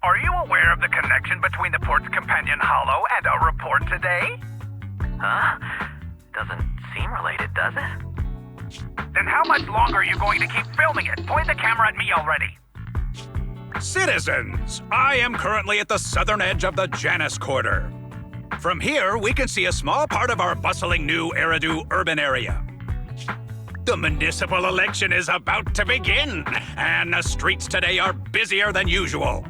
are you aware of the connection between the port's companion hollow and our report today? Huh? Doesn't seem related, does it? Then how much longer are you going to keep filming it? Point the camera at me already. Citizens, I am currently at the southern edge of the Janus Quarter. From here, we can see a small part of our bustling new Eridu urban area. The municipal election is about to begin, and the streets today are busier than usual.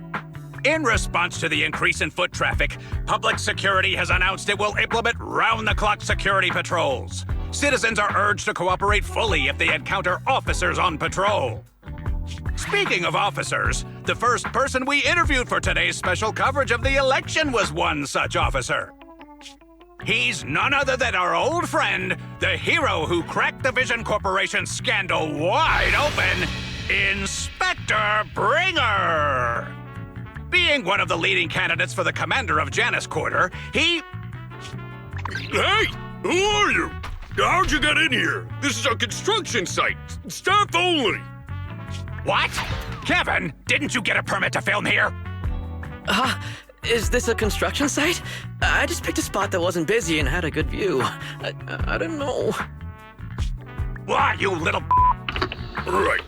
In response to the increase in foot traffic, public security has announced it will implement round-the-clock security patrols. Citizens are urged to cooperate fully if they encounter officers on patrol. Speaking of officers, the first person we interviewed for today's special coverage of the election was one such officer. He's none other than our old friend, the hero who cracked the Vision Corporation scandal wide open, Inspector Bringer. Being one of the leading candidates for the commander of Janus Quarter, he... Hey! Who are you? How'd you get in here? This is a construction site. Staff only. What? Kevin, didn't you get a permit to film here? Is this a construction site? I just picked a spot that wasn't busy and had a good view. I don't know. Why, you little... All right.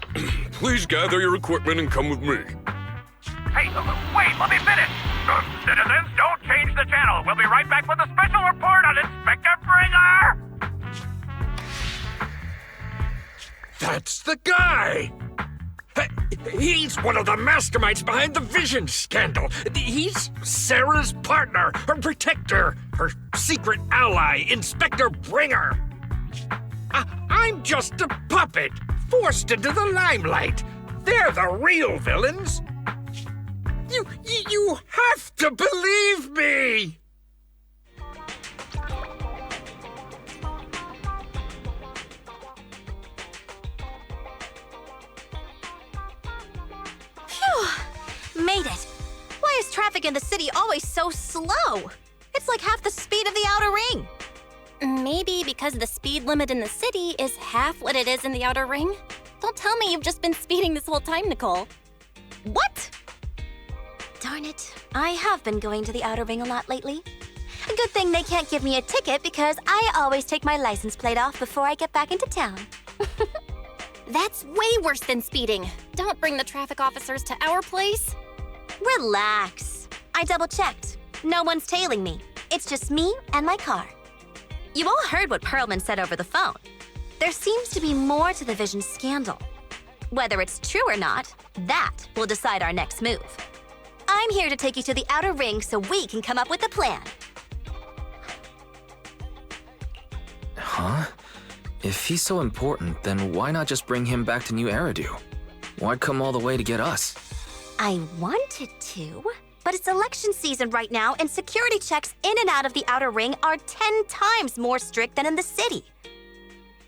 Please gather your equipment and come with me. Hey, wait, let me finish. Citizens, don't change the channel. We'll be right back with a special report on Inspector Bringer. That's the guy! He's one of the masterminds behind the Vision scandal. He's Sarah's partner, her protector, her secret ally, Inspector Bringer. I'm just a puppet, forced into the limelight. They're the real villains. You have to believe me! Made it. Why is traffic in the city always so slow? It's like half the speed of the outer ring. Maybe because the speed limit in the city is half what it is in the outer ring? Don't tell me you've just been speeding this whole time, Nicole. What? Darn it. I have been going to the outer ring a lot lately. A good thing they can't give me a ticket because I always take my license plate off before I get back into town. That's way worse than speeding. Don't bring the traffic officers to our place. Relax. I double-checked. No one's tailing me. It's just me and my car. You all heard what Perlman said over the phone. There seems to be more to the Vision scandal. Whether it's true or not, that will decide our next move. I'm here to take you to the outer ring so we can come up with a plan. Huh? If he's so important, then why not just bring him back to New Eridu? Why come all the way to get us? I wanted to, but it's election season right now and security checks in and out of the outer ring are 10 times more strict than in the city.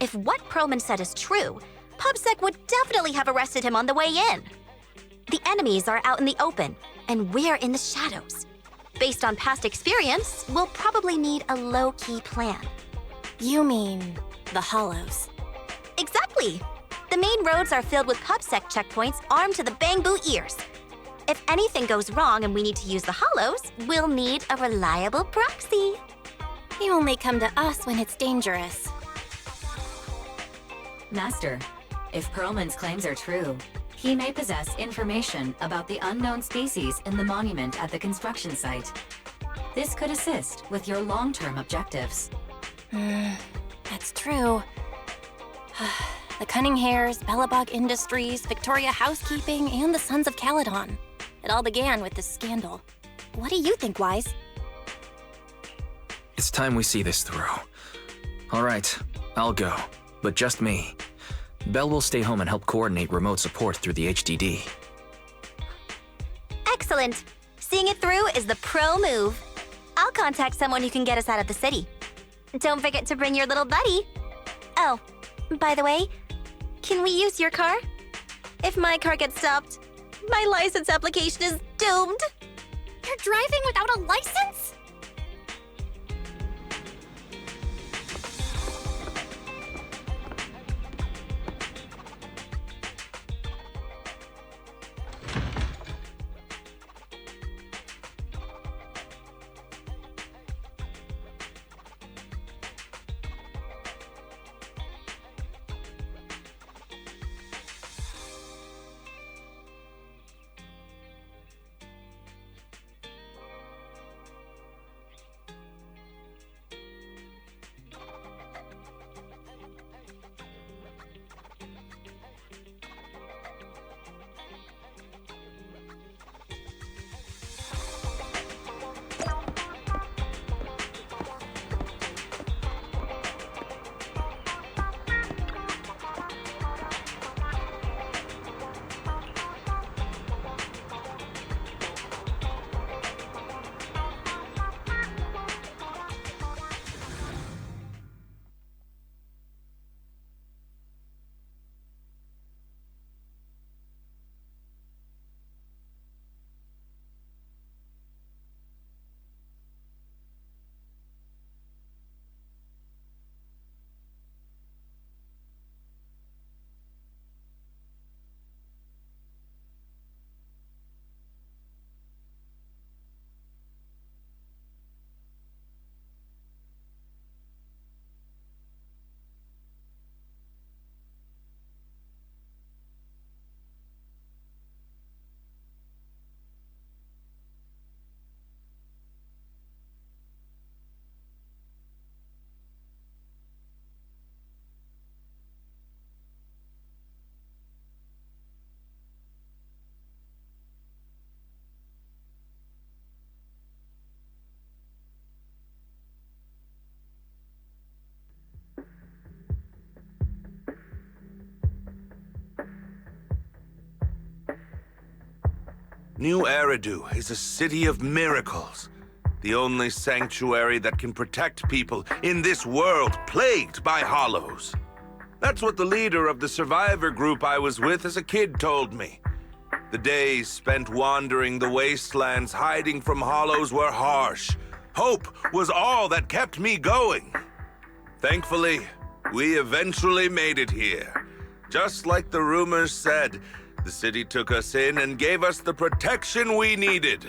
If what Perlman said is true, PubSec would definitely have arrested him on the way in. The enemies are out in the open, and we're in the shadows. Based on past experience, we'll probably need a low-key plan. You mean the hollows? Exactly. The main roads are filled with PubSec checkpoints armed to the bang-boo ears. If anything goes wrong and we need to use the hollows, we'll need a reliable proxy. You only come to us when it's dangerous. Master, if Perlman's claims are true, he may possess information about the unknown species in the monument at the construction site. This could assist with your long-term objectives. That's true. The Cunning Hares, Bellabog Industries, Victoria Housekeeping, and the Sons of Caledon. It all began with this scandal. What do you think, Wise? It's time we see this through. All right, I'll go, but just me. Belle will stay home and help coordinate remote support through the HDD. Excellent. Seeing it through is the pro move. I'll contact someone who can get us out of the city. Don't forget to bring your little buddy. Oh, by the way, can we use your car? If my car gets stopped, my license application is doomed. You're driving without a license? New Eridu is a city of miracles. The only sanctuary that can protect people in this world plagued by hollows. That's what the leader of the survivor group I was with as a kid told me. The days spent wandering the wastelands hiding from hollows were harsh. Hope was all that kept me going. Thankfully, we eventually made it here. Just like the rumors said, the city took us in and gave us the protection we needed.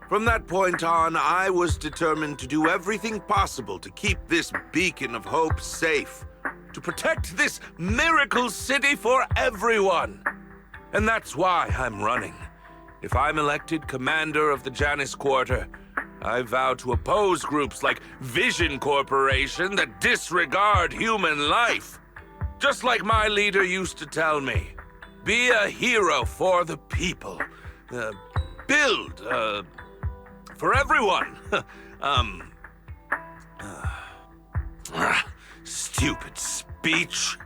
From that point on, I was determined to do everything possible to keep this beacon of hope safe, to protect this miracle city for everyone. And that's why I'm running. If I'm elected commander of the Janus Quarter, I vow to oppose groups like Vision Corporation that disregard human life. Just like my leader used to tell me, be a hero for the people. Build, for everyone. Stupid speech.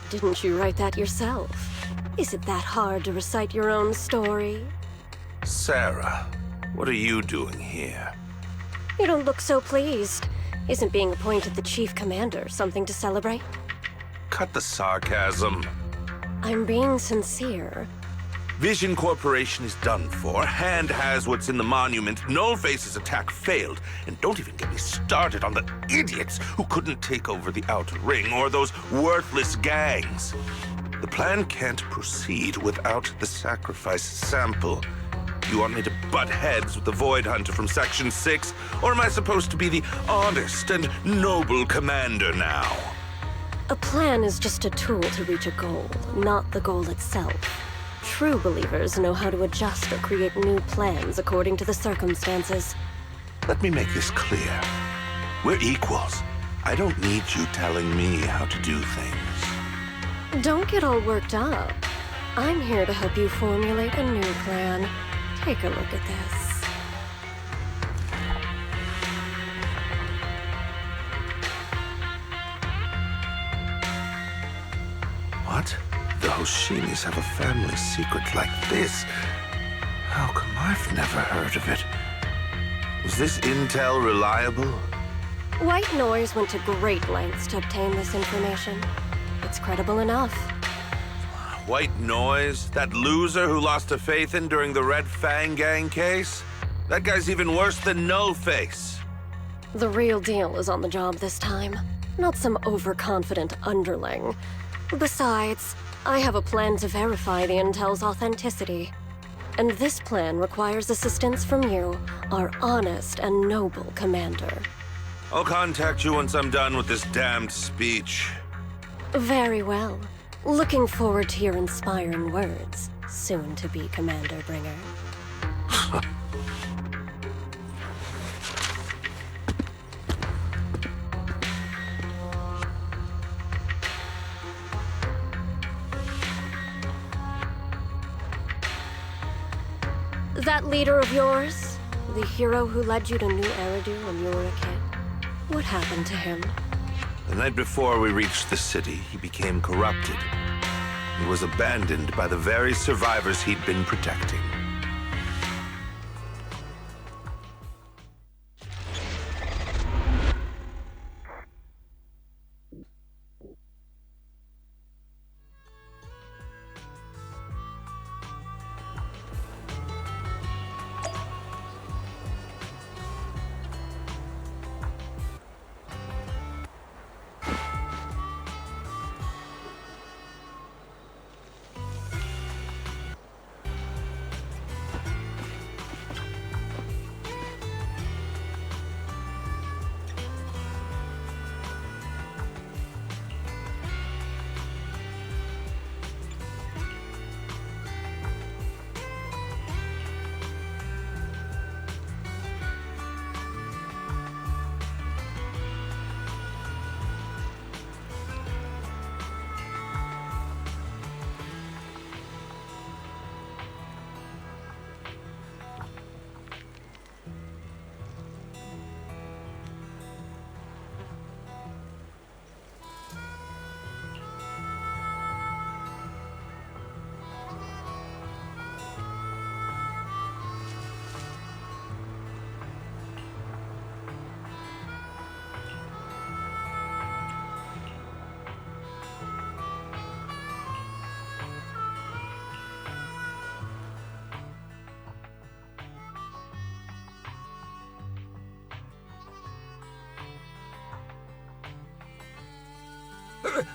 Didn't you write that yourself? Is it that hard to recite your own story? Sarah, what are you doing here? You don't look so pleased. Isn't being appointed the chief commander something to celebrate? Cut the sarcasm. I'm being sincere. Vision Corporation is done for. Hand has what's in the monument. Nullface's attack failed. And don't even get me started on the idiots who couldn't take over the Outer Ring or those worthless gangs. The plan can't proceed without the sacrifice sample. You want me to butt heads with the Void Hunter from Section 6? Or am I supposed to be the honest and noble commander now? A plan is just a tool to reach a goal, not the goal itself. True believers know how to adjust or create new plans according to the circumstances. Let me make this clear. We're equals. I don't need you telling me how to do things. Don't get all worked up. I'm here to help you formulate a new plan. Take a look at this. What? The Hoshinis have a family secret like this? How come I've never heard of it? Was this intel reliable? White Noise went to great lengths to obtain this information. It's credible enough. White Noise? That loser who lost to Phaethon during the Red Fang Gang case? That guy's even worse than Nullface. The real deal is on the job this time, not some overconfident underling. Besides, I have a plan to verify the intel's authenticity. And this plan requires assistance from you, our honest and noble commander. I'll contact you once I'm done with this damned speech. Very well. Looking forward to your inspiring words, soon-to-be Commander Bringer. That leader of yours, the hero who led you to New Eridu when you were a kid, what happened to him? The night before we reached the city, he became corrupted. He was abandoned by the very survivors he'd been protecting.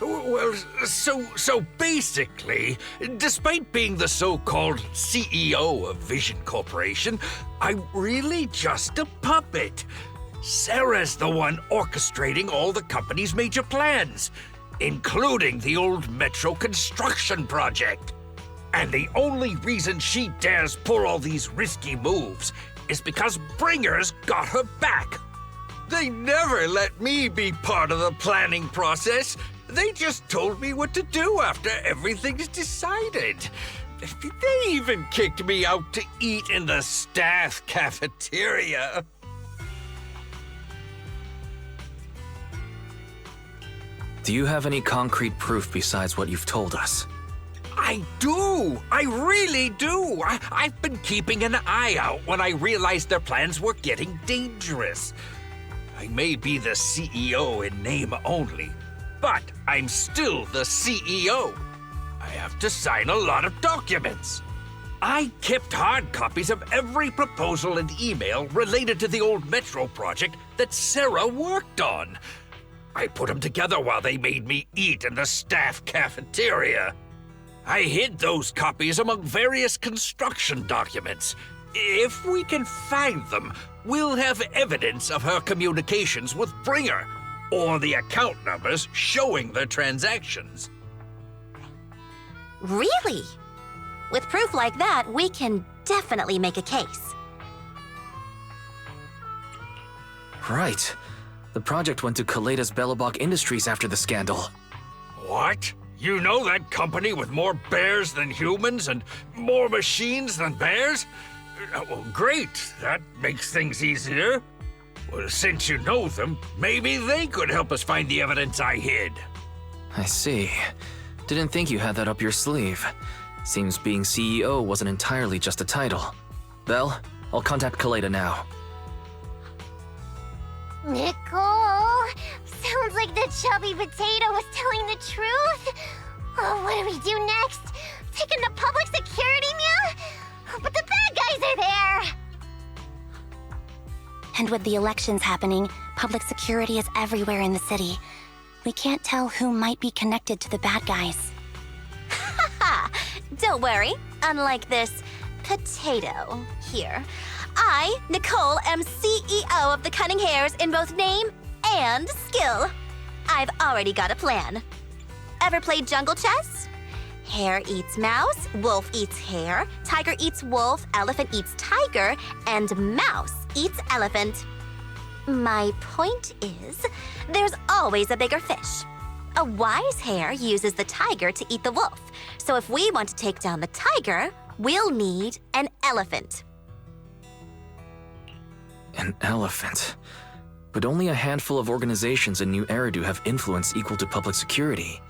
Well, so basically, despite being the so-called CEO of Vision Corporation, I'm really just a puppet. Sarah's the one orchestrating all the company's major plans, including the old metro construction project. And the only reason she dares pull all these risky moves is because Bringer's got her back. They never let me be part of the planning process. They just told me what to do after everything's decided. They even kicked me out to eat in the staff cafeteria. Do you have any concrete proof besides what you've told us? I do! I really do! I've been keeping an eye out when I realized their plans were getting dangerous. I may be the CEO in name only, but I'm still the CEO. I have to sign a lot of documents. I kept hard copies of every proposal and email related to the old metro project that Sarah worked on. I put them together while they made me eat in the staff cafeteria. I hid those copies among various construction documents. If we can find them, we'll have evidence of her communications with Bringer, or the account numbers showing the transactions. Really? With proof like that, we can definitely make a case. Right. The project went to Kaleda's Belobog Industries after the scandal. What? You know that company with more bears than humans and more machines than bears? Well, great. That makes things easier. Well, since you know them, maybe they could help us find the evidence I hid. I see. Didn't think you had that up your sleeve. Seems being CEO wasn't entirely just a title. Belle, I'll contact Kaleda now. Nicole, sounds like the chubby potato was telling the truth. Oh, what do we do next? Take him to public security, Mia? But the bad guys are there! And with the elections happening, public security is everywhere in the city. We can't tell who might be connected to the bad guys. Haha! Don't worry. Unlike this potato here, I, Nicole, am CEO of the Cunning Hares in both name and skill. I've already got a plan. Ever played jungle chess? Hare eats mouse, wolf eats hare, tiger eats wolf, elephant eats tiger, and mouse eats elephant. My point is, there's always a bigger fish. A wise hare uses the tiger to eat the wolf. So if we want to take down the tiger, we'll need an elephant. An elephant. But only a handful of organizations in New Eridu have influence equal to public security.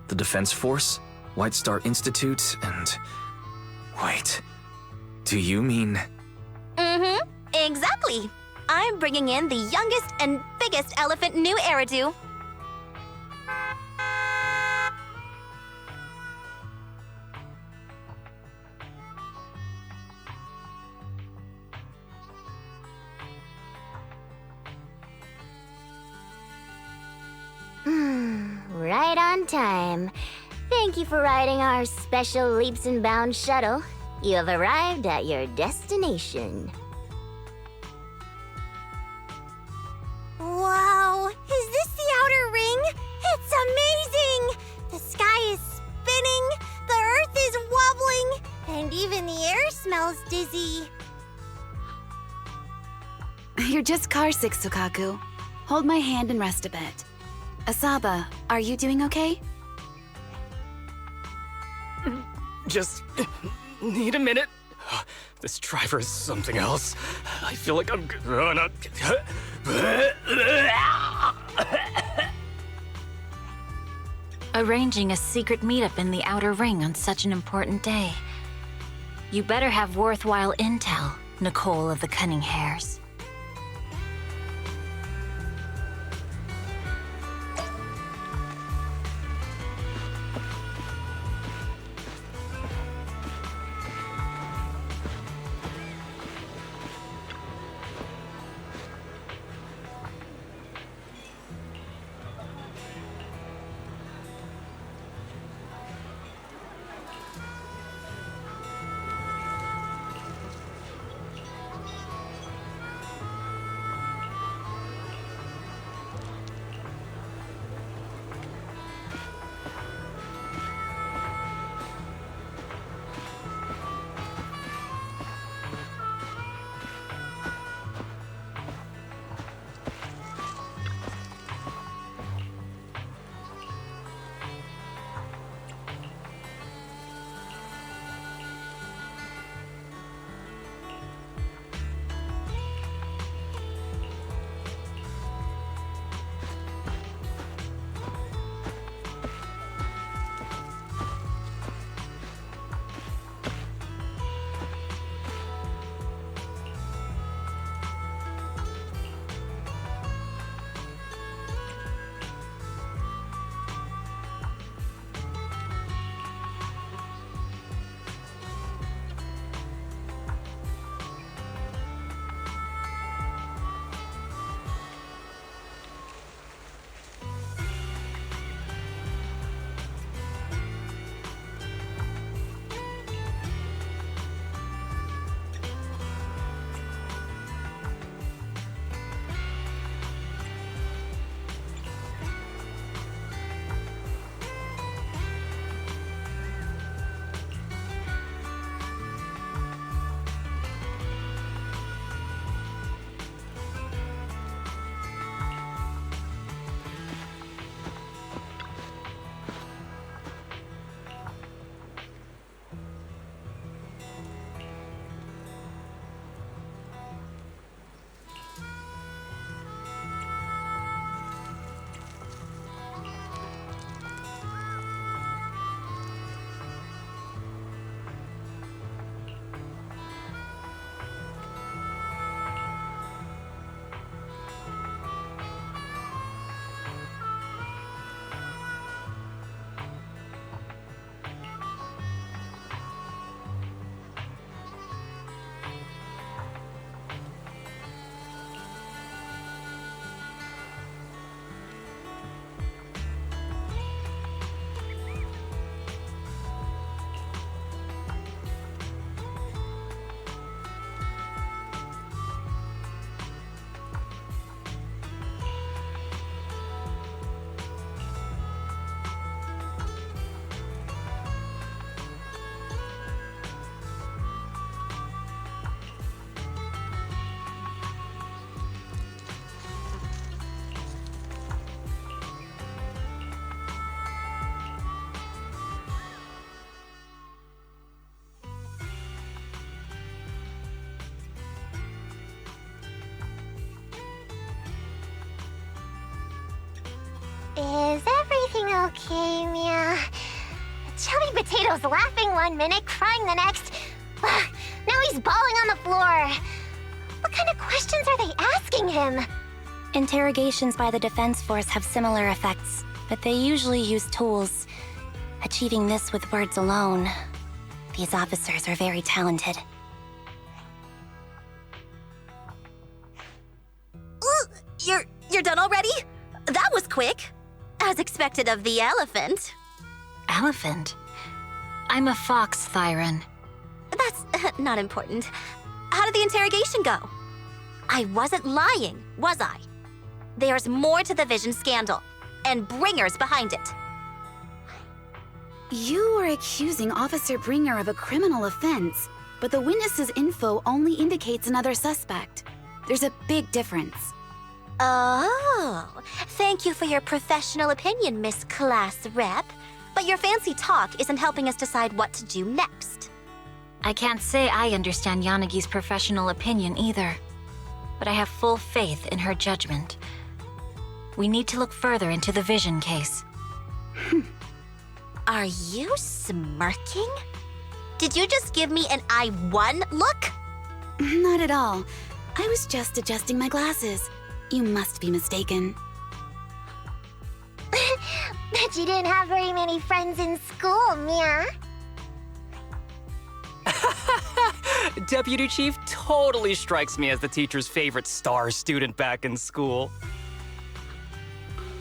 The Defense Force, White Star Institute, and... Wait. Do you mean... Mm-hmm. Exactly. I'm bringing in the youngest and biggest elephant in New Eridu. Right on time. Thank you for riding our special leaps and bounds shuttle. You have arrived at your destination. Wow, is this the outer ring? It's amazing! The sky is spinning, the earth is wobbling, and even the air smells dizzy. You're just carsick, Sukaku. Hold my hand and rest a bit. Asaba, are you doing okay? Just need a minute. This driver is something else. I feel like I'm gonna... Arranging a secret meetup in the Outer Ring on such an important day. You better have worthwhile intel, Nicole of the Cunning Hares. Is everything okay, Mia? Chubby Potato's laughing one minute, crying the next. Now he's bawling on the floor. What kind of questions are they asking him? Interrogations by the Defense Force have similar effects, but they usually use tools. Achieving this with words alone. These officers are very talented. You're done already? That was quick. As expected of the elephant. Elephant? I'm a fox, Thyron. That's not important. How did the interrogation go? I wasn't lying, was I? There's more to the Vision scandal, and Bringer's behind it. You are accusing Officer Bringer of a criminal offense, but the witness's info only indicates another suspect. There's a big difference. Oh, thank you for your professional opinion, Miss Class Rep. But your fancy talk isn't helping us decide what to do next. I can't say I understand Yanagi's professional opinion either, but I have full faith in her judgment. We need to look further into the Vision case. Are you smirking? Did you just give me an I won look? Not at all. I was just adjusting my glasses. You must be mistaken. Bet you didn't have very many friends in school, Mia. Deputy Chief totally strikes me as the teacher's favorite star student back in school.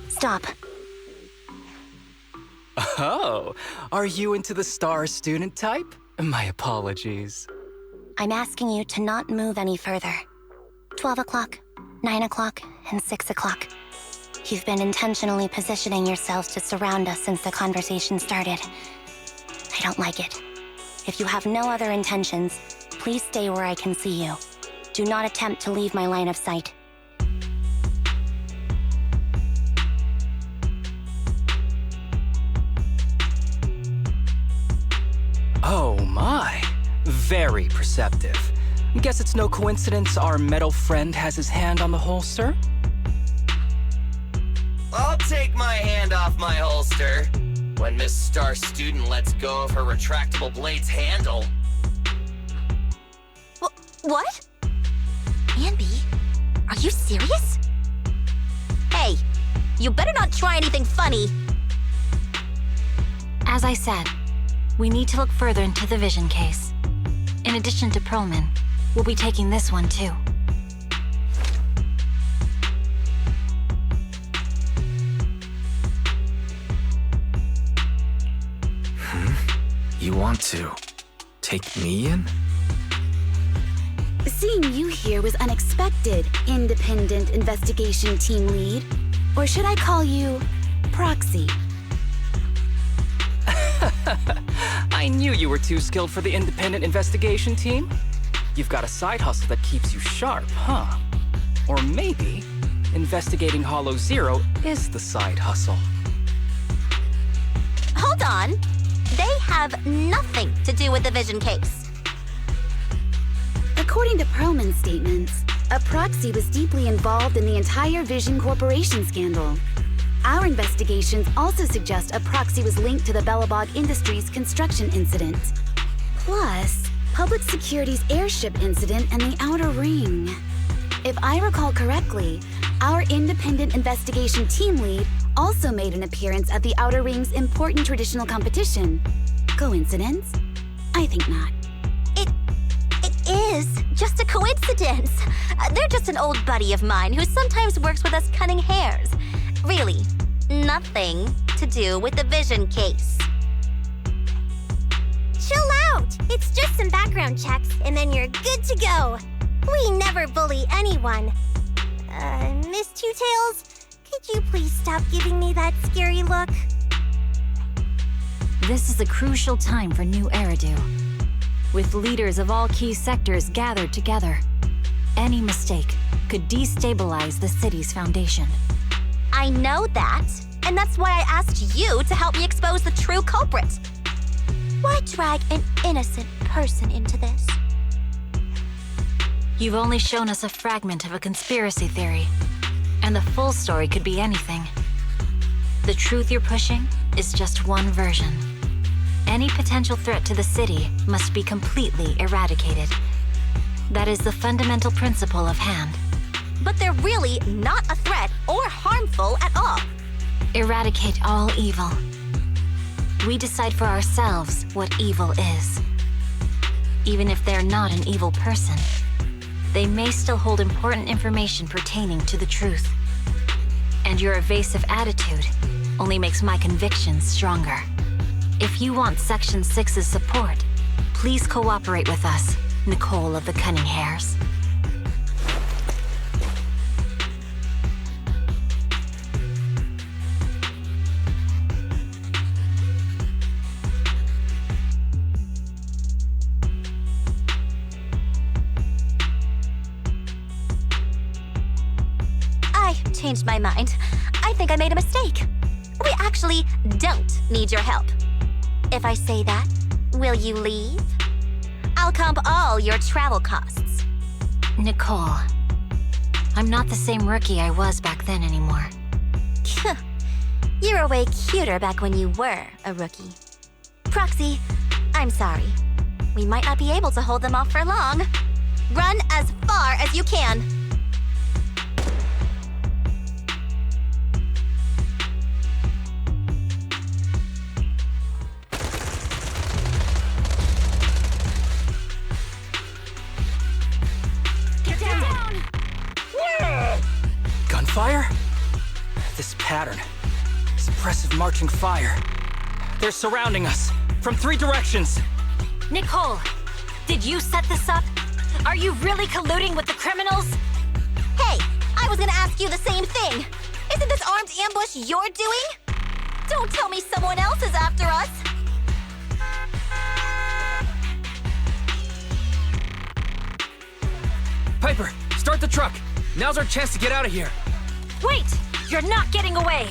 Stop. Oh, are you into the star student type? My apologies. I'm asking you to not move any further. 12 o'clock, 9 o'clock, and 6 o'clock. You've been intentionally positioning yourselves to surround us since the conversation started. I don't like it. If you have no other intentions, please stay where I can see you. Do not attempt to leave my line of sight. Oh my, very perceptive. Guess it's no coincidence our metal friend has his hand on the holster? I'll take my hand off my holster when Miss Star Student lets go of her retractable blade's handle. What? Anby, are you serious? Hey, you better not try anything funny. As I said, we need to look further into the Vision case. In addition to Perlman, we'll be taking this one too. You want to take me in? Seeing you here was unexpected, Independent Investigation Team Lead. Or should I call you Proxy? I knew you were too skilled for the Independent Investigation Team. You've got a side hustle that keeps you sharp, huh? Or maybe investigating Hollow Zero is the side hustle. Hold on. They have nothing to do with the Vision case. According to Perlman's statements, a proxy was deeply involved in the entire Vision Corporation scandal. Our investigations also suggest a proxy was linked to the Belobog Industries construction incident. Plus, Public Security's airship incident and the Outer Ring. If I recall correctly, our Independent Investigation Team Lead also made an appearance at the Outer Ring's important traditional competition. Coincidence? I think not. It is just a coincidence. They're just an old buddy of mine who sometimes works with us cunning hares. Really, nothing to do with the Vision case. Chill out! It's just some background checks, and then you're good to go. We never bully anyone. Miss Two Tails, could you please stop giving me that scary look? This is a crucial time for New Eridu. With leaders of all key sectors gathered together, any mistake could destabilize the city's foundation. I know that, and that's why I asked you to help me expose the true culprit. Why drag an innocent person into this? You've only shown us a fragment of a conspiracy theory, and the full story could be anything. The truth you're pushing is just one version. Any potential threat to the city must be completely eradicated. That is the fundamental principle of Hand. But they're really not a threat or harmful at all. Eradicate all evil. We decide for ourselves what evil is. Even if they're not an evil person, they may still hold important information pertaining to the truth. And your evasive attitude only makes my convictions stronger. If you want Section 6's support, please cooperate with us, Nicole of the Cunning Hairs. I changed my mind. I think I made a mistake. We actually don't need your help. If I say that, will you leave? I'll comp all your travel costs. Nicole, I'm not the same rookie I was back then anymore. You were way cuter back when you were a rookie. Proxy, I'm sorry. We might not be able to hold them off for long. Run as far as you can. Gunfire? This pattern. Suppressive marching fire. They're surrounding us from 3 directions. Nicole, did you set this up? Are you really colluding with the criminals? Hey, I was gonna ask you the same thing. Isn't this armed ambush you're doing? Don't tell me someone else is after us. Piper, start the truck. Now's our chance to get out of here. Wait! You're not getting away!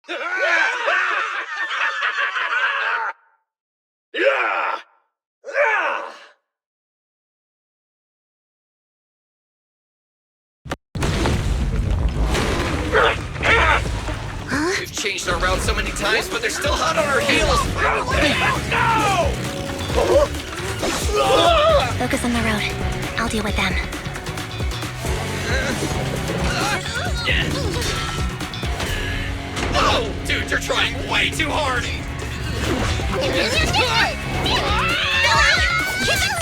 We've changed our route so many times, but they're still hot on our heels. Focus on the road. I'll deal with them. Oh, dude, you're trying way too hard. Keep it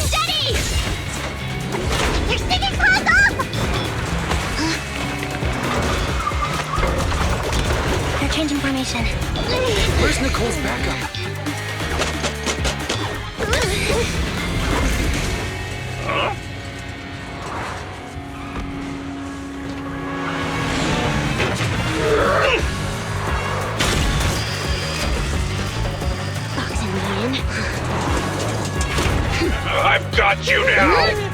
steady! You're sticking close up! They're changing formation. Where's Nicole's backup? Boxing me in. I've got you now!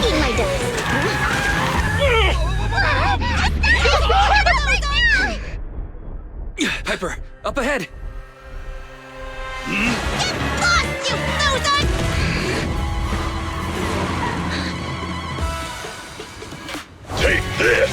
Eat my dust. Piper, up ahead! Lost, you loser! Take this!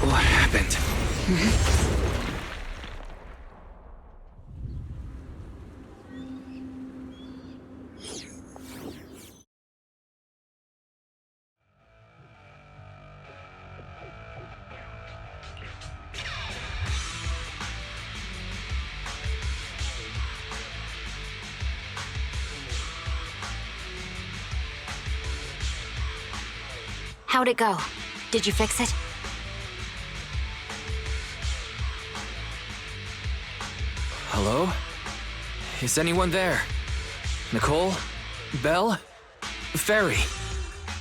What happened? How'd it go? Did you fix it? Hello? Is anyone there? Nicole? Belle? Fairy?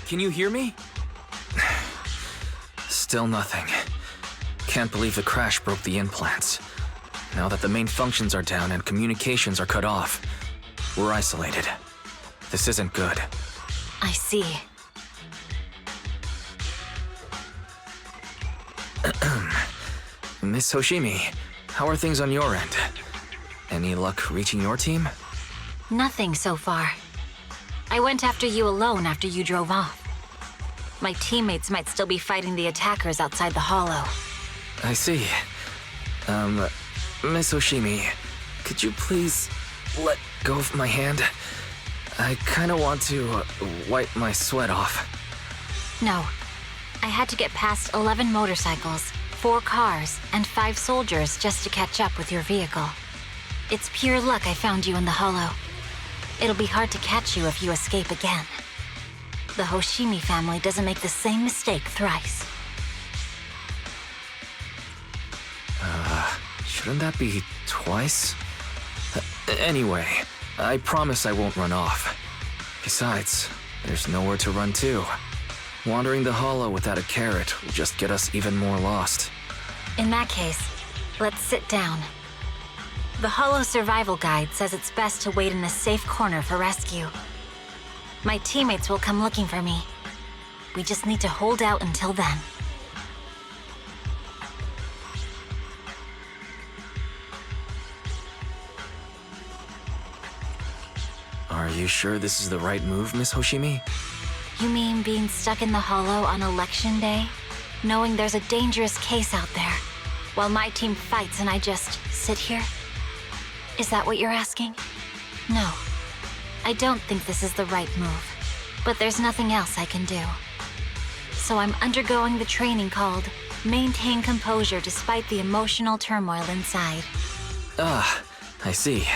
Can you hear me? Still nothing. Can't believe the crash broke the implants. Now that the main functions are down and communications are cut off, we're isolated. This isn't good. I see. Miss Hoshimi, how are things on your end? Any luck reaching your team? Nothing so far. I went after you alone after you drove off. My teammates might still be fighting the attackers outside the hollow. I see. Miss Hoshimi, could you please let go of my hand? I kinda want to wipe my sweat off. No. I had to get past 11 motorcycles, 4 cars, and 5 soldiers just to catch up with your vehicle. It's pure luck I found you in the hollow. It'll be hard to catch you if you escape again. The Hoshimi family doesn't make the same mistake thrice. Shouldn't that be twice? Anyway, I promise I won't run off. Besides, there's nowhere to run to. Wandering the hollow without a carrot will just get us even more lost. In that case, let's sit down. The Hollow Survival Guide says it's best to wait in a safe corner for rescue. My teammates will come looking for me. We just need to hold out until then. Are you sure this is the right move, Miss Hoshimi? You mean being stuck in the hollow on election day? Knowing there's a dangerous case out there, while my team fights and I just sit here? Is that what you're asking? No. I don't think this is the right move, but there's nothing else I can do. So I'm undergoing the training called Maintain Composure Despite the Emotional Turmoil Inside. Ah, I see.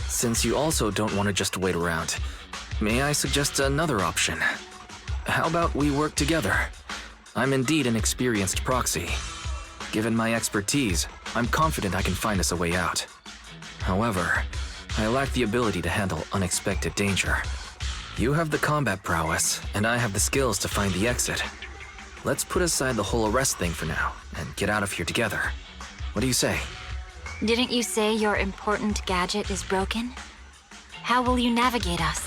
Since you also don't want to just wait around, may I suggest another option? How about we work together? I'm indeed an experienced proxy. Given my expertise, I'm confident I can find us a way out. However, I lack the ability to handle unexpected danger. You have the combat prowess, and I have the skills to find the exit. Let's put aside the whole arrest thing for now, and get out of here together. What do you say? Didn't you say your important gadget is broken? How will you navigate us?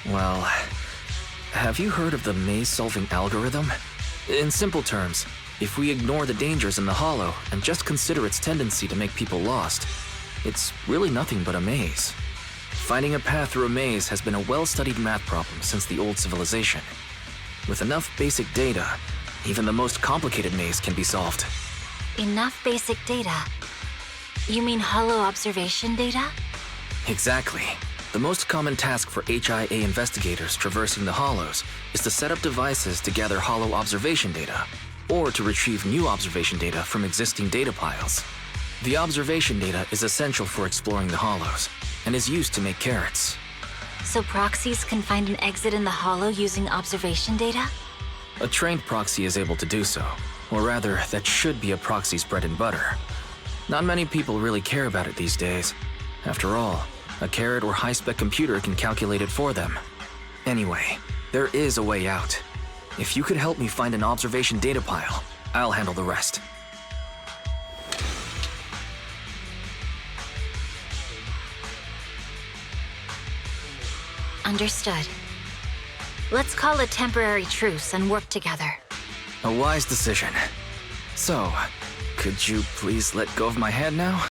Well, have you heard of the maze-solving algorithm? In simple terms, if we ignore the dangers in the Hollow and just consider its tendency to make people lost, it's really nothing but a maze. Finding a path through a maze has been a well-studied math problem since the old civilization. With enough basic data, even the most complicated maze can be solved. Enough basic data? You mean hollow observation data? Exactly. The most common task for HIA investigators traversing the Hollows is to set up devices to gather hollow observation data, or to retrieve new observation data from existing data piles. The observation data is essential for exploring the Hollows, and is used to make carrots. So proxies can find an exit in the Hollow using observation data? A trained proxy is able to do so, or rather, that should be a proxy's bread and butter. Not many people really care about it these days. After all, a carrot or high-spec computer can calculate it for them. Anyway, there is a way out. If you could help me find an observation data pile, I'll handle the rest. Understood. Let's call a temporary truce and work together. A wise decision. So, could you please let go of my hand now?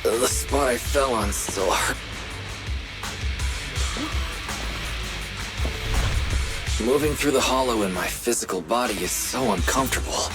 The spot I fell on still hurt. Moving through the Hollow in my physical body is so uncomfortable.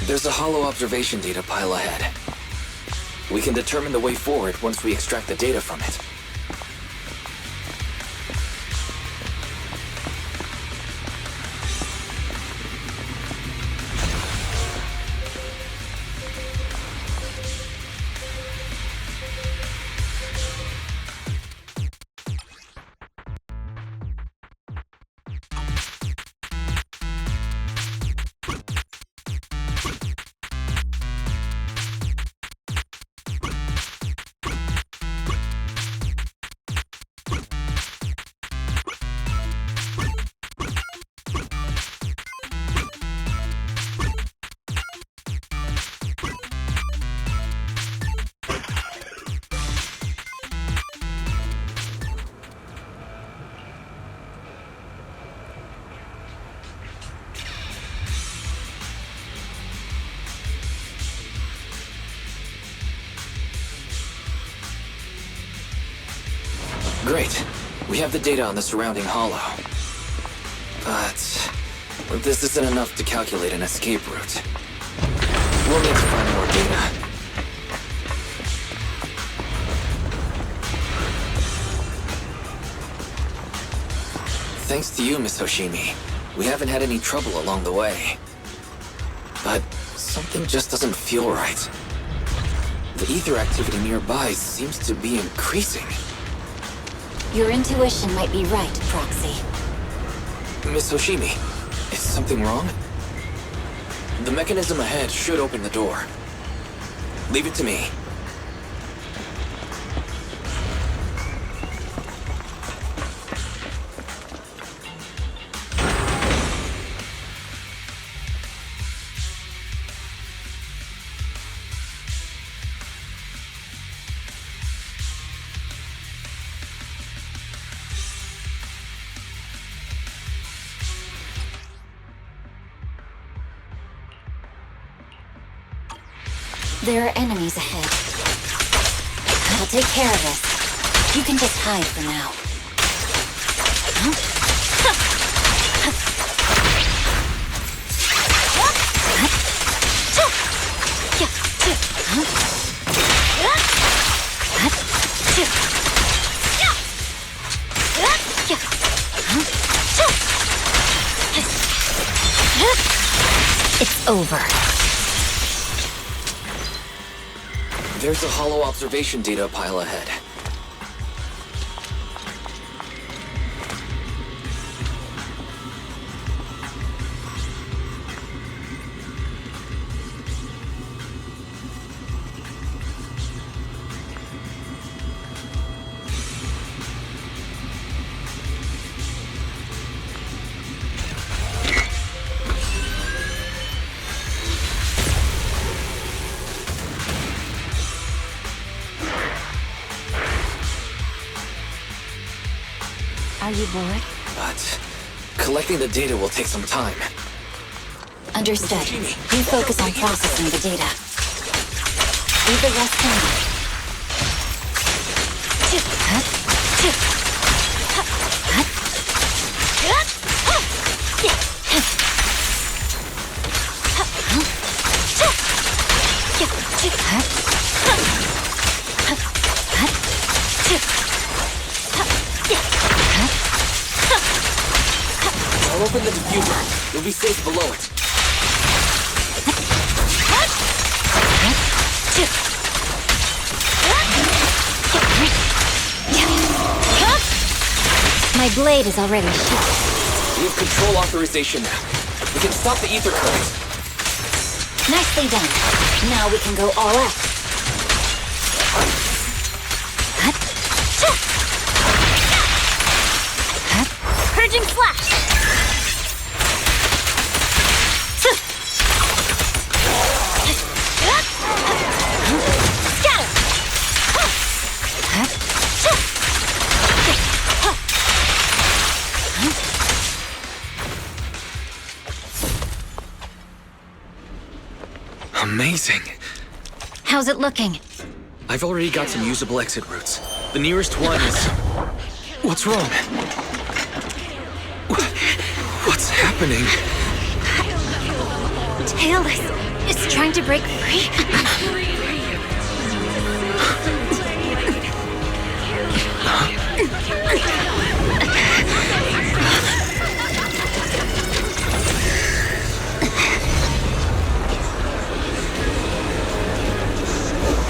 There's a hollow observation data pile ahead. We can determine the way forward once we extract the data from it. Great. We have the data on the surrounding hollow. But this isn't enough to calculate an escape route. We'll need to find more data. Thanks to you, Miss Hoshimi, we haven't had any trouble along the way. But something just doesn't feel right. The ether activity nearby seems to be increasing. Your intuition might be right, Proxy. Miss Hoshimi, is something wrong? The mechanism ahead should open the door. Leave it to me. There are enemies ahead. I'll take care of this. You can just hide for now. It's over. There's a hollow observation data pile ahead. Are you bored? But collecting the data will take some time. Understood. You focus on processing the data. Leave the rest to me. I'll open the diffuser. You'll be safe below it. My blade is already shut. We have control authorization now. We can stop the ether current. Nicely done. Now we can go all out. Purging flash! Amazing. How's it looking? I've already got some usable exit routes. The nearest one is... What's wrong? What's happening? Tailless is trying to break free.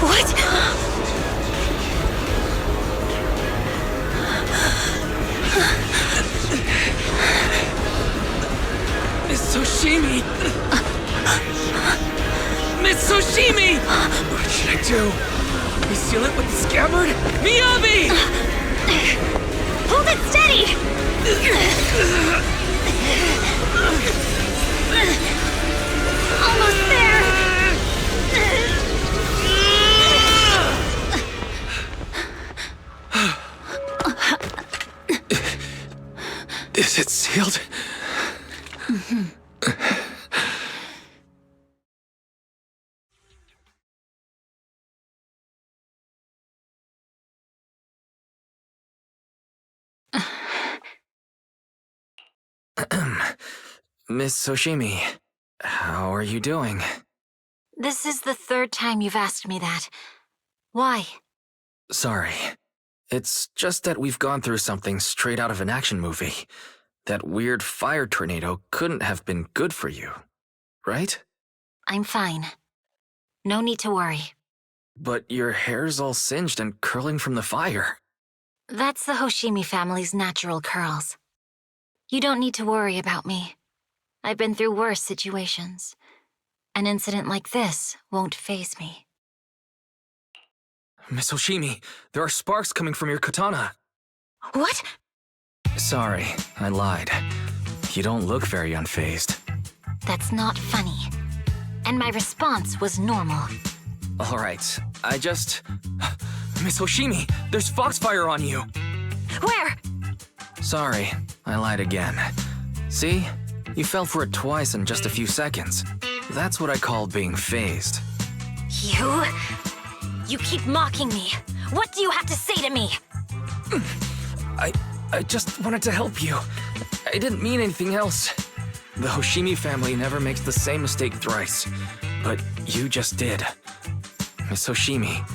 What? Miss Soshimi! Miss Soshimi! What should I do? Reseal it with the scabbard? Miyabi! Hold it steady! Almost there! Is it sealed? Miss Soshimi, how are you doing? This is the third time you've asked me that. Why? Sorry. It's just that we've gone through something straight out of an action movie. That weird fire tornado couldn't have been good for you, right? I'm fine. No need to worry. But your hair's all singed and curling from the fire. That's the Hoshimi family's natural curls. You don't need to worry about me. I've been through worse situations. An incident like this won't faze me. Miss Hoshimi, there are sparks coming from your katana. What? Sorry, I lied. You don't look very unfazed. That's not funny. And my response was normal. Alright, Miss Hoshimi, there's foxfire on you! Where? Sorry, I lied again. See? You fell for it twice in just a few seconds. That's what I call being phased. You keep mocking me. What do you have to say to me? I just wanted to help you. I didn't mean anything else. The Hoshimi family never makes the same mistake thrice. But you just did. Miss Hoshimi,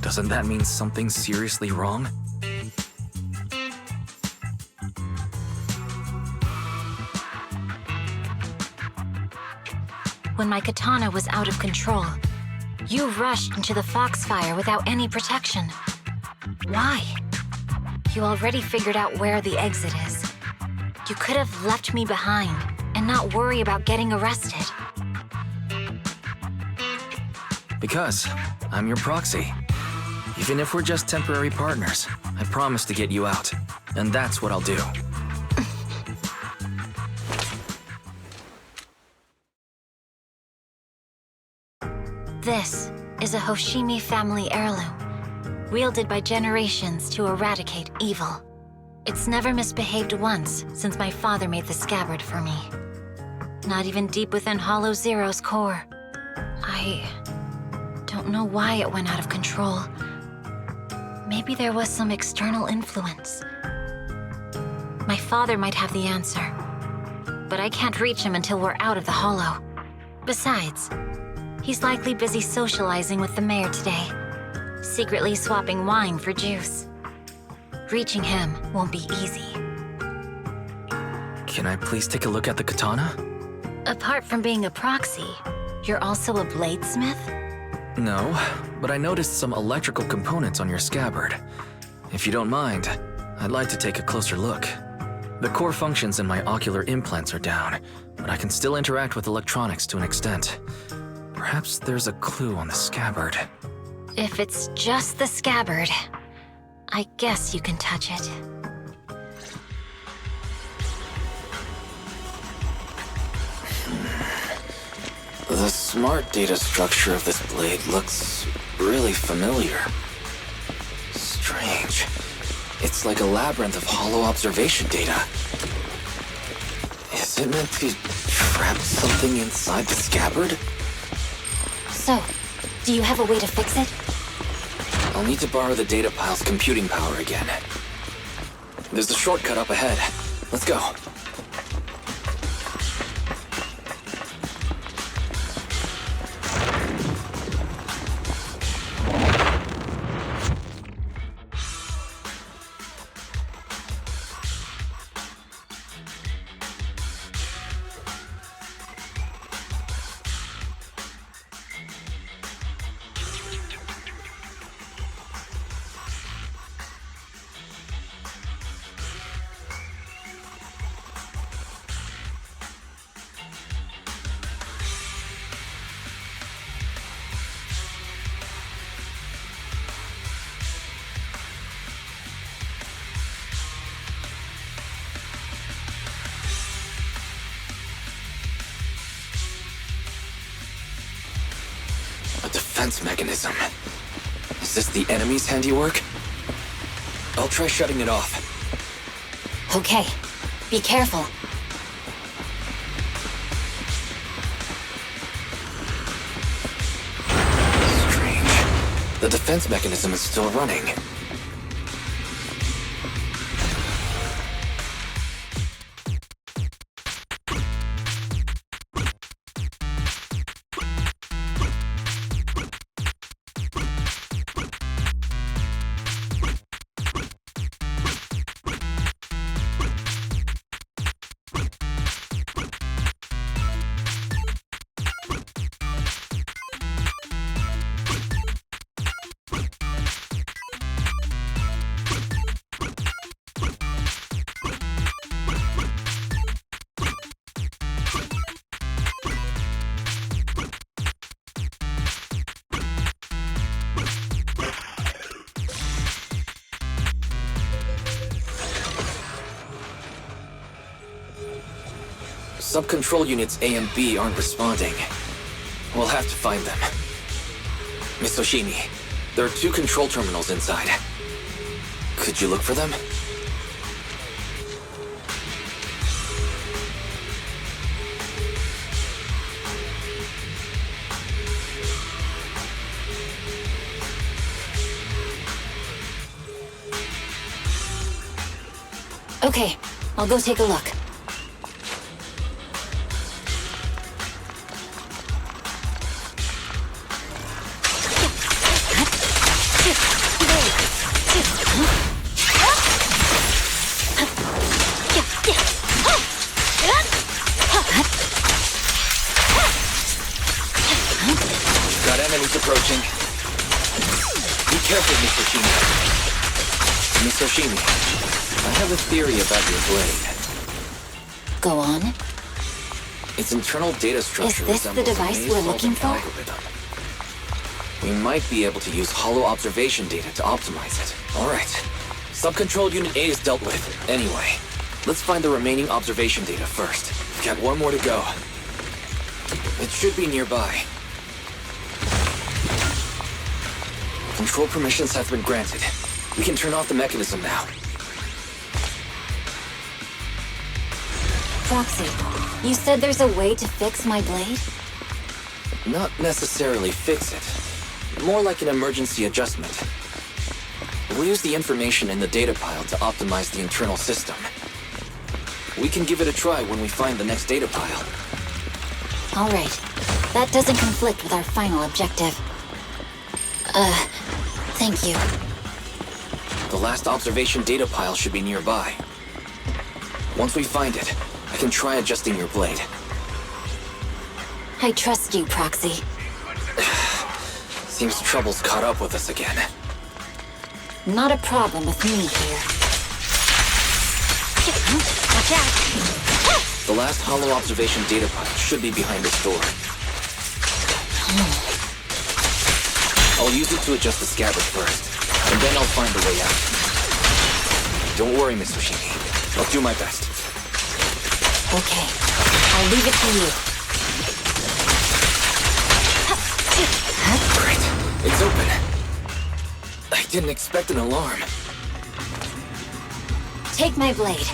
doesn't that mean something seriously wrong? When my katana was out of control, you rushed into the foxfire without any protection. Why? You already figured out where the exit is. You could have left me behind and not worry about getting arrested. Because I'm your proxy. Even if we're just temporary partners, I promise to get you out. And that's what I'll do. This is a Hoshimi family heirloom, wielded by generations to eradicate evil. It's never misbehaved once since my father made the scabbard for me. Not even deep within Hollow Zero's core. I don't know why it went out of control. Maybe there was some external influence. My father might have the answer, but I can't reach him until we're out of the Hollow. Besides, he's likely busy socializing with the mayor today, secretly swapping wine for juice. Reaching him won't be easy. Can I please take a look at the katana? Apart from being a proxy, you're also a bladesmith? No, but I noticed some electrical components on your scabbard. If you don't mind, I'd like to take a closer look. The core functions in my ocular implants are down, but I can still interact with electronics to an extent. Perhaps there's a clue on the scabbard. If it's just the scabbard, I guess you can touch it. The smart data structure of this blade looks really familiar. Strange. It's like a labyrinth of hollow observation data. Is it meant to trap something inside the scabbard? So, do you have a way to fix it? I'll need to borrow the data pile's computing power again. There's a shortcut up ahead. Let's go. Defense mechanism. Is this the enemy's handiwork? I'll try shutting it off. Okay, be careful. Strange. The defense mechanism is still running. Sub-control units A and B aren't responding. We'll have to find them. Miss Hoshimi, there are 2 control terminals inside. Could you look for them? Okay, I'll go take a look. Got enemies approaching. Be careful, Miss Oshimi. Miss Oshimi, I have a theory about your blade. Go on. Its internal data structure Is this the resembles a device we're looking for? algorithm. We might be able to use hollow observation data to optimize it. All right. Sub-control Unit A is dealt with. Anyway, let's find the remaining observation data first. Got one more to go. It should be nearby. Control permissions have been granted. We can turn off the mechanism now. Proxy, you said there's a way to fix my blade? Not necessarily fix it. More like an emergency adjustment. We'll use the information in the data pile to optimize the internal system. We can give it a try when we find the next data pile. All right. That doesn't conflict with our final objective. Thank you. The last observation data pile should be nearby. Once we find it, I can try adjusting your blade. I trust you, Proxy. Seems trouble's caught up with us again. Not a problem with me here. Watch out! The last hollow observation data pile should be behind this door. I'll use it to adjust the scabbard first, and then I'll find a way out. Don't worry, Miss Oshimi. I'll do my best. Okay. I'll leave it to you. Great. It's open. I didn't expect an alarm. Take my blade,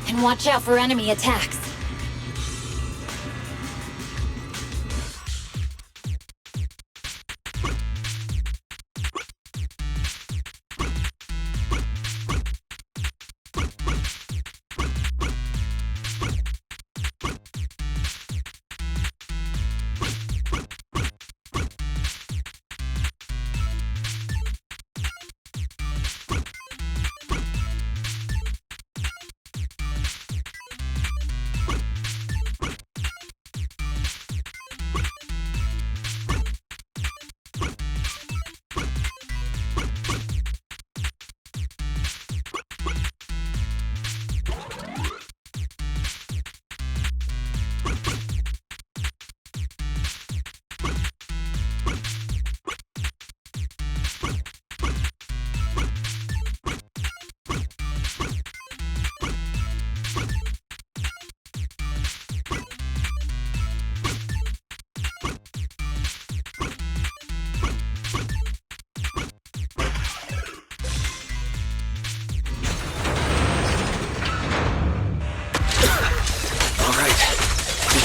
and watch out for enemy attacks.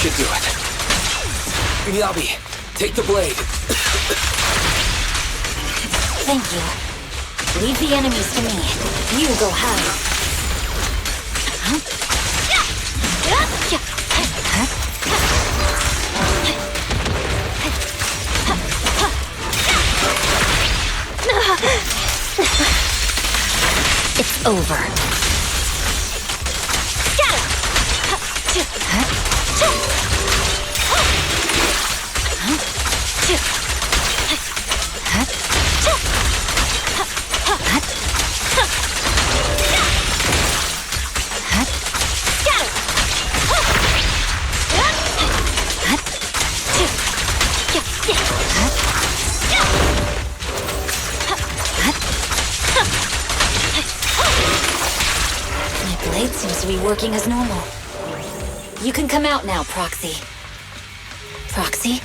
Should do it. Miyabi, take the blade. Thank you. Leave the enemies to me. You go hide. It's over. My blade seems to be working as normal. You can come out now, Proxy. Proxy?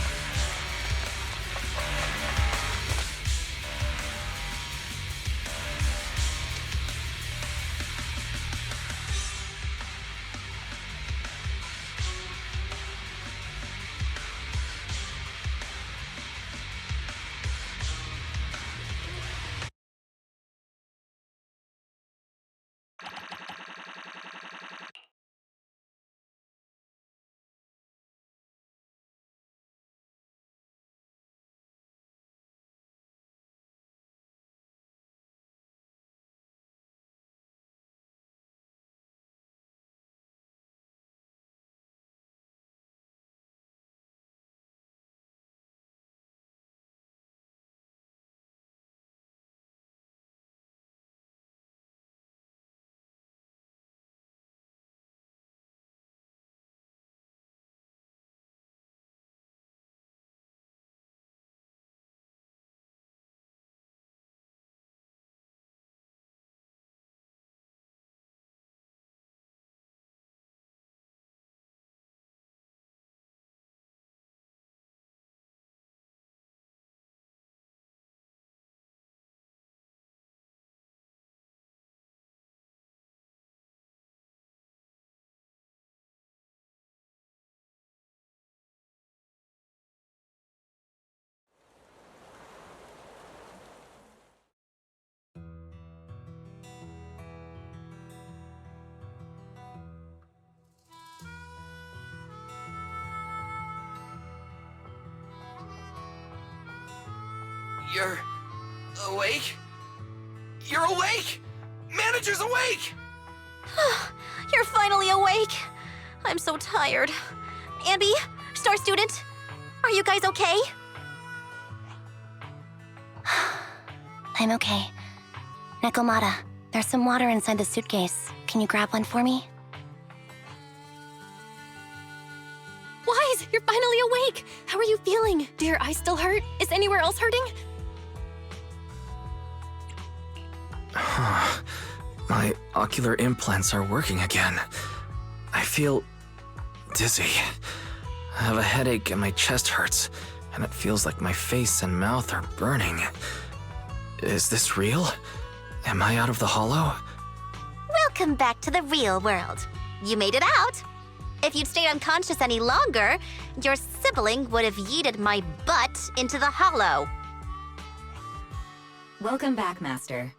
You're awake? You're awake! Manager's awake! You're finally awake. I'm so tired. Ambi, Star Student, are you guys okay? I'm okay. Nekomata, there's some water inside the suitcase. Can you grab one for me? Wise, you're finally awake! How are you feeling? Do your eyes still hurt? Is anywhere else hurting? My ocular implants are working again. I feel dizzy. I have a headache and my chest hurts, and it feels like my face and mouth are burning. Is this real? Am I out of the hollow? Welcome back to the real world. You made it out. If you'd stayed unconscious any longer, your sibling would have yeeted my butt into the hollow. Welcome back, Master.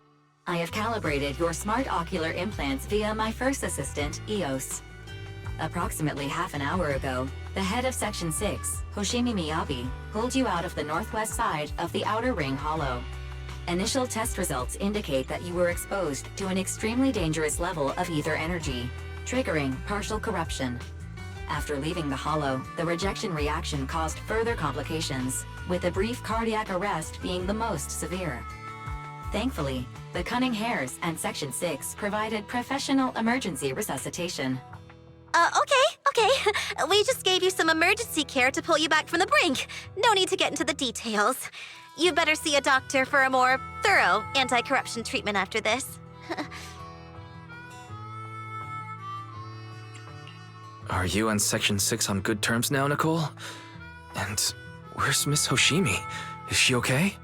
I have calibrated your smart ocular implants via my first assistant, EOS. Approximately half an hour ago, the head of Section 6, Hoshimi Miyabi, pulled you out of the northwest side of the Outer Ring Hollow. Initial test results indicate that you were exposed to an extremely dangerous level of ether energy, triggering partial corruption. After leaving the hollow, the rejection reaction caused further complications, with a brief cardiac arrest being the most severe. Thankfully, the Cunning Hares and Section 6 provided professional emergency resuscitation. Okay. We just gave you some emergency care to pull you back from the brink. No need to get into the details. You better see a doctor for a more thorough anti-corruption treatment after this. Are you and Section 6 on good terms now, Nicole? And where's Miss Hoshimi? Is she okay?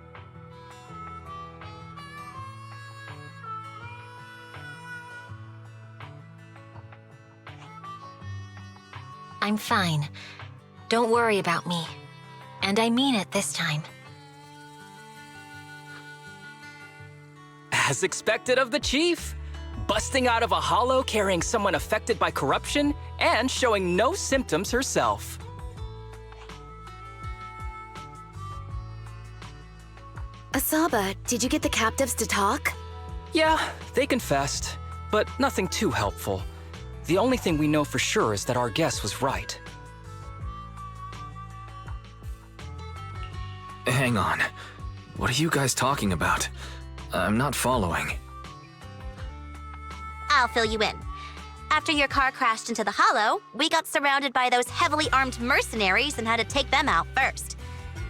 I'm fine. Don't worry about me. And I mean it this time. As expected of the Chief, busting out of a hollow carrying someone affected by corruption and showing no symptoms herself. Asaba, did you get the captives to talk? Yeah, they confessed, but nothing too helpful. The only thing we know for sure is that our guess was right. Hang on. What are you guys talking about? I'm not following. I'll fill you in. After your car crashed into the hollow, we got surrounded by those heavily armed mercenaries and had to take them out first.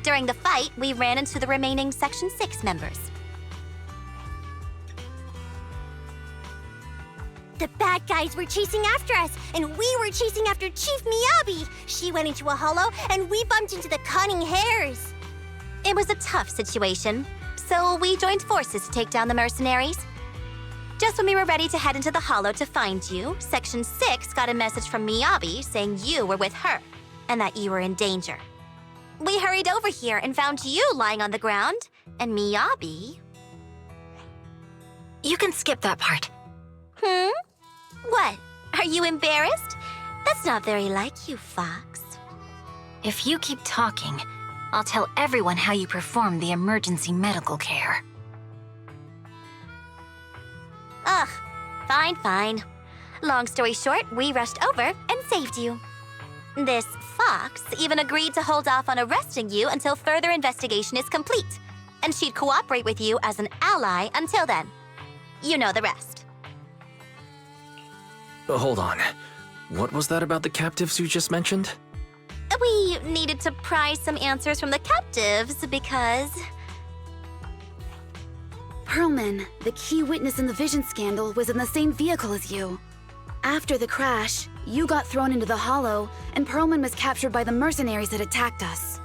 During the fight, we ran into the remaining Section 6 members. The bad guys were chasing after us, and we were chasing after Chief Miyabi. She went into a hollow, and we bumped into the Cunning Hares. It was a tough situation, so we joined forces to take down the mercenaries. Just when we were ready to head into the hollow to find you, Section 6 got a message from Miyabi saying you were with her, and that you were in danger. We hurried over here and found you lying on the ground, and Miyabi... You can skip that part. What? Are you embarrassed? That's not very like you, Fox. If you keep talking, I'll tell everyone how you performed the emergency medical care. Ugh, fine. Long story short, we rushed over and saved you. This Fox even agreed to hold off on arresting you until further investigation is complete, and she'd cooperate with you as an ally until then. You know the rest. Hold on. What was that about the captives you just mentioned? We needed to pry some answers from the captives because... Perlman, the key witness in the Vision scandal, was in the same vehicle as you. After the crash, you got thrown into the hollow, and Perlman was captured by the mercenaries that attacked us.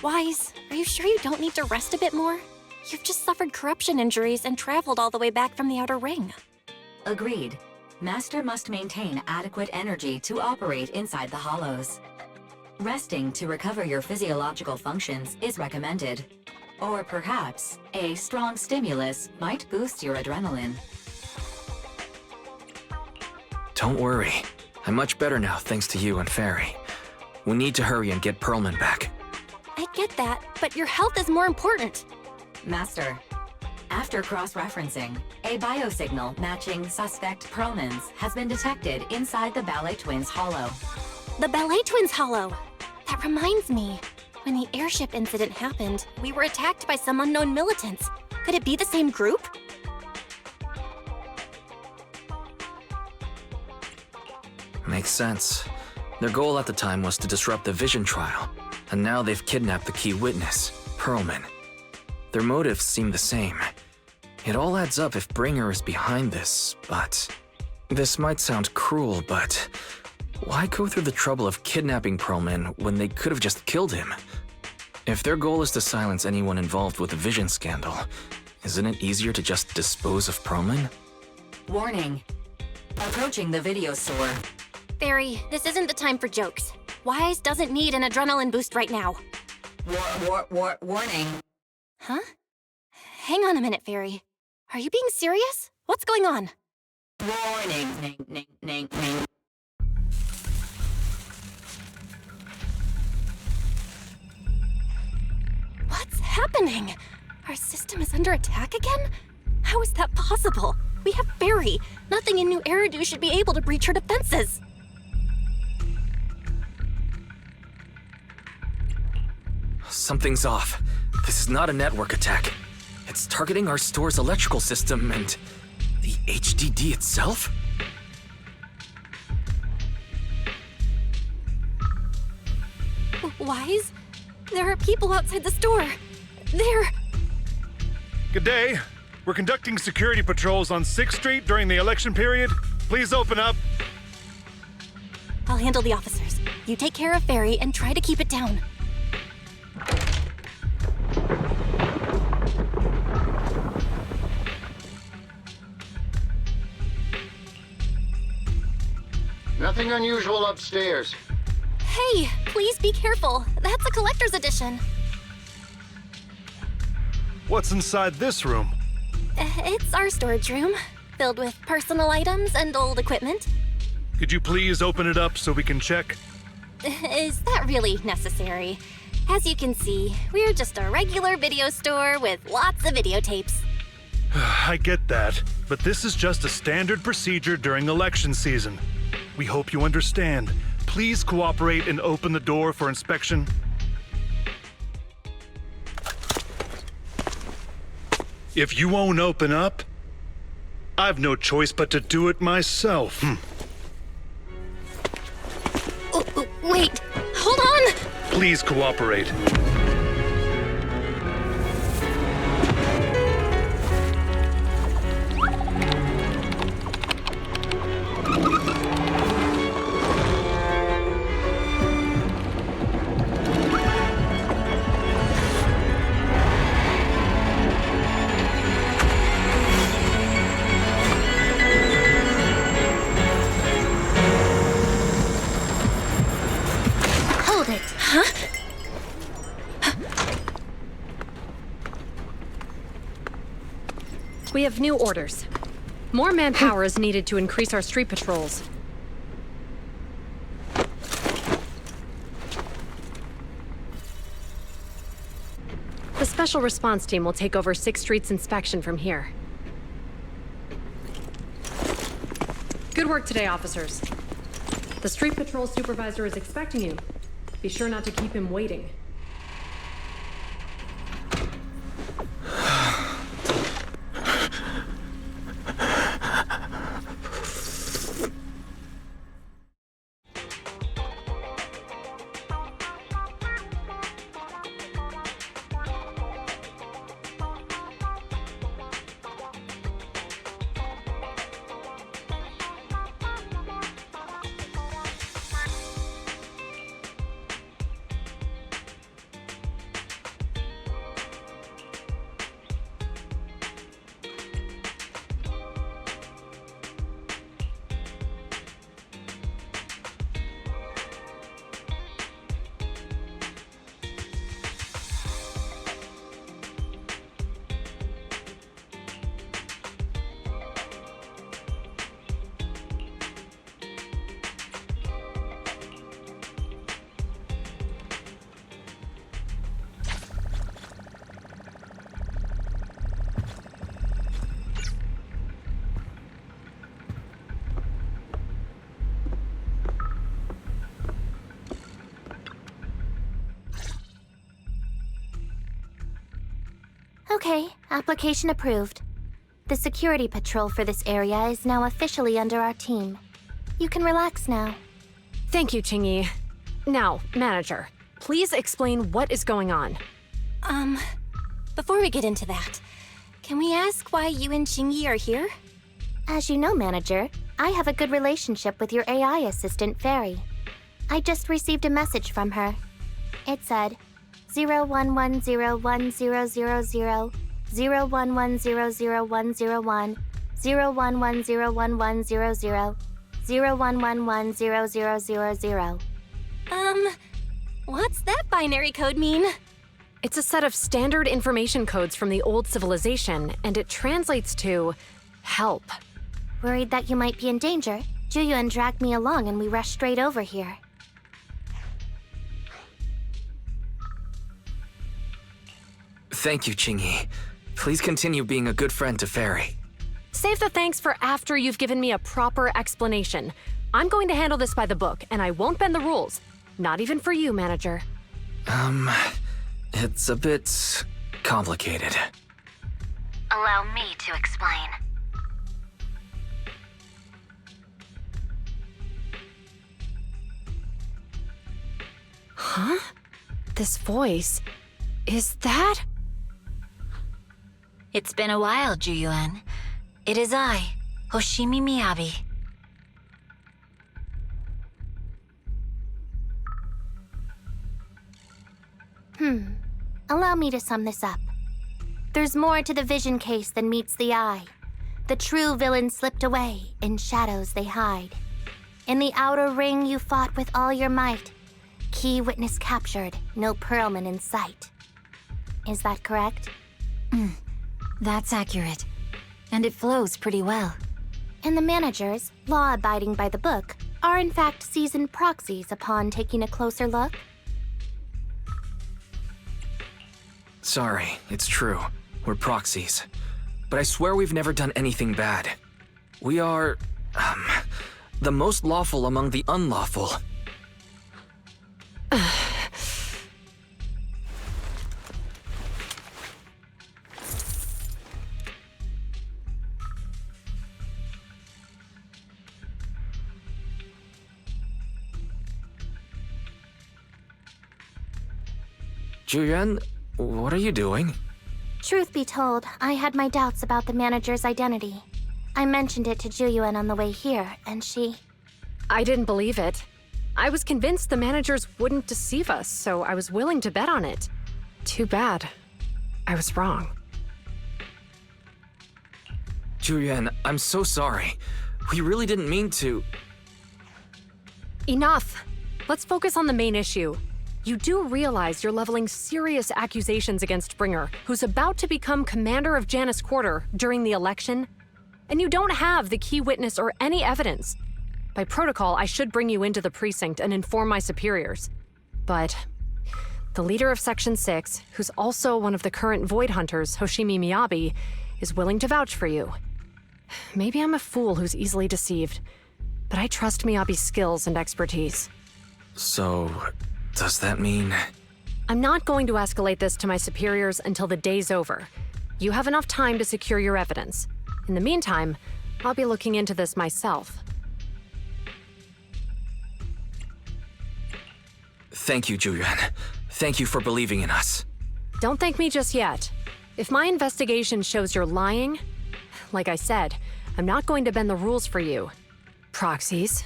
Wise, are you sure you don't need to rest a bit more? You've just suffered corruption injuries and traveled all the way back from the Outer Ring. Agreed. Master must maintain adequate energy to operate inside the hollows. Resting to recover your physiological functions is recommended. Or perhaps, a strong stimulus might boost your adrenaline. Don't worry. I'm much better now thanks to you and Fairy. We need to hurry and get Pearlman back. I get that, but your health is more important. Master, after cross-referencing, a biosignal matching suspect Pearlman's has been detected inside the Ballet Twins hollow. The Ballet Twins hollow! That reminds me. When the airship incident happened, we were attacked by some unknown militants. Could it be the same group? Makes sense. Their goal at the time was to disrupt the Vision trial, and now they've kidnapped the key witness, Pearlman. Their motives seem the same. It all adds up if Bringer is behind this, but... This might sound cruel, but... Why go through the trouble of kidnapping Pearlman when they could have just killed him? If their goal is to silence anyone involved with the Vision scandal, isn't it easier to just dispose of Pearlman? Warning. Approaching the video store. Fairy, this isn't the time for jokes. Wise doesn't need an adrenaline boost right now. Warning. Huh? Hang on a minute, Fairy. Are you being serious? What's going on? Warning. What's happening? Our system is under attack again? How is that possible? We have Fairy. Nothing in New Eridu should be able to breach her defenses. Something's off. This is not a network attack. It's targeting our store's electrical system and the HDD itself? Wise? There are people outside the store. They're... Good day. We're conducting security patrols on 6th Street during the election period. Please open up. I'll handle the officers. You take care of Fairy and try to keep it down. Nothing unusual upstairs. Hey, please be careful. That's a collector's edition. What's inside this room? It's our storage room, filled with personal items and old equipment. Could you please open it up so we can check? Is that really necessary? As you can see, we're just a regular video store with lots of videotapes. I get that, but this is just a standard procedure during election season. We hope you understand. Please cooperate and open the door for inspection. If you won't open up, I've no choice but to do it myself. Wait, hold on! Please cooperate. We have new orders. More manpower is needed to increase our street patrols. The Special Response Team will take over 6th Street's inspection from here. Good work today, officers. The Street Patrol Supervisor is expecting you. Be sure not to keep him waiting. Okay, application approved. The security patrol for this area is now officially under our team. You can relax now. Thank you, Qingyi. Now, manager, please explain what is going on. Before we get into that, can we ask why you and Qingyi are here? As you know, manager, I have a good relationship with your AI assistant, Fairy. I just received a message from her. It said, 01101000, 01100101, 01101100, 01110000. What's that binary code mean? It's a set of standard information codes from the old civilization, and it translates to help. Worried that you might be in danger, Juyuan dragged me along and we rushed straight over here. Thank you, Qingyi. Please continue being a good friend to Fairy. Save the thanks for after you've given me a proper explanation. I'm going to handle this by the book, and I won't bend the rules. Not even for you, manager. It's a bit complicated. Allow me to explain. Huh? This voice... is that... It's been a while, Juyuan. It is I, Hoshimi Miyabi. Allow me to sum this up. There's more to the vision case than meets the eye. The true villain slipped away, in shadows they hide. In the outer ring you fought with all your might. Key witness captured, no Pearlman in sight. Is that correct? That's accurate. And it flows pretty well. And the managers, law-abiding by the book, are in fact seasoned proxies upon taking a closer look? Sorry, it's true. We're proxies. But I swear we've never done anything bad. We are, the most lawful among the unlawful. Juyuan, what are you doing? Truth be told, I had my doubts about the manager's identity. I mentioned it to Juyuan on the way here, and she... I didn't believe it. I was convinced the managers wouldn't deceive us, so I was willing to bet on it. Too bad. I was wrong. Juyuan, I'm so sorry. We really didn't mean to... Enough! Let's focus on the main issue. You do realize you're leveling serious accusations against Bringer, who's about to become commander of Janus Quarter during the election? And you don't have the key witness or any evidence. By protocol, I should bring you into the precinct and inform my superiors. But the leader of Section 6, who's also one of the current Void Hunters, Hoshimi Miyabi, is willing to vouch for you. Maybe I'm a fool who's easily deceived, but I trust Miyabi's skills and expertise. So... does that mean... I'm not going to escalate this to my superiors until the day's over. You have enough time to secure your evidence. In the meantime, I'll be looking into this myself. Thank you, Juyuan. Thank you for believing in us. Don't thank me just yet. If my investigation shows you're lying, like I said, I'm not going to bend the rules for you. Proxies.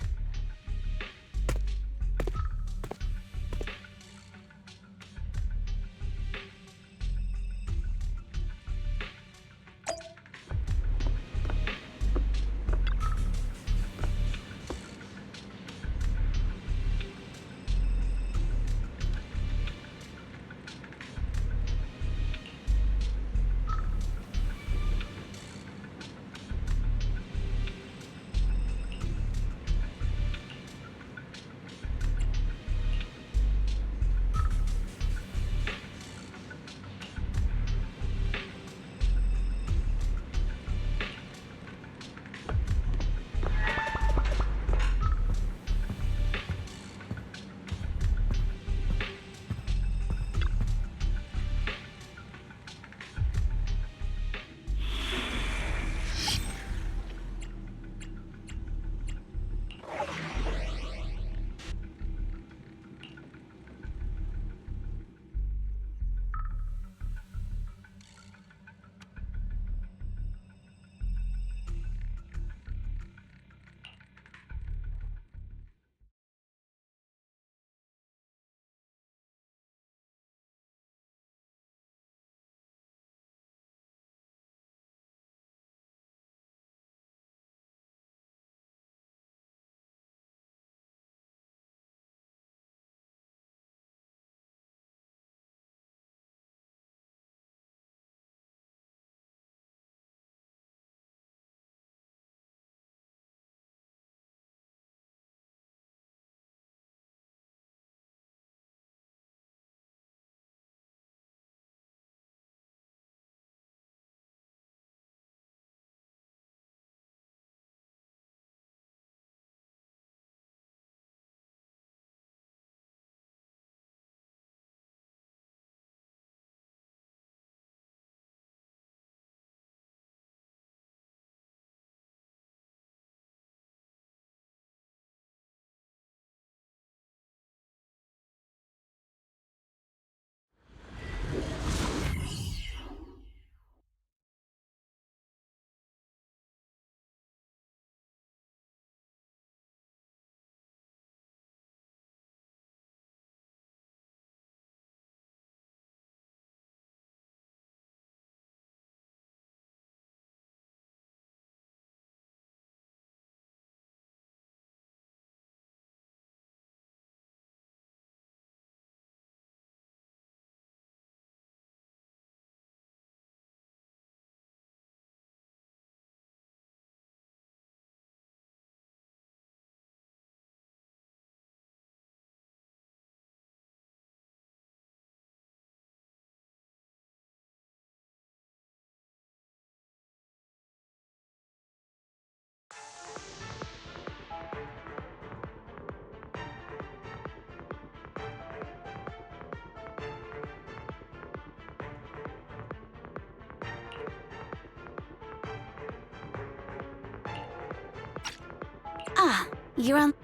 You're on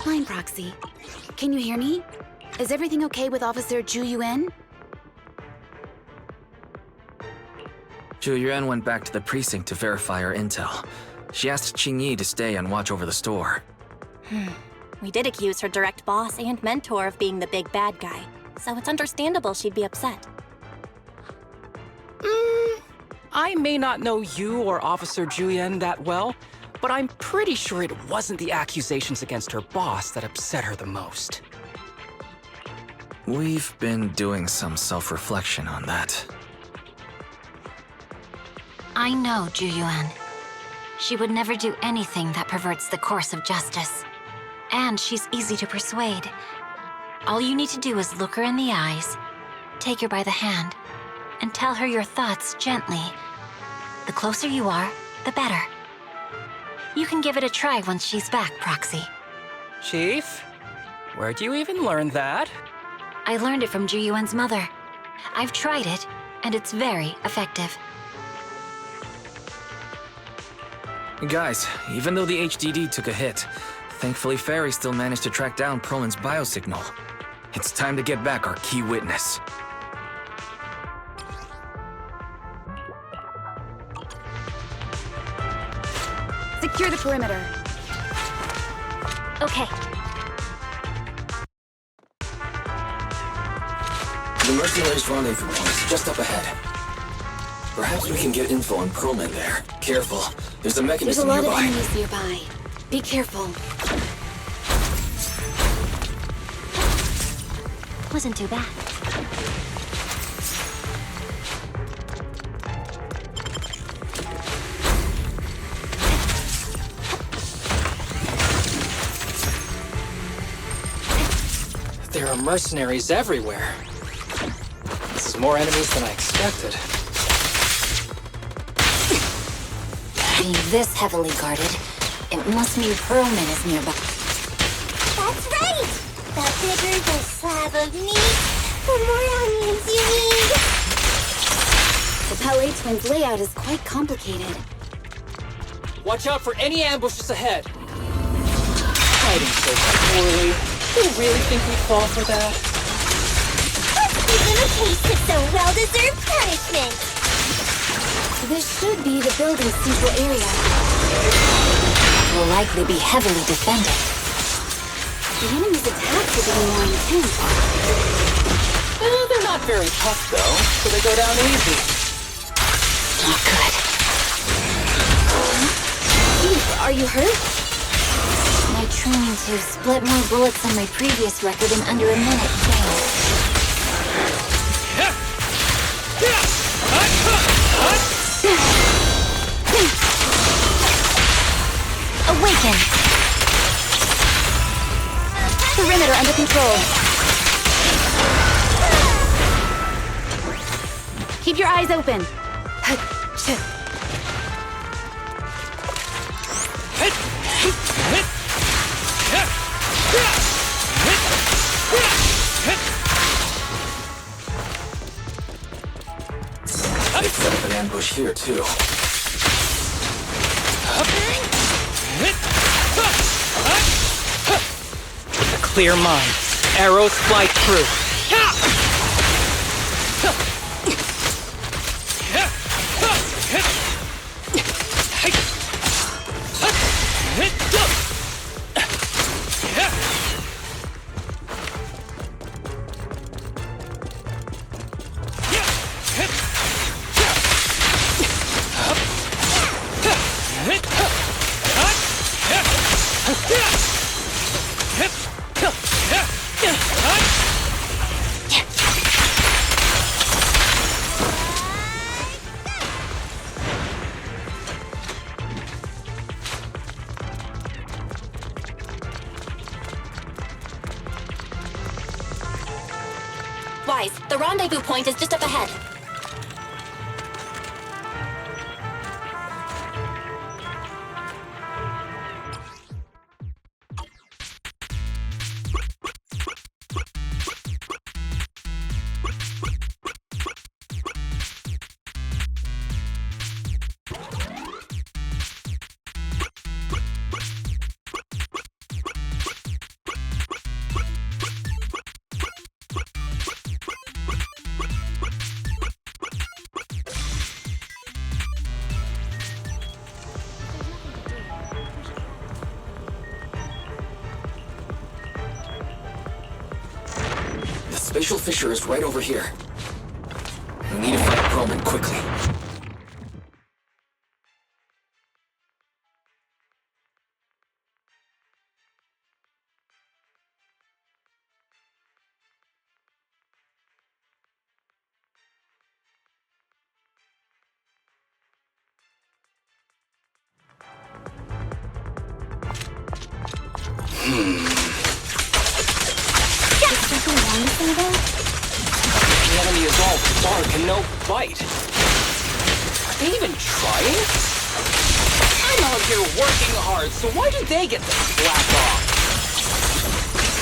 line, Proxy. Can you hear me? Is everything okay with Officer Zhu Yuan? Zhu Yuan went back to the precinct to verify her intel. She asked Qingyi to stay and watch over the store. We did accuse her direct boss and mentor of being the big bad guy, so it's understandable she'd be upset. I may not know you or Officer Julian that well, but I'm pretty sure it wasn't the accusations against her boss that upset her the most. We've been doing some self-reflection on that. I know Zhu Yuan. She would never do anything that perverts the course of justice. And she's easy to persuade. All you need to do is look her in the eyes, take her by the hand, and tell her your thoughts gently. The closer you are, the better. You can give it a try once she's back, Proxy. Chief? Where'd you even learn that? I learned it from Zhu Yuan's mother. I've tried it, and it's very effective. Guys, even though the HDD took a hit, thankfully Fairy still managed to track down Perlman's biosignal. It's time to get back our key witness. Secure the perimeter. Okay. The mercenaries' rendezvous point is just up ahead. Perhaps we can get info on Perlman there. Careful, there's a mechanism There's a lot nearby. of enemies nearby. Be careful. Wasn't too bad. There are mercenaries everywhere. This is more enemies than I expected. Being this heavily guarded, it must mean Perlman is nearby. That's right! The bigger the slab of meat, the more onions you need! The Palais Twins layout is quite complicated. Watch out for any ambushes ahead. Hiding so poorly. You really think we'd fall for that? Let's give them a taste of some well-deserved punishment! This should be the building's central area. Will likely be heavily defended. The enemy's attacks are getting more intense. They're not very tough, though, so they go down easy. Not good. Chief, are you hurt? My training to split more bullets than my previous record in under a minute failed. Awaken! Perimeter under control. Keep your eyes open. They set up an ambush here, too. A clear mind. Arrows fly true. Wise, the rendezvous point is just up ahead. spatial fissure is right over here. We need to find Perlman quickly. The enemy is all bark and no bite. Are they even trying? I'm out here working hard, so why do they get to slack off?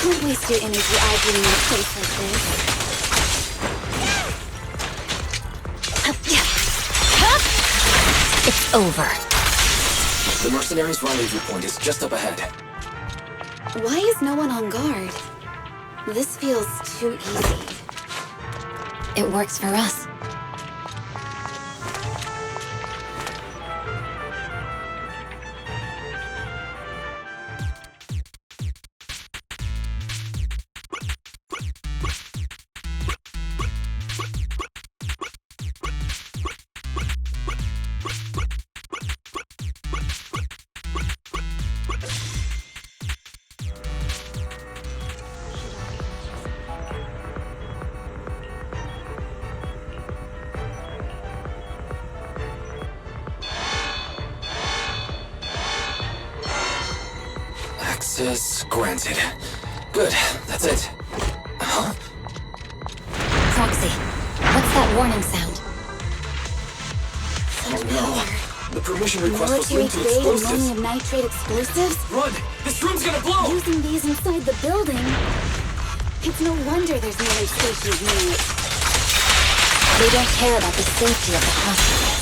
Don't waste your energy arguing in a place like this. It's over. The mercenaries' rendezvous point is just up ahead. Why is no one on guard? This feels too easy. It works for us. Access granted. Good, that's it. Huh? Foxy, what's that warning sound? Oh no. The permission request was Military linked to grade explosives. ammonium nitrate explosives? Run! This room's gonna blow! Using these inside the building? It's no wonder there's no stations near it. They don't care about the safety of the hostages.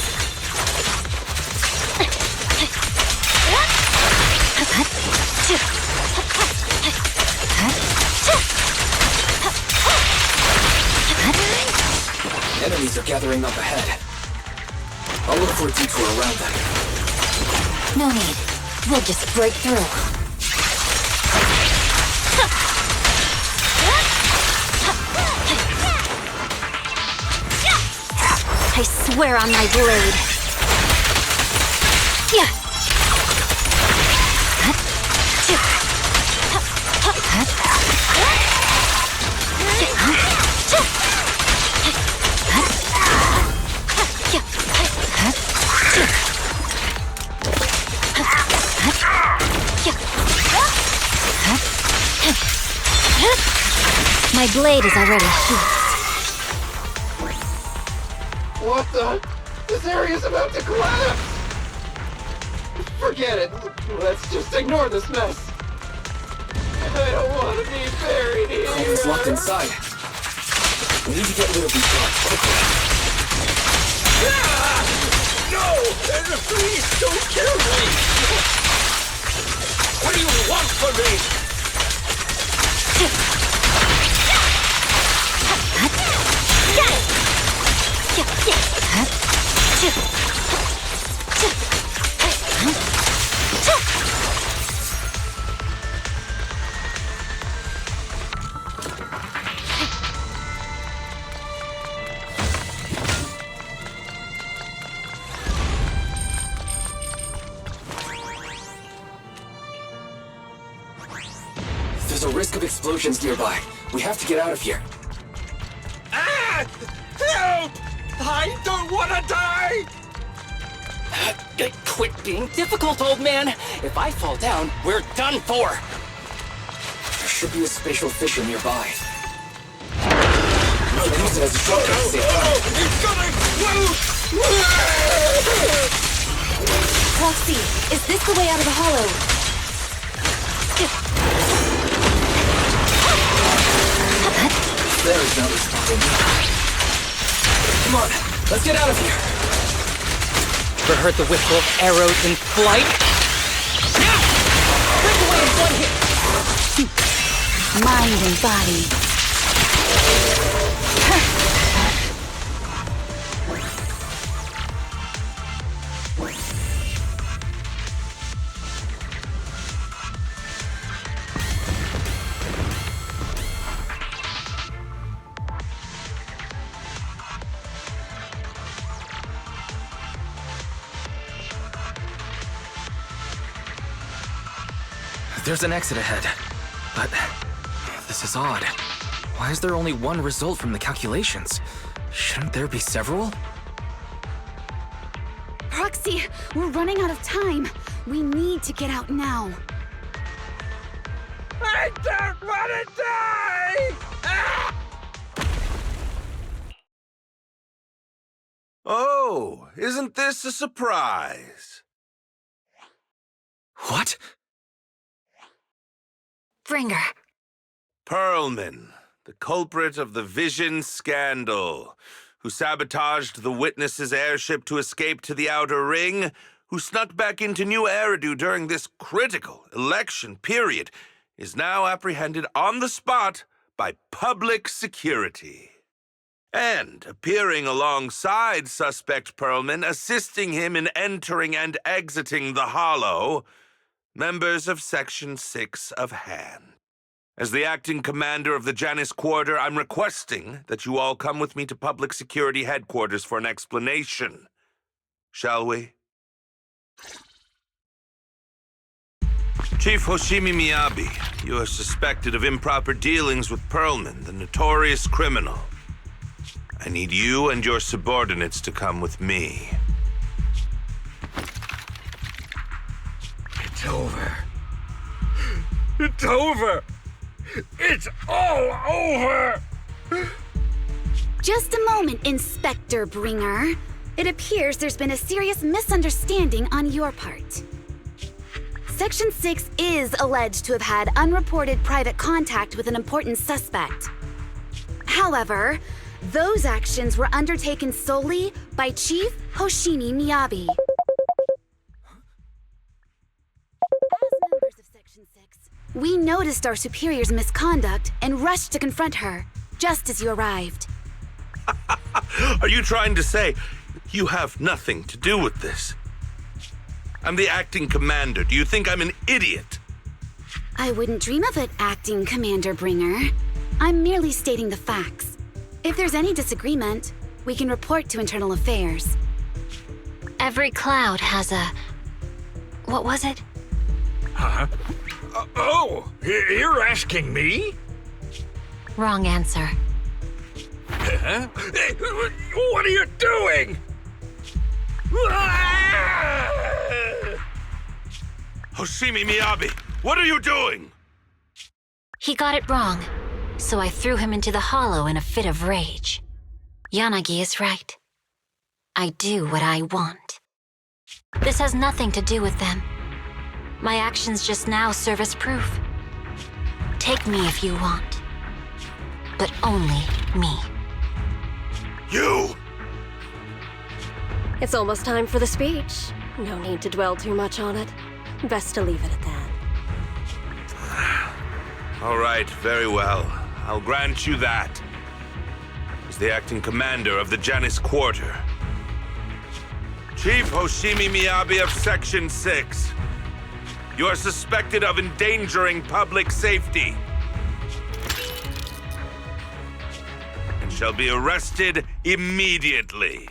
Enemies are gathering up ahead. I'll look for a detour around them. No need. We'll just break through. I swear on my blade. My blade is already healed. What the? This area's about to collapse! Forget it. Let's just ignore this mess. I don't want to be buried here. Coleman's locked inside. We need to get rid of these guards quickly. No! Please don't kill me! What do you want from me? There's a risk of explosions nearby. We have to get out of here. Ah! Help! I don't want to die! Quit being difficult, old man. If I fall down, we're done for. There should be a spatial fissure nearby. We can use it as a shortcut to save time. It's gonna explode! Foxy, is this the way out of the hollow? There is no responding. Come on, let's get out of here. Ever heard the whistle of arrows in flight? Break away in one hit! Mind and body. There's an exit ahead. But this is odd. Why is there only one result from the calculations? Shouldn't there be several? Proxy, we're running out of time. We need to get out now. I don't want to die! Ah! Oh, isn't this a surprise? What? Bringer. Perlman, the culprit of the Vision scandal, who sabotaged the Witness's airship to escape to the Outer Ring, who snuck back into New Eridu during this critical election period, is now apprehended on the spot by public security. And appearing alongside suspect Perlman, assisting him in entering and exiting the Hollow, members of Section 6 of Han. As the acting commander of the Janus Quarter, I'm requesting that you all come with me to Public Security Headquarters for an explanation. Shall we? Chief Hoshimi Miyabi, you are suspected of improper dealings with Perlman, the notorious criminal. I need you and your subordinates to come with me. It's over. It's over! It's all over! Just a moment, Inspector Bringer. It appears there's been a serious misunderstanding on your part. Section 6 is alleged to have had unreported private contact with an important suspect. However, those actions were undertaken solely by Chief Hoshimi Miyabi. As members of Section 6, we noticed our superior's misconduct and rushed to confront her, just as you arrived. Are you trying to say you have nothing to do with this? I'm the acting commander. Do you think I'm an idiot? I wouldn't dream of it, Acting Commander Bringer. I'm merely stating the facts. If there's any disagreement, we can report to Internal Affairs. Every cloud has a... What was it? Huh? You're asking me? Wrong answer. Huh? What are you doing? Hoshimi Miyabi, what are you doing? He got it wrong, so I threw him into the hollow in a fit of rage. Yanagi is right. I do what I want. This has nothing to do with them. My actions just now serve as proof. Take me if you want, but only me. You! It's almost time for the speech. No need to dwell too much on it. Best to leave it at that. All right, very well. I'll grant you that. As the acting commander of the Janus Quarter. Chief Hoshimi Miyabi of Section 6. You are suspected of endangering public safety. And shall be arrested immediately.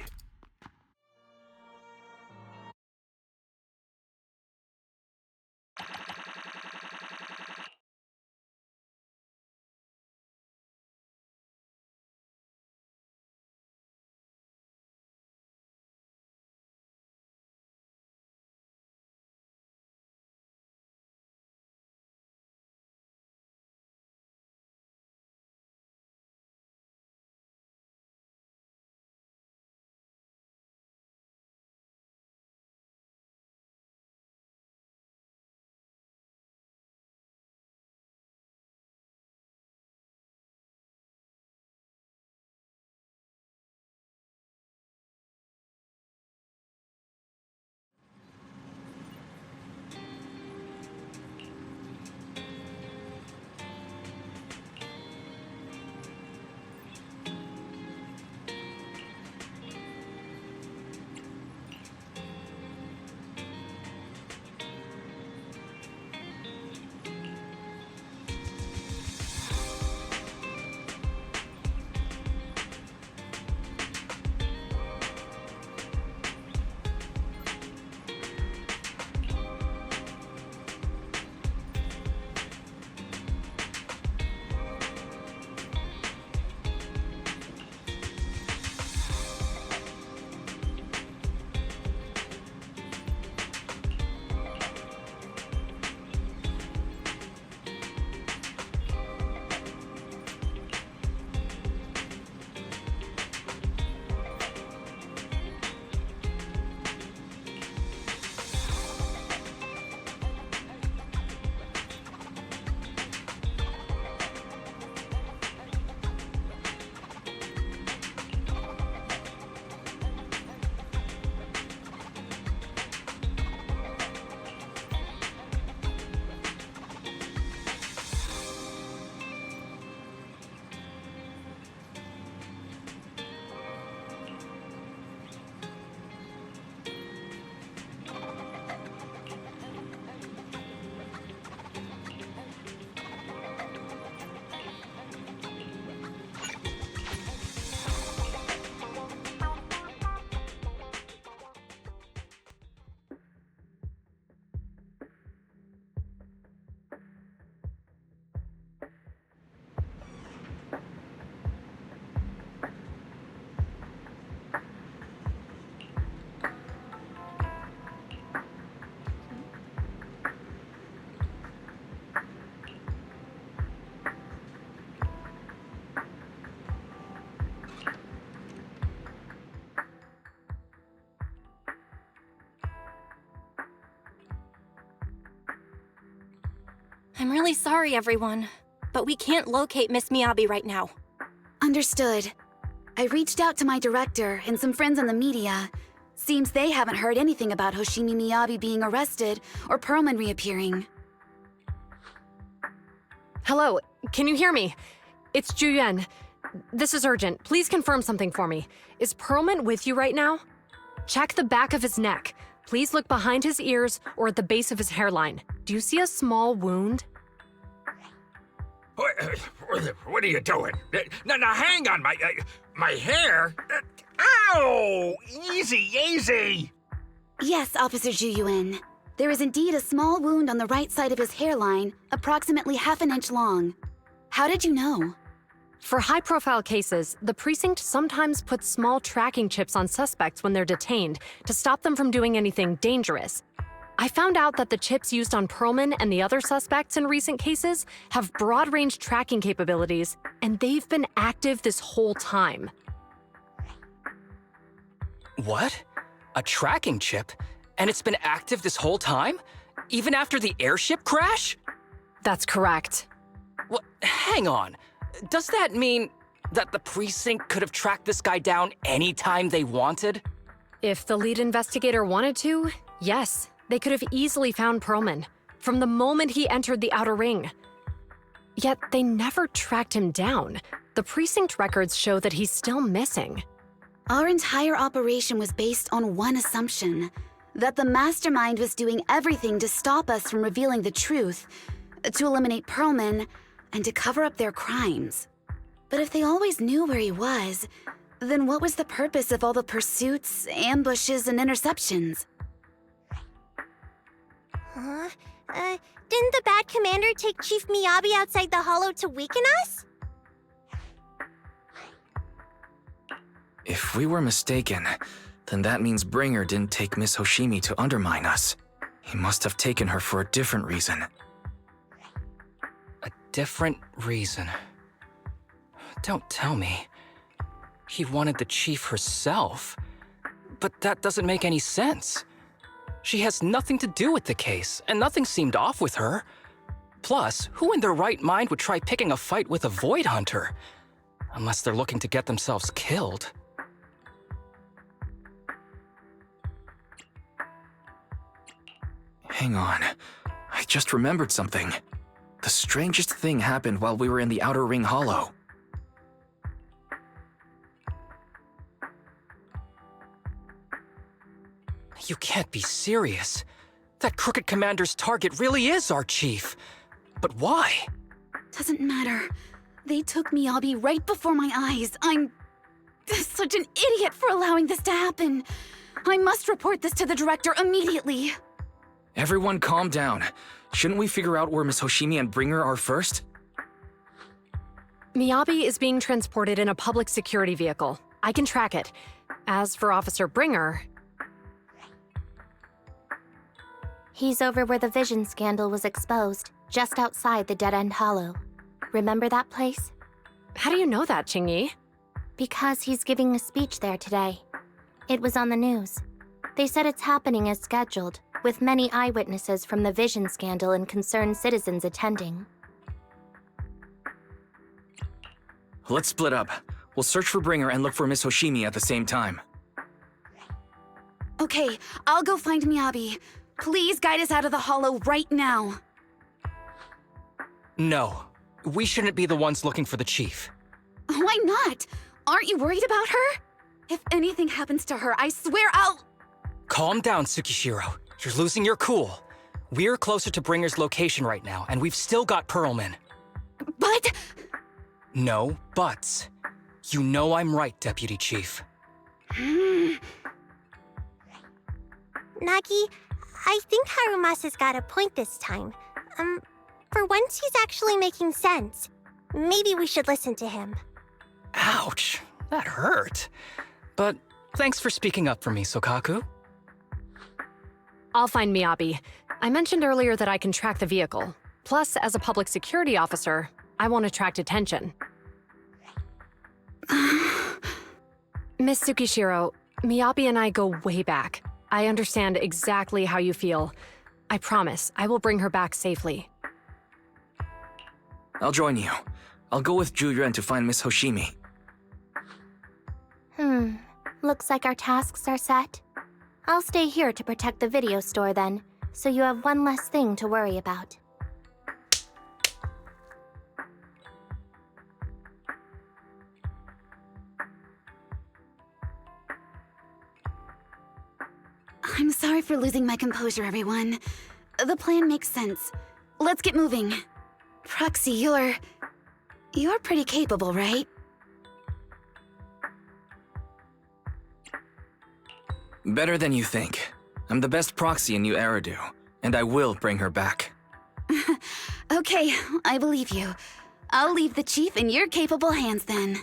really sorry, everyone, but we can't locate Miss Miyabi right now. Understood. I reached out to my director and some friends in the media. Seems they haven't heard anything about Hoshimi Miyabi being arrested or Perlman reappearing. Hello, can you hear me? It's Juyuan. This is urgent. Please confirm something for me. Is Perlman with you right now? Check the back of his neck. Please look behind his ears or at the base of his hairline. Do you see a small wound? What are you doing? Now hang on, my hair? Ow! Easy! Yes, Officer Juyuan. There is indeed a small wound on the right side of his hairline, approximately half an inch long. How did you know? For high-profile cases, the precinct sometimes puts small tracking chips on suspects when they're detained to stop them from doing anything dangerous. I found out that the chips used on Perlman and the other suspects in recent cases have broad-range tracking capabilities, and they've been active this whole time. What? A tracking chip? And it's been active this whole time? Even after the airship crash? That's correct. What? Hang on. Does that mean that the precinct could have tracked this guy down anytime they wanted? If the lead investigator wanted to, yes. They could have easily found Perlman from the moment he entered the outer ring. Yet they never tracked him down. The precinct records show that he's still missing. Our entire operation was based on one assumption, that the mastermind was doing everything to stop us from revealing the truth, to eliminate Perlman, and to cover up their crimes. But if they always knew where he was, then what was the purpose of all the pursuits, ambushes, and interceptions? Didn't the bad commander take Chief Miyabi outside the hollow to weaken us? If we were mistaken, then that means Bringer didn't take Miss Hoshimi to undermine us. He must have taken her for a different reason. A different reason? Don't tell me. He wanted the chief herself. But that doesn't make any sense. She has nothing to do with the case, and nothing seemed off with her. Plus, who in their right mind would try picking a fight with a Void Hunter? Unless they're looking to get themselves killed. Hang on. I just remembered something. The strangest thing happened while we were in the Outer Ring Hollow. You can't be serious. That crooked commander's target really is our chief. But why? Doesn't matter. They took Miyabi right before my eyes. I'm such an idiot for allowing this to happen. I must report this to the director immediately. Everyone calm down. Shouldn't we figure out where Miss Hoshimi and Bringer are first? Miyabi is being transported in a public security vehicle. I can track it. As for Officer Bringer... He's over where the vision scandal was exposed, just outside the Dead-End Hollow. Remember that place? How do you know that, Qingyi? Because he's giving a speech there today. It was on the news. They said it's happening as scheduled, with many eyewitnesses from the vision scandal and concerned citizens attending. Let's split up. We'll search for Bringer and look for Miss Hoshimi at the same time. Okay, I'll go find Miyabi. Please guide us out of the hollow right now. No. We shouldn't be the ones looking for the chief. Why not? Aren't you worried about her? If anything happens to her, I swear I'll... Calm down, Tsukishiro. You're losing your cool. We're closer to Bringer's location right now, and we've still got Perlman. But... No buts. You know I'm right, Deputy Chief. Nagi, I think Harumasa's got a point this time. For once he's actually making sense. Maybe we should listen to him. Ouch, that hurt. But thanks for speaking up for me, Sokaku. I'll find Miyabi. I mentioned earlier that I can track the vehicle. Plus, as a public security officer, I won't attract attention. Miss Tsukishiro, Miyabi and I go way back. I understand exactly how you feel. I promise I will bring her back safely. I'll join you. I'll go with Zhu Yuan to find Miss Hoshimi. Looks like our tasks are set. I'll stay here to protect the video store then, so you have one less thing to worry about. I'm sorry for losing my composure, everyone. The plan makes sense. Let's get moving. Proxy, you're pretty capable, right? Better than you think. I'm the best proxy in New Eridu, and I will bring her back. Okay, I believe you. I'll leave the chief in your capable hands then.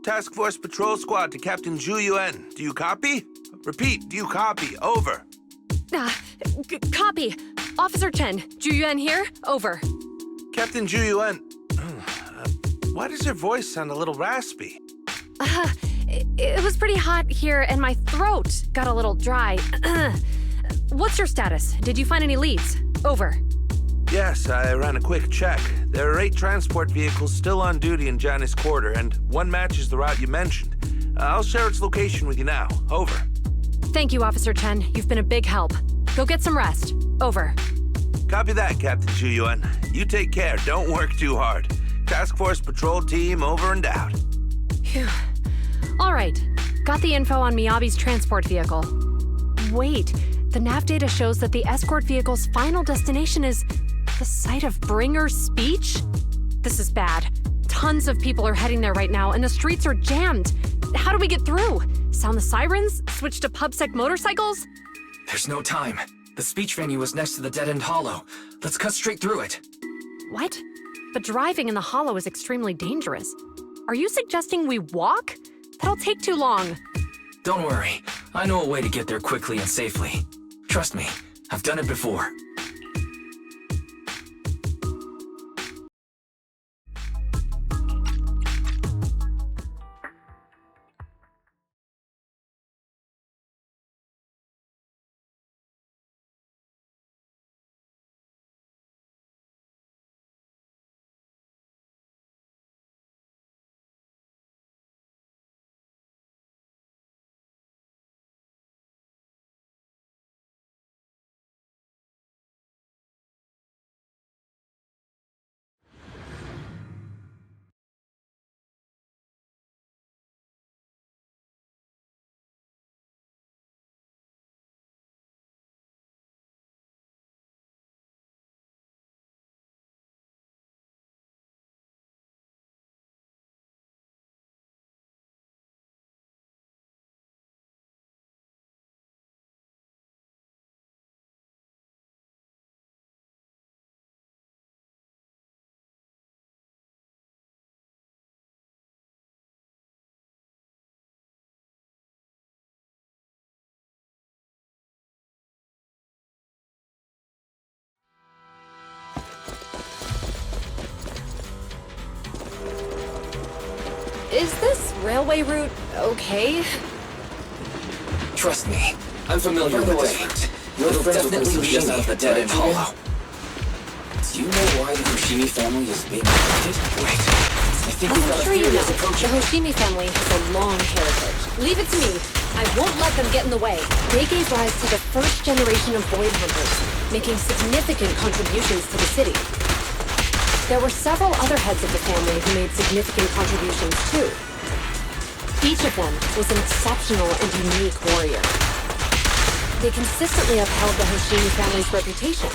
Task Force Patrol Squad to Captain Zhu Yuan. Do you copy? Repeat, do you copy? Over. Copy. Officer Chen, Zhu Yuan here. Over. Captain Zhu Yuan, why does your voice sound a little raspy? It was pretty hot here and my throat got a little dry. What's your status? Did you find any leads? Over. Yes, I ran a quick check. There are 8 transport vehicles still on duty in Janus Quarter, and one matches the route you mentioned. I'll share its location with you now. Over. Thank you, Officer Chen. You've been a big help. Go get some rest. Over. Copy that, Captain Zhu Yuan. You take care. Don't work too hard. Task Force Patrol Team over and out. Phew. All right. Got the info on Miyabi's transport vehicle. Wait. The nav data shows that the escort vehicle's final destination is the site of Bringer's speech? This is bad. Tons of people are heading there right now, and the streets are jammed. How do we get through? Sound the sirens? Switch to PubSec motorcycles? There's no time. The speech venue is next to the dead-end hollow. Let's cut straight through it. What? But driving in the hollow is extremely dangerous. Are you suggesting we walk? That'll take too long. Don't worry. I know a way to get there quickly and safely. Trust me, I've done it before. Is this railway route okay? Trust me, I'm familiar with this route. You'll definitely lead us out of the dead-end hollow. Do you know why the Hoshimi family is being protected? Wait, I think we've got a sure you few know. approaching. The Hoshimi family has a long heritage. Leave it to me. I won't let them get in the way. They gave rise to the first generation of Void Hunters, making significant contributions to the city. There were several other heads of the family who made significant contributions too. Each of them was an exceptional and unique warrior. They consistently upheld the Hoshimi family's reputation.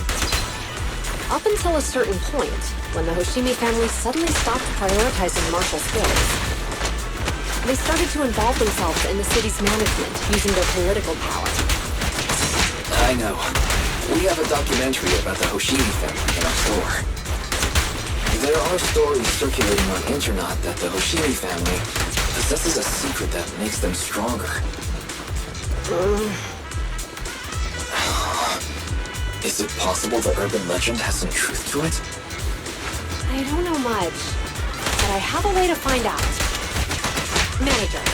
Up until a certain point, when the Hoshimi family suddenly stopped prioritizing martial skills. They started to involve themselves in the city's management using their political power. I know. We have a documentary about the Hoshimi family in our store. There are stories circulating on internet that the Hoshimi family possesses a secret that makes them stronger. Is it possible the urban legend has some truth to it? I don't know much, but I have a way to find out. Manager,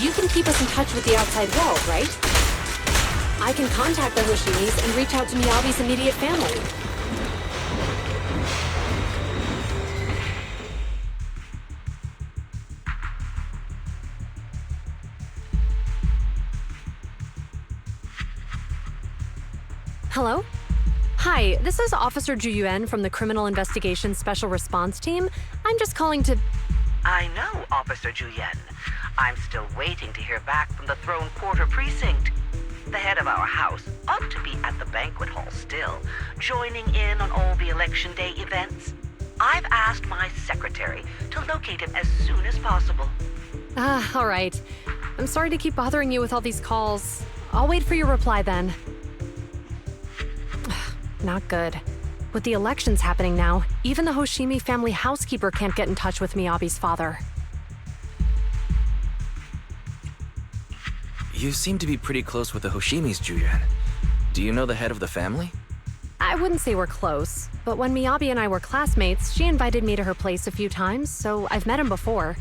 you can keep us in touch with the outside world, right? I can contact the Hoshimis and reach out to Miyabi's immediate family. Hello? Hi, this is Officer Juyuan from the Criminal Investigations Special Response Team. I'm just calling to... I know, Officer Juyen. I'm still waiting to hear back from the Throne Quarter Precinct. The head of our house ought to be at the banquet hall still, joining in on all the Election Day events. I've asked my secretary to locate him as soon as possible. All right. I'm sorry to keep bothering you with all these calls. I'll wait for your reply then. Not good. With the elections happening now, even the Hoshimi family housekeeper can't get in touch with Miyabi's father. You seem to be pretty close with the Hoshimis, Juyuan. Do you know the head of the family? I wouldn't say we're close, but when Miyabi and I were classmates, she invited me to her place a few times, so I've met him before.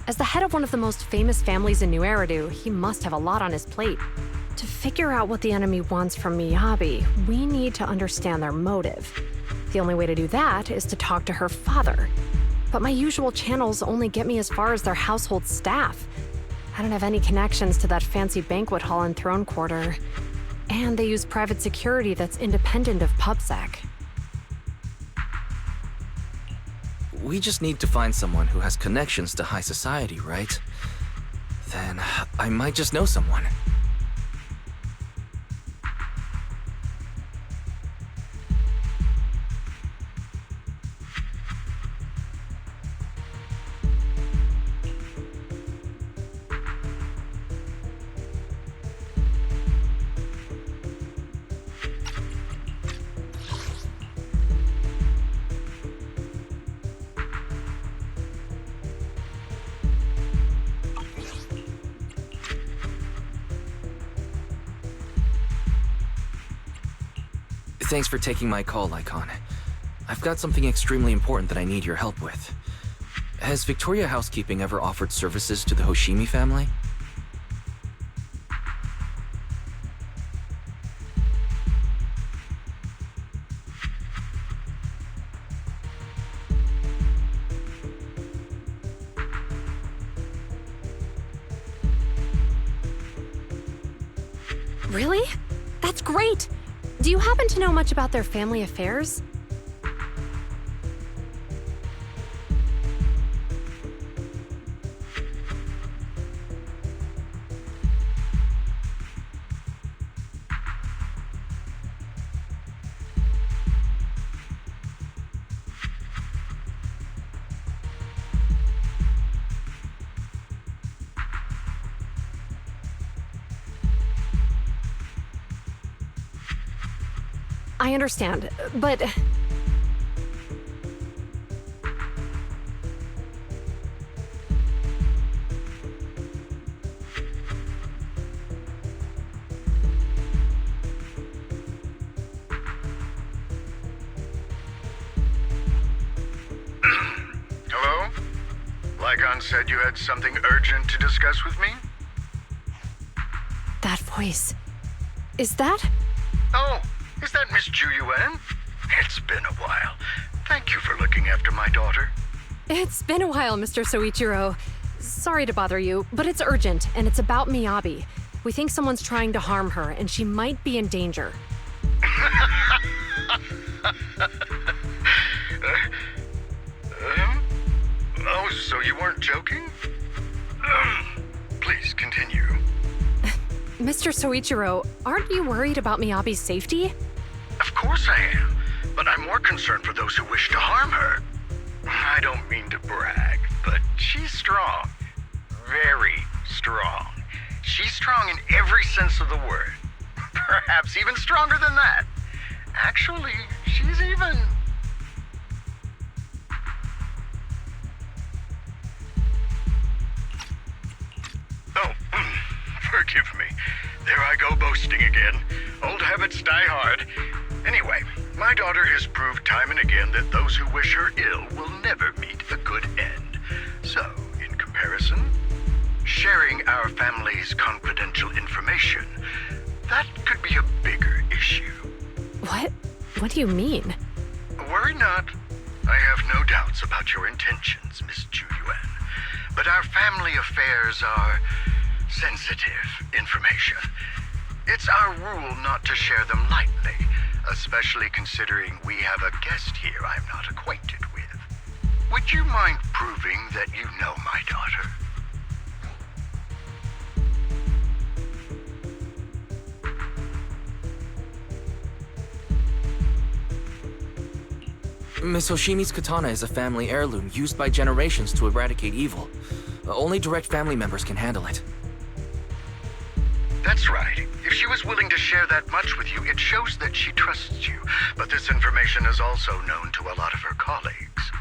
As the head of one of the most famous families in New Eridu, he must have a lot on his plate. To figure out what the enemy wants from Miyabi, we need to understand their motive. The only way to do that is to talk to her father. But my usual channels only get me as far as their household staff. I don't have any connections to that fancy banquet hall in Throne Quarter. And they use private security that's independent of PubSec. We just need to find someone who has connections to high society, right? Then I might just know someone. Thanks for taking my call, Lycon. I've got something extremely important that I need your help with. Has Victoria Housekeeping ever offered services to the Hoshimi family? Really? That's great! Do you happen to know much about their family affairs? I understand, but... Hello? Lycon said you had something urgent to discuss with me? That voice... Is that... Oh, is that Miss Ju Yuan? It's been a while. Thank you for looking after my daughter. It's been a while, Mr. Soichiro. Sorry to bother you, but it's urgent, and it's about Miyabi. We think someone's trying to harm her, and she might be in danger. Oh, so you weren't joking? Please continue. Mr. Soichiro, aren't you worried about Miyabi's safety? Of course I am, but I'm more concerned for those who wish to harm her. I don't mean to brag, but she's strong. Very strong. She's strong in every sense of the word. Perhaps even stronger than that. Actually, she's even... Oh, forgive me. There I go boasting again. Old habits die hard. Anyway, my daughter has proved time and again that those who wish her ill will never meet a good end. So, in comparison, sharing our family's confidential information, that could be a bigger issue. What? What do you mean? Worry not. I have no doubts about your intentions, Miss Ju Yuan. But our family affairs are sensitive information. It's our rule not to share them lightly, especially considering we have a guest here I'm not acquainted with. Would you mind proving that you know my daughter? Miss Hoshimi's katana is a family heirloom used by generations to eradicate evil. Only direct family members can handle it. That's right. If she was willing to share that much with you, it shows that she trusts you. But this information is also known to a lot of her colleagues.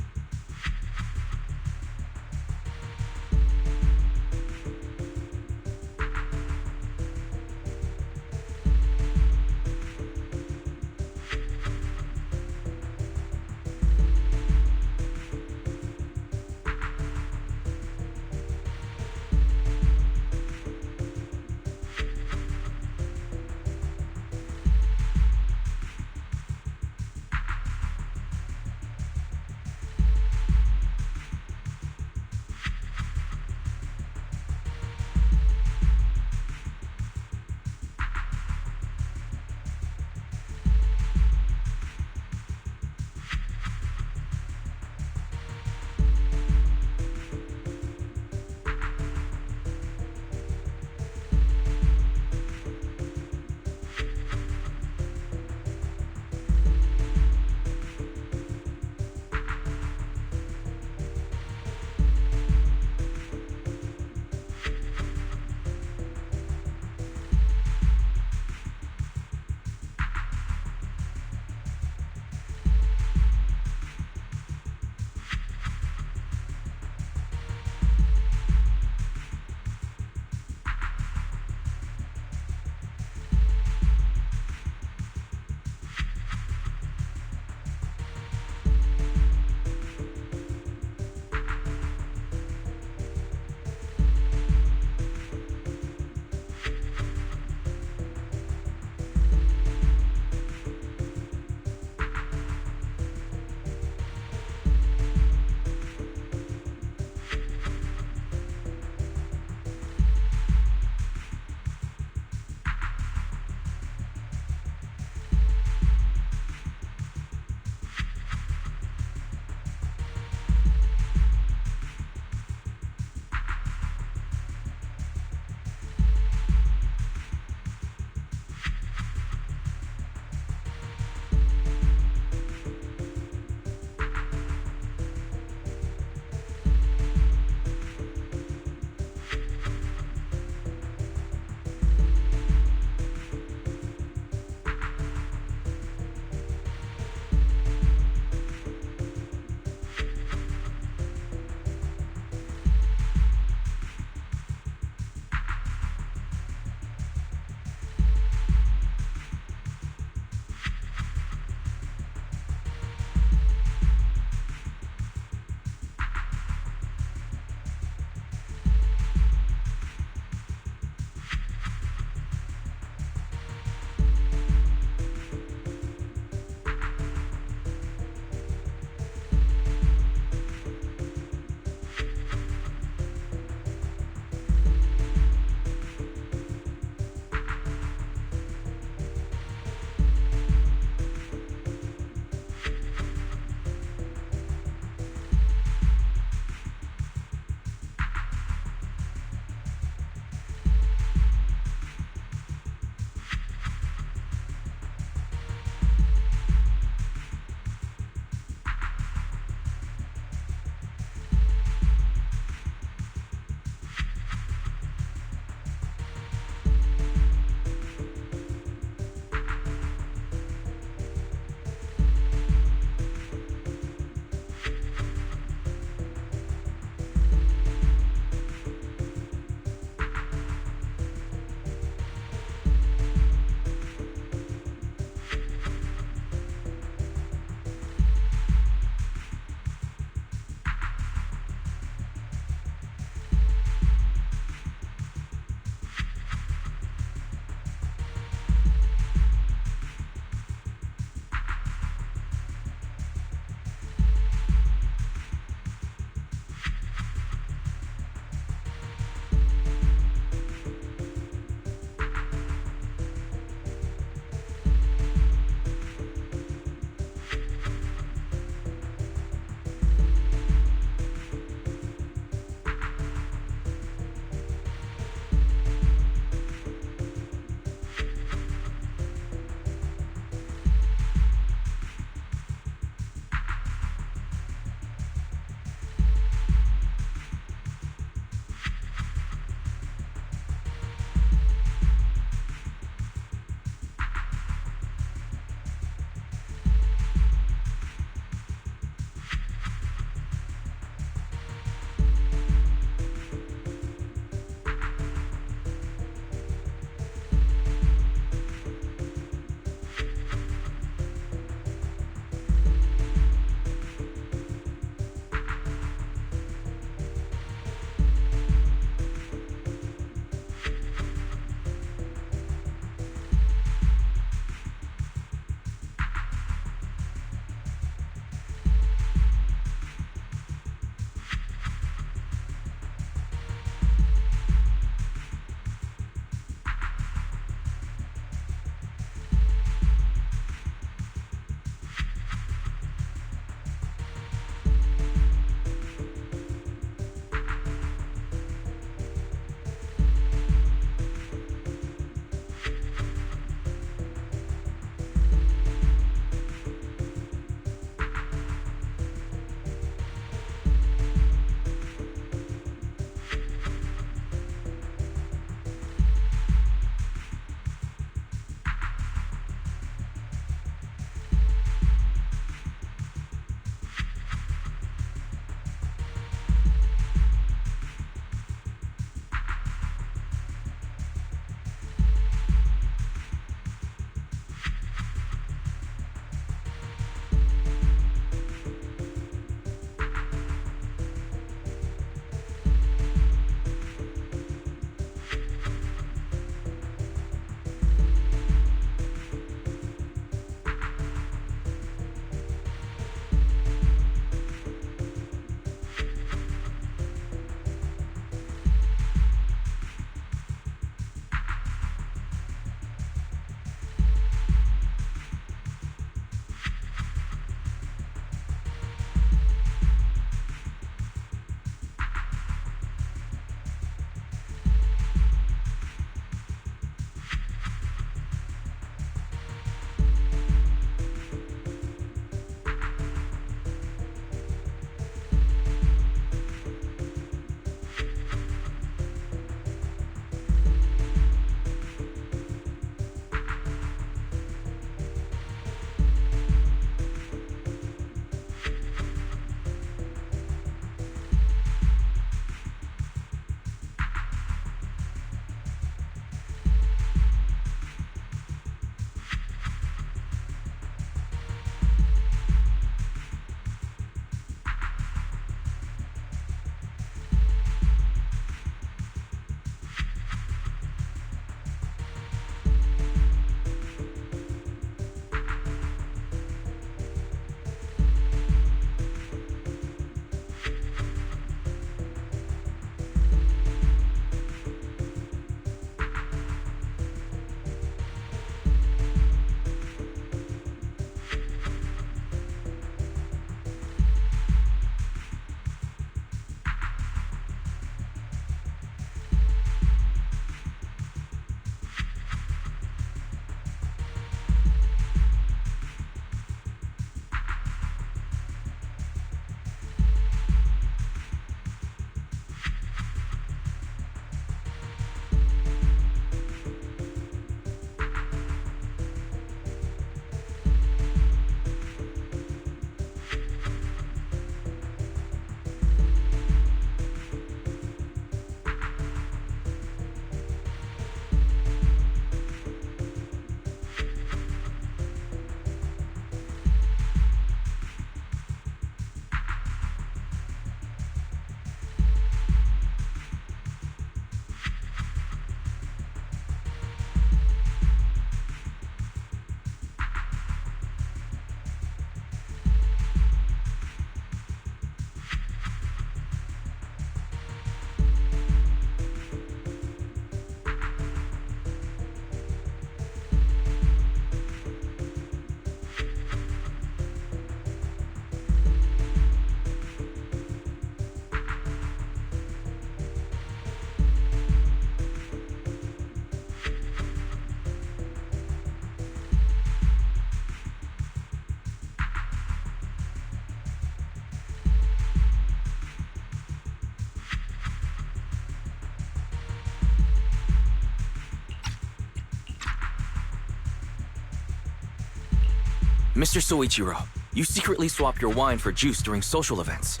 Mr. Soichiro, you secretly swap your wine for juice during social events.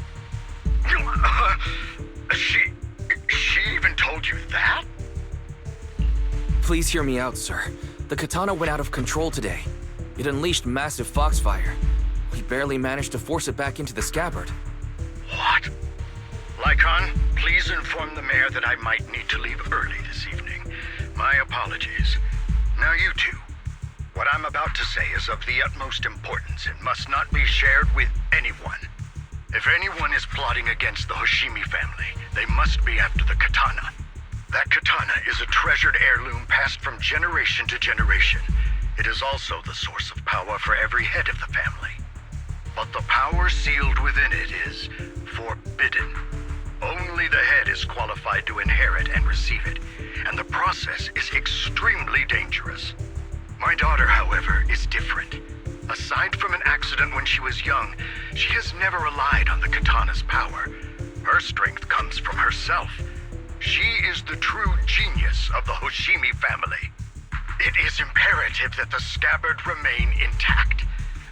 She even told you that? Please hear me out, sir. The katana went out of control today. It unleashed massive foxfire. We barely managed to force it back into the scabbard. What? Lycon, please inform the mayor that I might need to leave early this evening. My apologies. Now you two. What I'm about to say is of the utmost importance and must not be shared with anyone. If anyone is plotting against the Hoshimi family, they must be after the katana. That katana is a treasured heirloom passed from generation to generation. It is also the source of power for every head of the family. But the power sealed within it is forbidden. Only the head is qualified to inherit and receive it, and the process is extremely dangerous. My daughter, however, is different. Aside from an accident when she was young, she has never relied on the katana's power. Her strength comes from herself. She is the true genius of the Hoshimi family. It is imperative that the scabbard remain intact.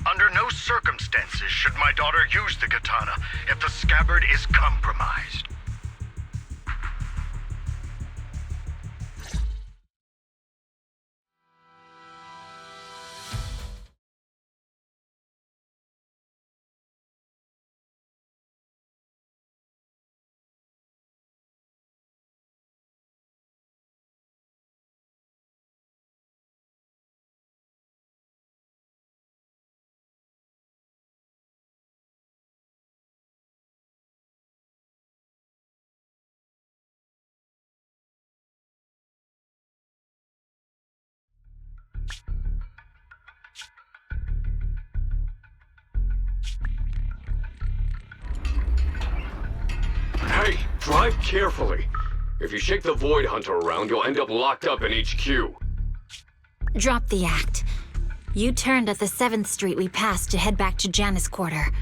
Under no circumstances should my daughter use the katana if the scabbard is compromised. Hey, drive carefully. If you shake the Void Hunter around, you'll end up locked up in HQ. Drop the act. You turned at the 7th Street we passed to head back to Janus Quarter.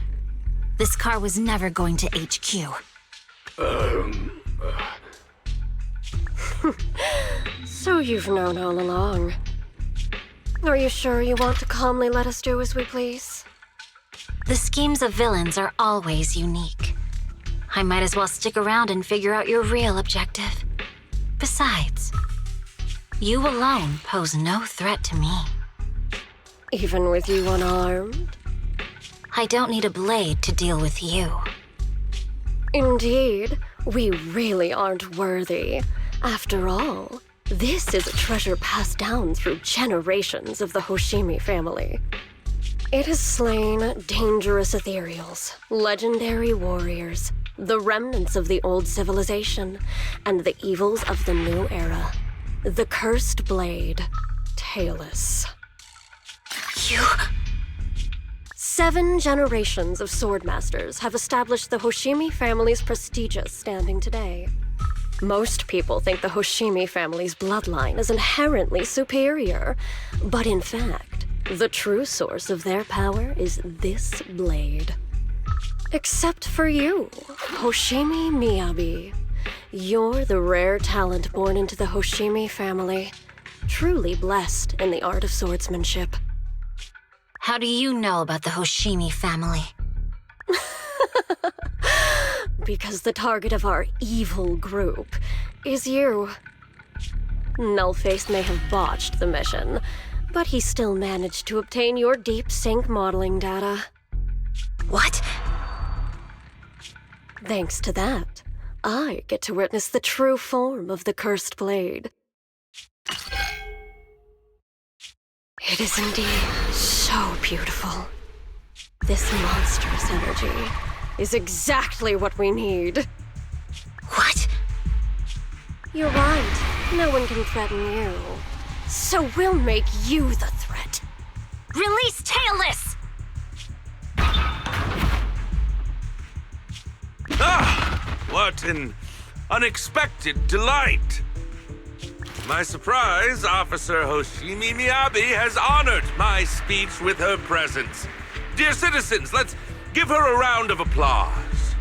This car was never going to HQ. So you've known all along. Are you sure you want to calmly let us do as we please? The schemes of villains are always unique. I might as well stick around and figure out your real objective. Besides, you alone pose no threat to me. Even with you unarmed? I don't need a blade to deal with you. Indeed, we really aren't worthy. After all, this is a treasure passed down through generations of the Hoshimi family. It has slain dangerous ethereals, legendary warriors, the remnants of the old civilization, and the evils of the new era. The cursed blade, Talus. You... 7 generations of swordmasters have established the Hoshimi family's prestigious standing today. Most people think the Hoshimi family's bloodline is inherently superior, but in fact, the true source of their power is this blade. Except for you, Hoshimi Miyabi. You're the rare talent born into the Hoshimi family, truly blessed in the art of swordsmanship. How do you know about the Hoshimi family? Because the target of our evil group is you. Nullface may have botched the mission, but he still managed to obtain your deep sync modeling data. What? Thanks to that, I get to witness the true form of the cursed blade. It is indeed so beautiful. This monstrous energy is exactly what we need. What? You're right. No one can threaten you. So we'll make you the threat. Release Talus! Ah! What an unexpected delight! To my surprise, Officer Hoshimi Miyabi has honored my speech with her presence. Dear citizens, let's give her a round of applause.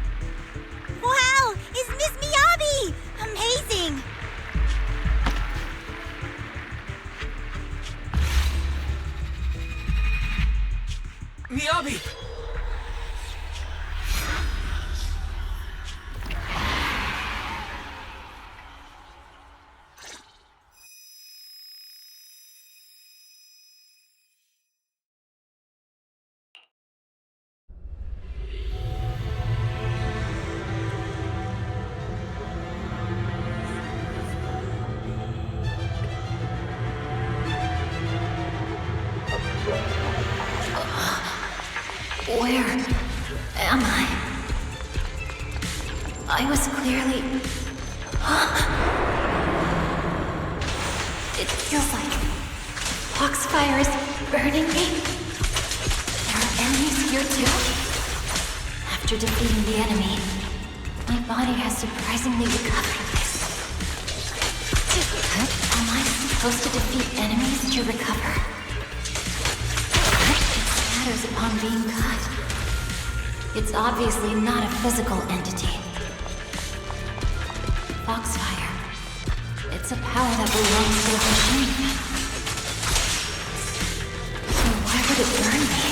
Wow! It's Miss Miyabi! Amazing! Miyabi! Where am I? I was clearly... It feels like Foxfire is burning me. There are enemies here too. After defeating the enemy, my body has surprisingly recovered. Am I supposed to defeat enemies to recover? Matters upon being cut. It's obviously not a physical entity. Foxfire. It's a power that belongs to the machine. So why would it burn me?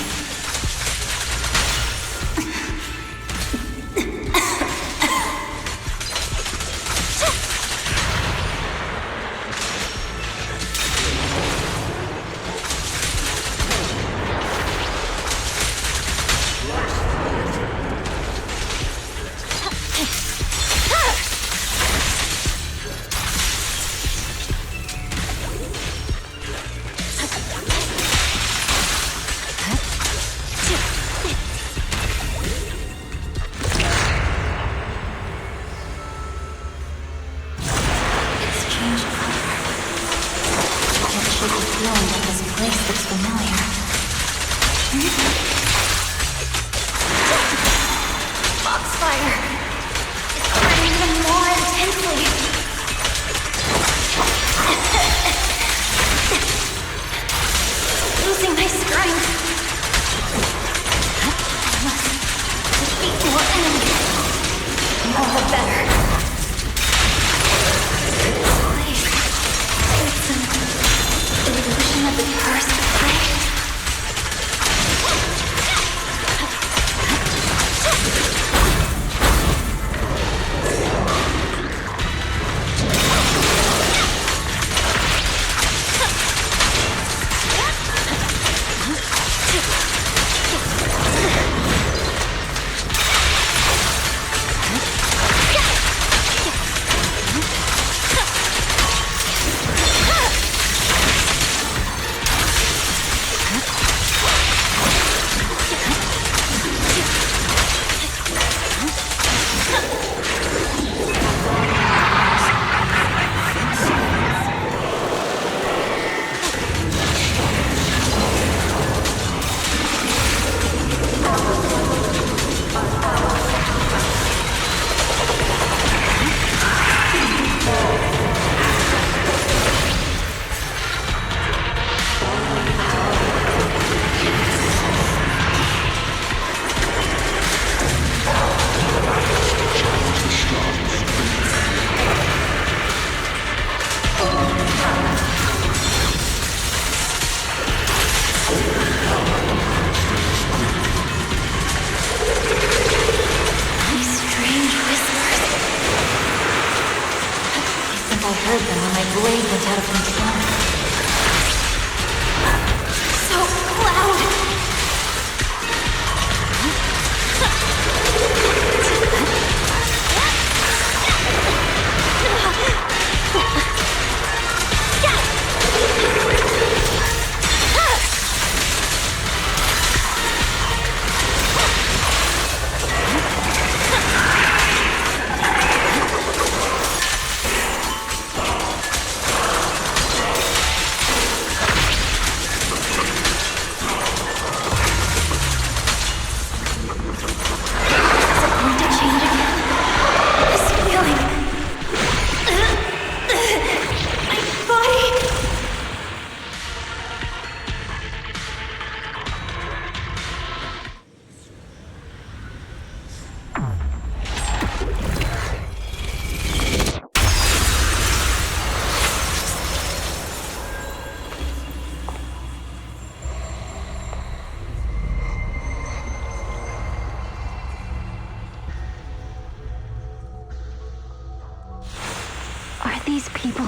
these people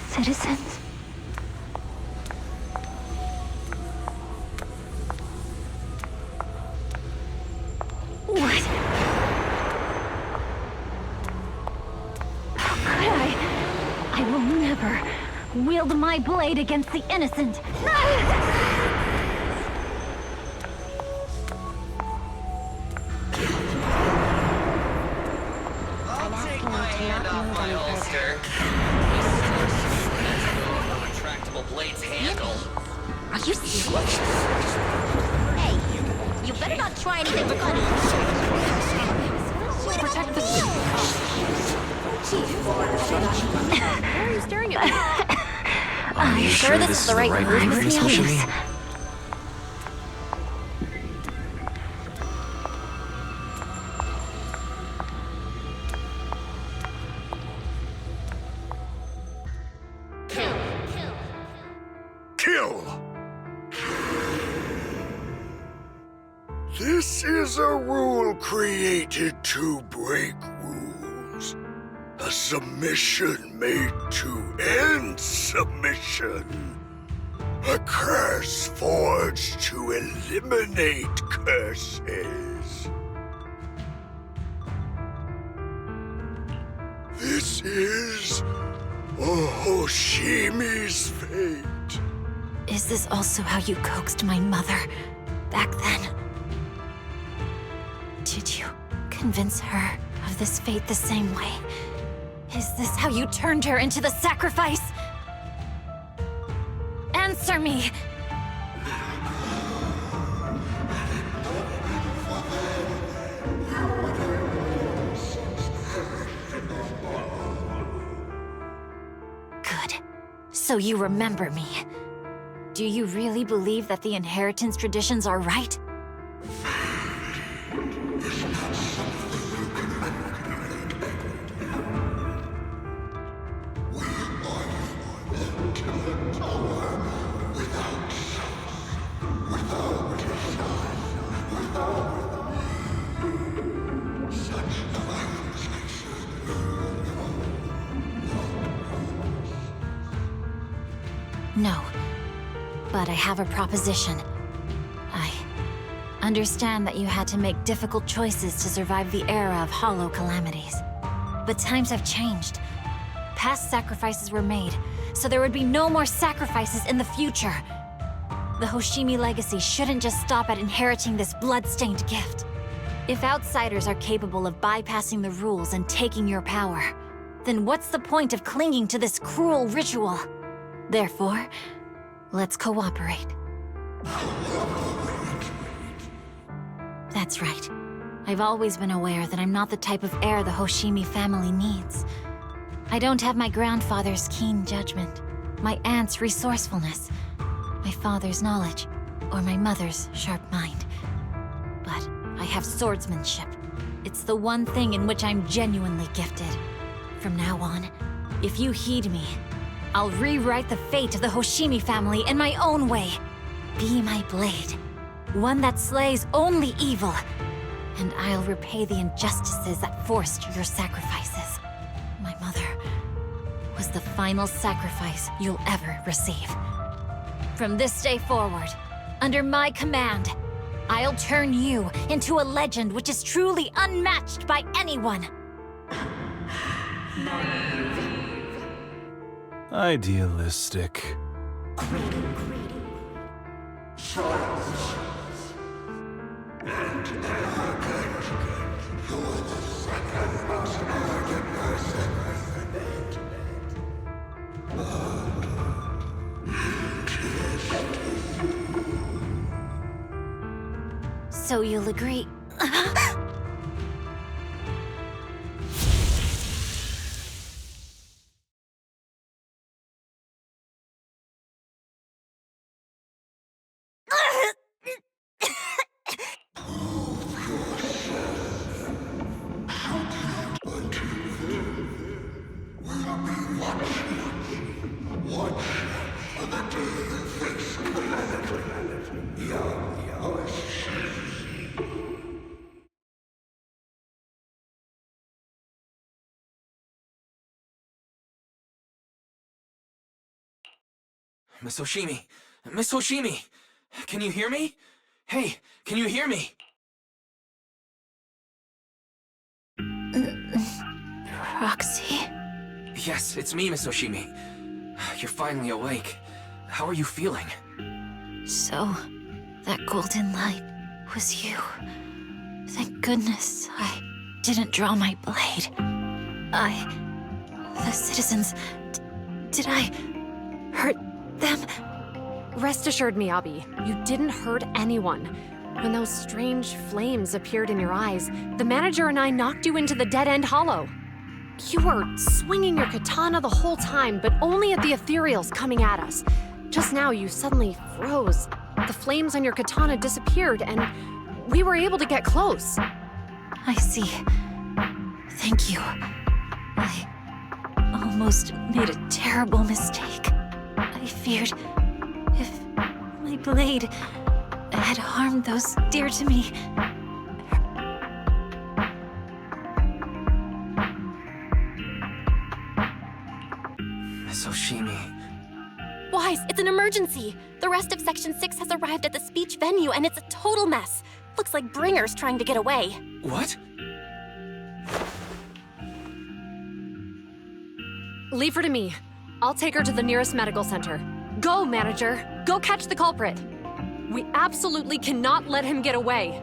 citizens? What? How could I? I will never wield my blade against the innocent. I'll take my hand off my holster. The retractable blade's handle. Are you serious? Hey, you better not try anything funny. Protect the Why are you staring at me? Are you sure this is the right move, Miss Hoshimi? Kill! This is a rule created to break rules. A submission made to end submission. A curse forged to eliminate curses. This is Hoshimi's fate. Is this also how you coaxed my mother back then? Did you convince her of this fate the same way? Is this how you turned her into the sacrifice? Answer me! Good. So you remember me. Do you really believe that the inheritance traditions are right? No. But I have a proposition. I understand that you had to make difficult choices to survive the era of hollow calamities. But times have changed. Past sacrifices were made, so there would be no more sacrifices in the future. The Hoshimi legacy shouldn't just stop at inheriting this blood-stained gift. If outsiders are capable of bypassing the rules and taking your power, then what's the point of clinging to this cruel ritual? Therefore, let's cooperate. That's right. I've always been aware that I'm not the type of heir the Hoshimi family needs. I don't have my grandfather's keen judgment, my aunt's resourcefulness, my father's knowledge, or my mother's sharp mind. But I have swordsmanship. It's the one thing in which I'm genuinely gifted. From now on, if you heed me, I'll rewrite the fate of the Hoshimi family in my own way. Be my blade, one that slays only evil, and I'll repay the injustices that forced your sacrifices. My mother was the final sacrifice you'll ever receive. From this day forward, under my command, I'll turn you into a legend which is truly unmatched by anyone. Idealistic. So you'll agree. Miss Hoshimi! Miss Hoshimi! Can you hear me? Hey, can you hear me? Proxy? Yes, it's me, Miss Hoshimi. You're finally awake. How are you feeling? So, that golden light was you. Thank goodness I didn't draw my blade. The citizens... did I hurt them? Rest assured, Miyabi, you didn't hurt anyone. When those strange flames appeared in your eyes, the manager and I knocked you into the dead-end hollow. You were swinging your katana the whole time, but only at the ethereals coming at us. Just now, you suddenly froze. The flames on your katana disappeared, and we were able to get close. I see. Thank you. I almost made a terrible mistake. I feared if my blade had harmed those dear to me. Miss Hoshimi... Wise, it's an emergency! The rest of Section 6 has arrived at the speech venue, and it's a total mess. Looks like Bringer's trying to get away. What? Leave her to me. I'll take her to the nearest medical center. Go, manager! Go catch the culprit! We absolutely cannot let him get away!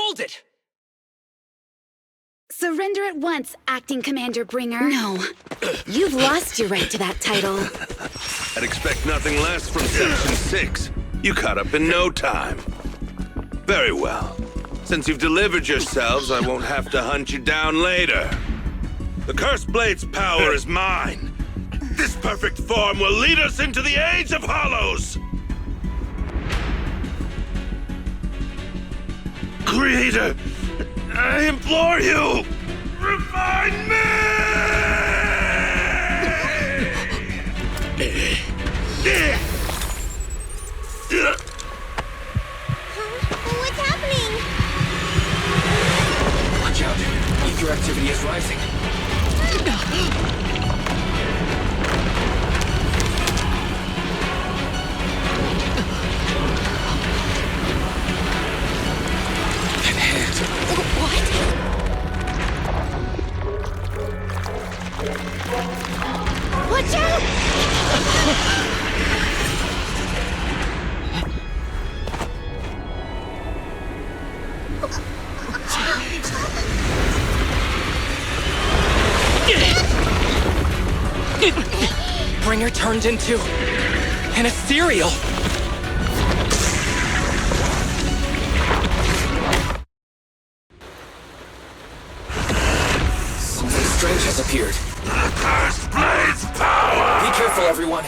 hold it! Surrender at once, Acting Commander Bringer. No. You've lost your right to that title. I'd expect nothing less from Section 6. You caught up in no time. Very well. Since you've delivered yourselves, I won't have to hunt you down later. The Cursed Blade's power is mine. This perfect form will lead us into the Age of Hollows! Creator, I implore you, refine me! What's happening? Watch out. Ether activity is rising. Watch out! Bringer turned into an ethereal. Something strange has appeared. The Cursed Blade's power! Be careful, everyone.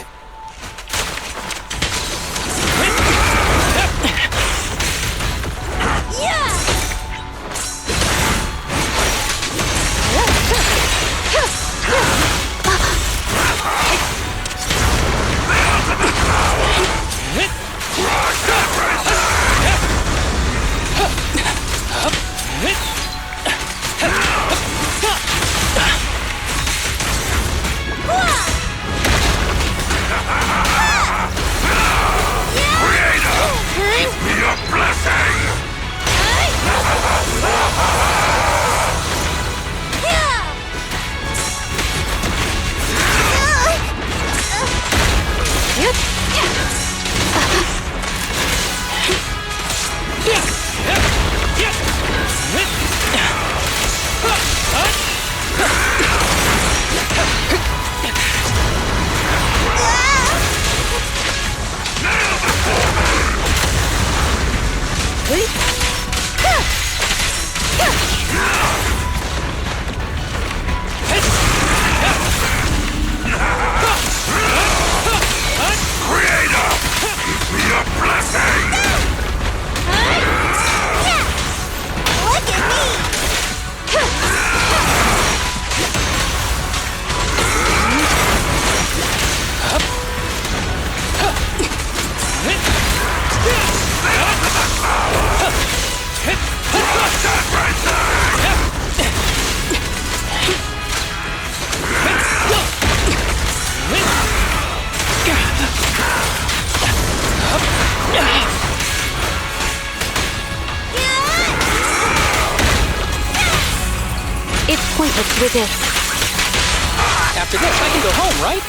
It's pointless with this. After this, I can go home, right?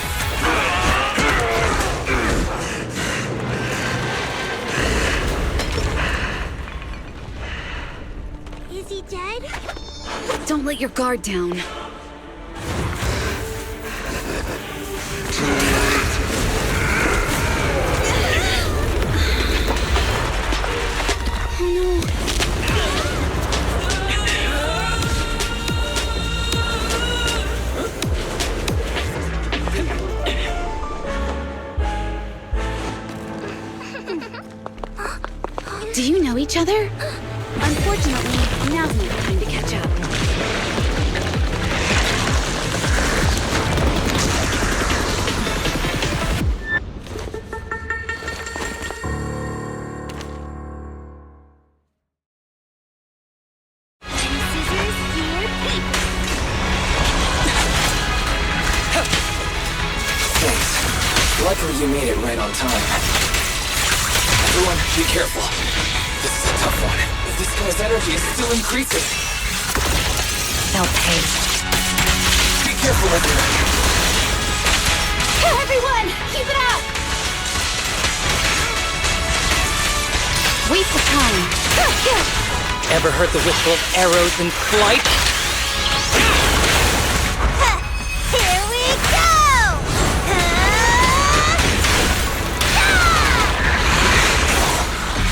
Is he dead? Don't let your guard down. Oh no. Do you know each other? Unfortunately, now's not the time to catch up. Luckily you made it right on time. Everyone, be careful. This is a tough one. This guy's energy is still increasing. They'll pay. Be careful, everyone. Everyone, keep it up! Waste of time. Ever heard the whistle of arrows in flight? Here we go!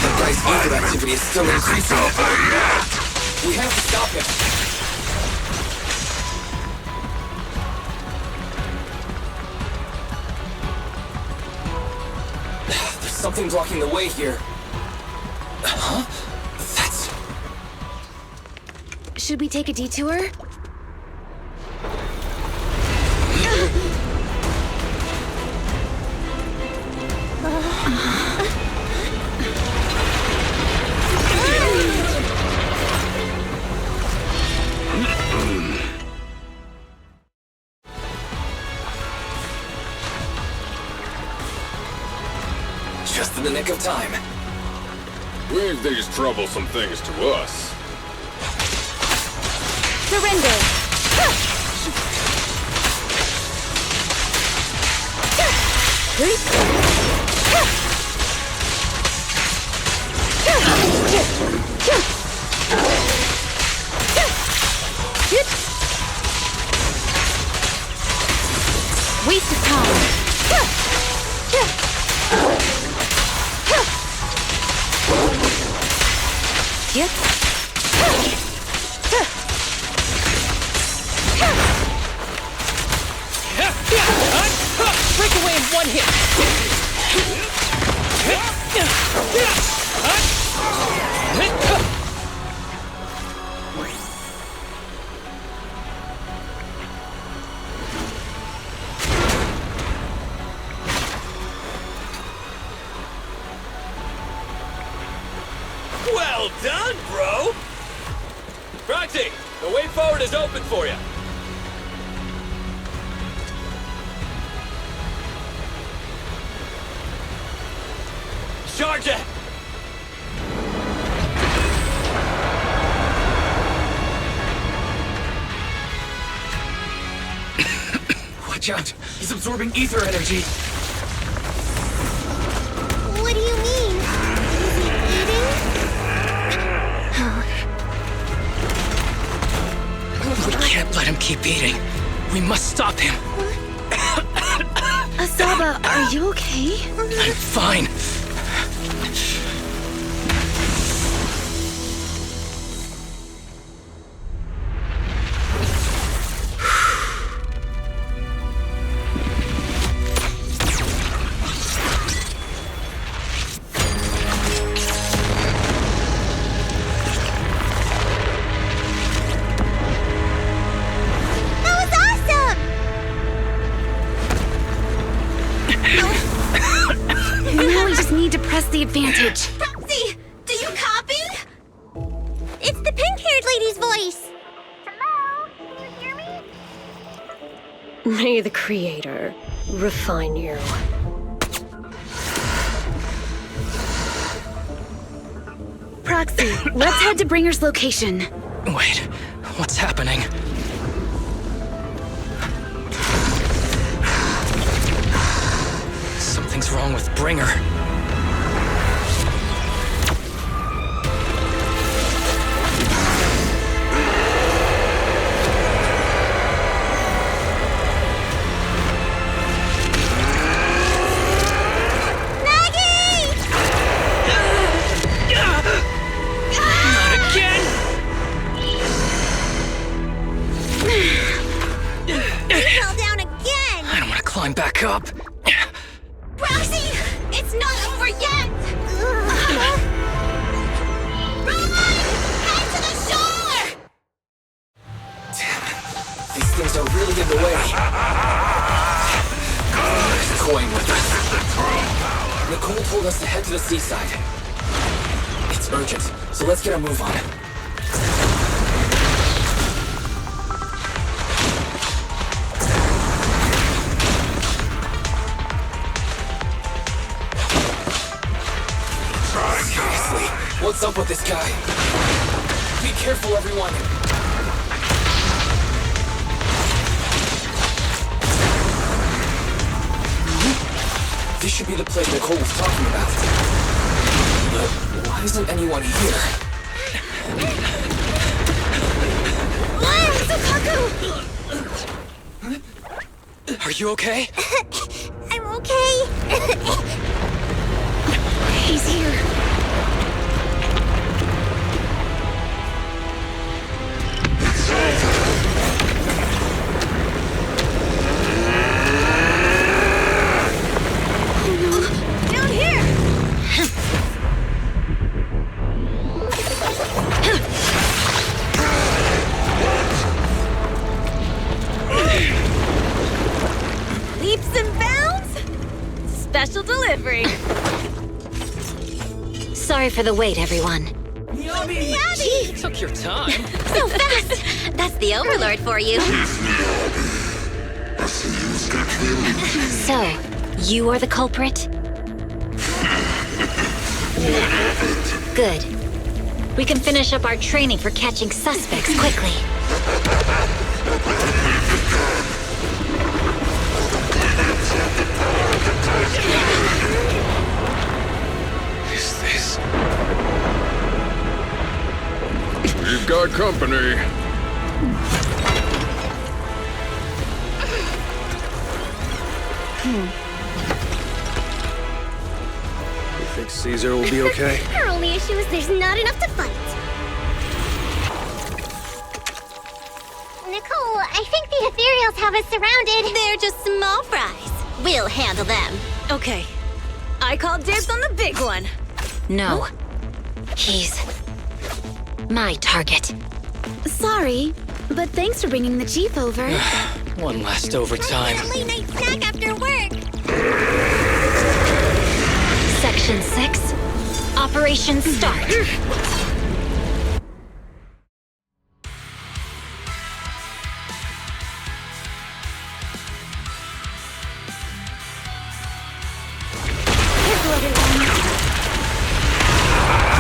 The guy's ether activity is still increasing. We have to stop him. There's something blocking the way here. Huh? That's... Should we take a detour? Just in the nick of time. Leave these troublesome things to us. Surrender! Waste of time. Yep. Break away in one hit! Well done, bro! Proxy, the way forward is open for you. Charge it! Watch out! He's absorbing ether energy! What do you mean? Is he eating? We can't let him keep eating. We must stop him. Asaba, are you okay? I'm fine. Now we just need to press the advantage. Proxy, do you copy? It's the pink-haired lady's voice. Hello? Can you hear me? May the Creator refine you. Proxy, let's head to Bringer's location. Wait, what's happening? Something's wrong with Bringer. Climb back up. Proxy, it's not over yet. Run! Head to the shore! Damn it. These things are really in the way. Toying with us. Nicole told us to head to the seaside. It's urgent, so let's get a move on. What's up with this guy? Be careful, everyone! This should be the place Nicole was talking about. But why isn't anyone here? Are you okay? I'm okay. He's here. Down here! Leaps and bounds? Special delivery. Sorry for the wait, everyone. Gee, took your time. So fast! That's the Overlord for you. So, you are the culprit? Good. We can finish up our training for catching suspects quickly. Is this? We've got company. You think Caesar will be okay? Our only issue is there's not enough to fight. Nicole, I think the ethereals have us surrounded. They're just small fries. We'll handle them. Okay. I call dibs on the big one. No. He's my target. Sorry, but thanks for bringing the chief over. One last overtime. Late night snack after work. Section 6. Operation start. Careful, everyone.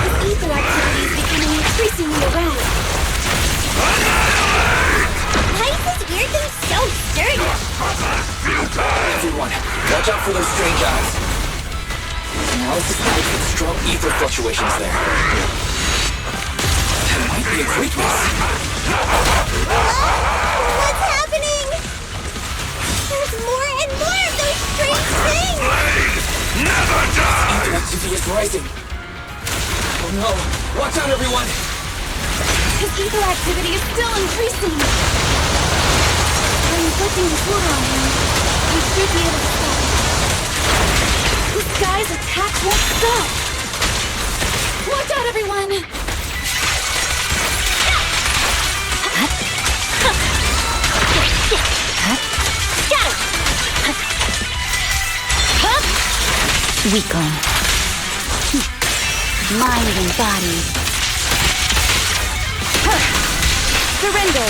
This ether activity is becoming increasingly erratic. Why is this weird thing so sturdy? Everyone, watch out for those strange eyes. Analysis indicates strong ether fluctuations there. That might be a weakness. What's happening? There's more and more of those strange things! Never die! Ether activity is rising. Oh no! Watch out, everyone! His ether activity is still increasing. By inflicting this order on him, we should be able to stop it. This guy's attack won't stop. Watch out, everyone! Weakling. Mind and body. Surrender.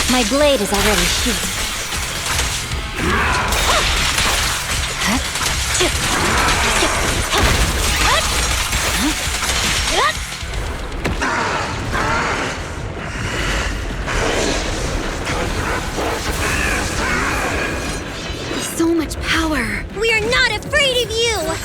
My blade is already sheathed. So much power. We are not afraid of you!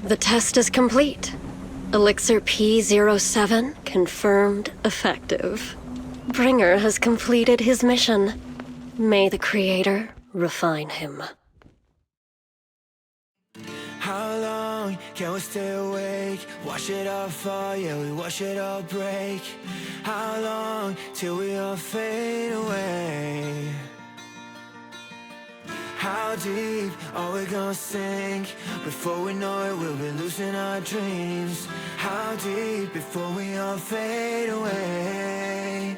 The test is complete. Elixir P07 confirmed effective. Bringer has completed his mission. May the Creator refine him. How long can we stay awake? Wash it all fall, yeah, we wash it all break. How long till we all fade away? How deep are we gonna sink? Before we know it, we'll be losing our dreams. How deep before we all fade away?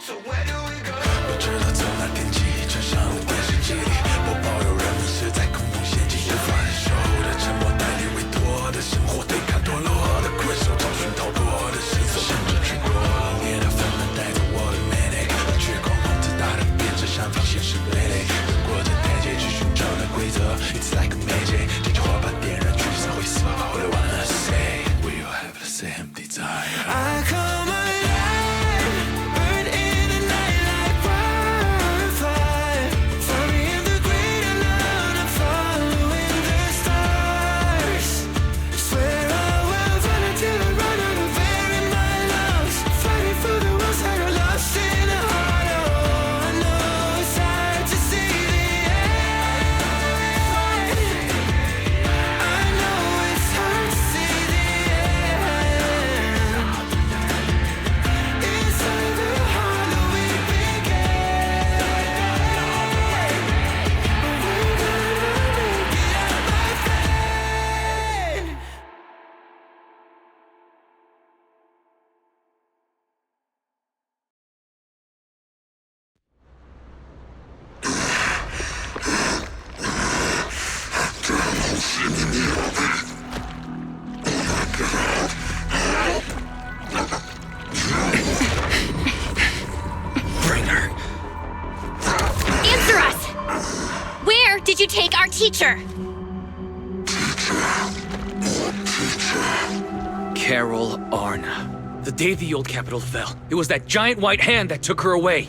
So where do we go? 我知道从那天起，就像电视机里播报有人们是在恐怖陷阱，无法忍受的沉默，带你委托的生活，对抗堕落的困兽，找寻逃脱的线索，甚至去过冷冽的纷纷带着我的美丽，绝狂妄自大的变着想法现实累累，过着台阶去寻找的规则 ，It's like a magic， 这句话把点燃聚散会死 ，All I wanna say， we all have the same desire。I come alive, burn in the night like wildfire. Find me in the great unknown, I'm following the stars. Swear I will run until I run out of air in my lungs. Fighting for the ones that are lost in the heart. Oh, I know it's hard to see the end. I know it's hard to see the end. It's like the Halloween begin. We're gonna make it out, my friend. Bringer. Answer us! Where did you take our teacher? Carol Arna. The day the old capital fell, it was that giant white hand that took her away.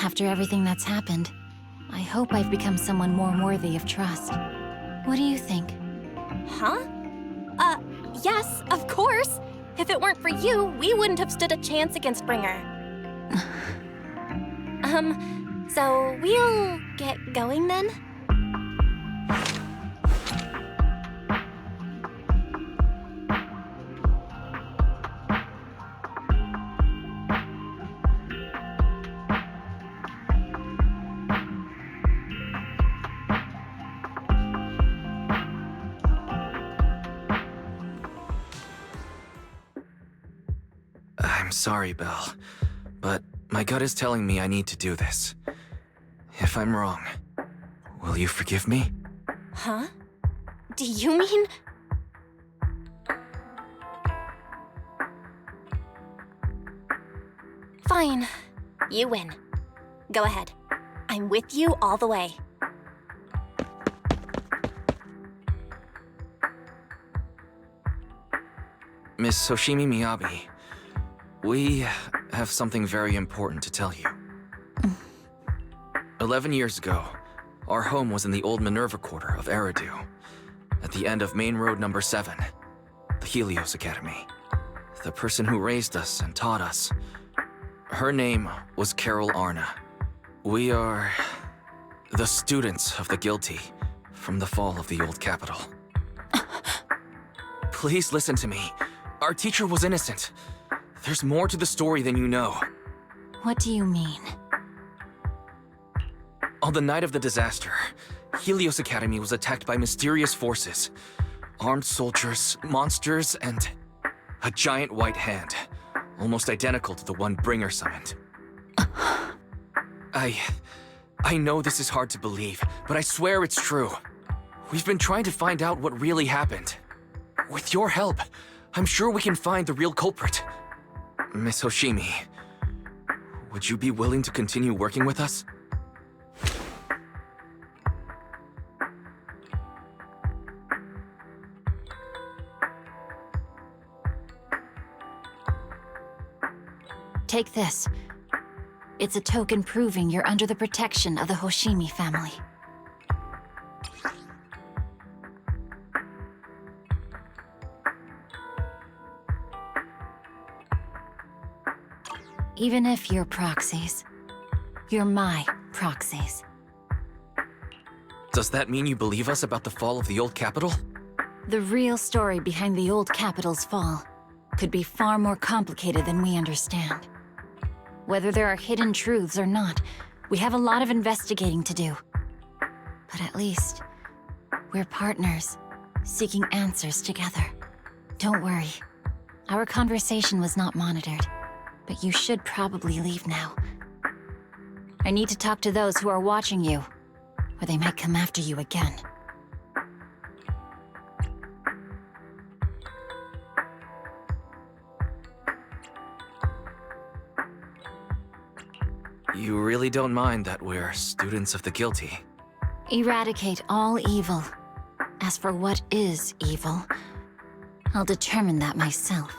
After everything that's happened, I hope I've become someone more worthy of trust. What do you think? Huh? Yes, of course. If it weren't for you, we wouldn't have stood a chance against Bringer. So we'll get going then? I'm sorry, Belle, but my gut is telling me I need to do this. If I'm wrong, will you forgive me? Huh? Do you mean... Fine. You win. Go ahead. I'm with you all the way. Miss Hoshimi Miyabi, we have something very important to tell you. 11 years ago, our home was in the old Minerva Quarter of Eridu, at the end of Main Road number 7, the Helios Academy. The person who raised us and taught us, her name was Carol Arna. We are the students of the guilty from the fall of the old capital. Please listen to me. Our teacher was innocent. There's more to the story than you know. What do you mean? On the night of the disaster, Helios Academy was attacked by mysterious forces. Armed soldiers, monsters, and a giant white hand, almost identical to the one Bringer summoned. I know this is hard to believe, but I swear it's true. We've been trying to find out what really happened. With your help, I'm sure we can find the real culprit. Miss Hoshimi, would you be willing to continue working with us? Take this. It's a token proving you're under the protection of the Hoshimi family. Even if you're proxies, you're my proxies. Does that mean you believe us about the fall of the old capital? The real story behind the old capital's fall could be far more complicated than we understand. Whether there are hidden truths or not, we have a lot of investigating to do. But at least, we're partners, seeking answers together. Don't worry. Our conversation was not monitored, but you should probably leave now. I need to talk to those who are watching you, or they might come after you again. You really don't mind that we're students of the guilty? Eradicate all evil. As for what is evil, I'll determine that myself.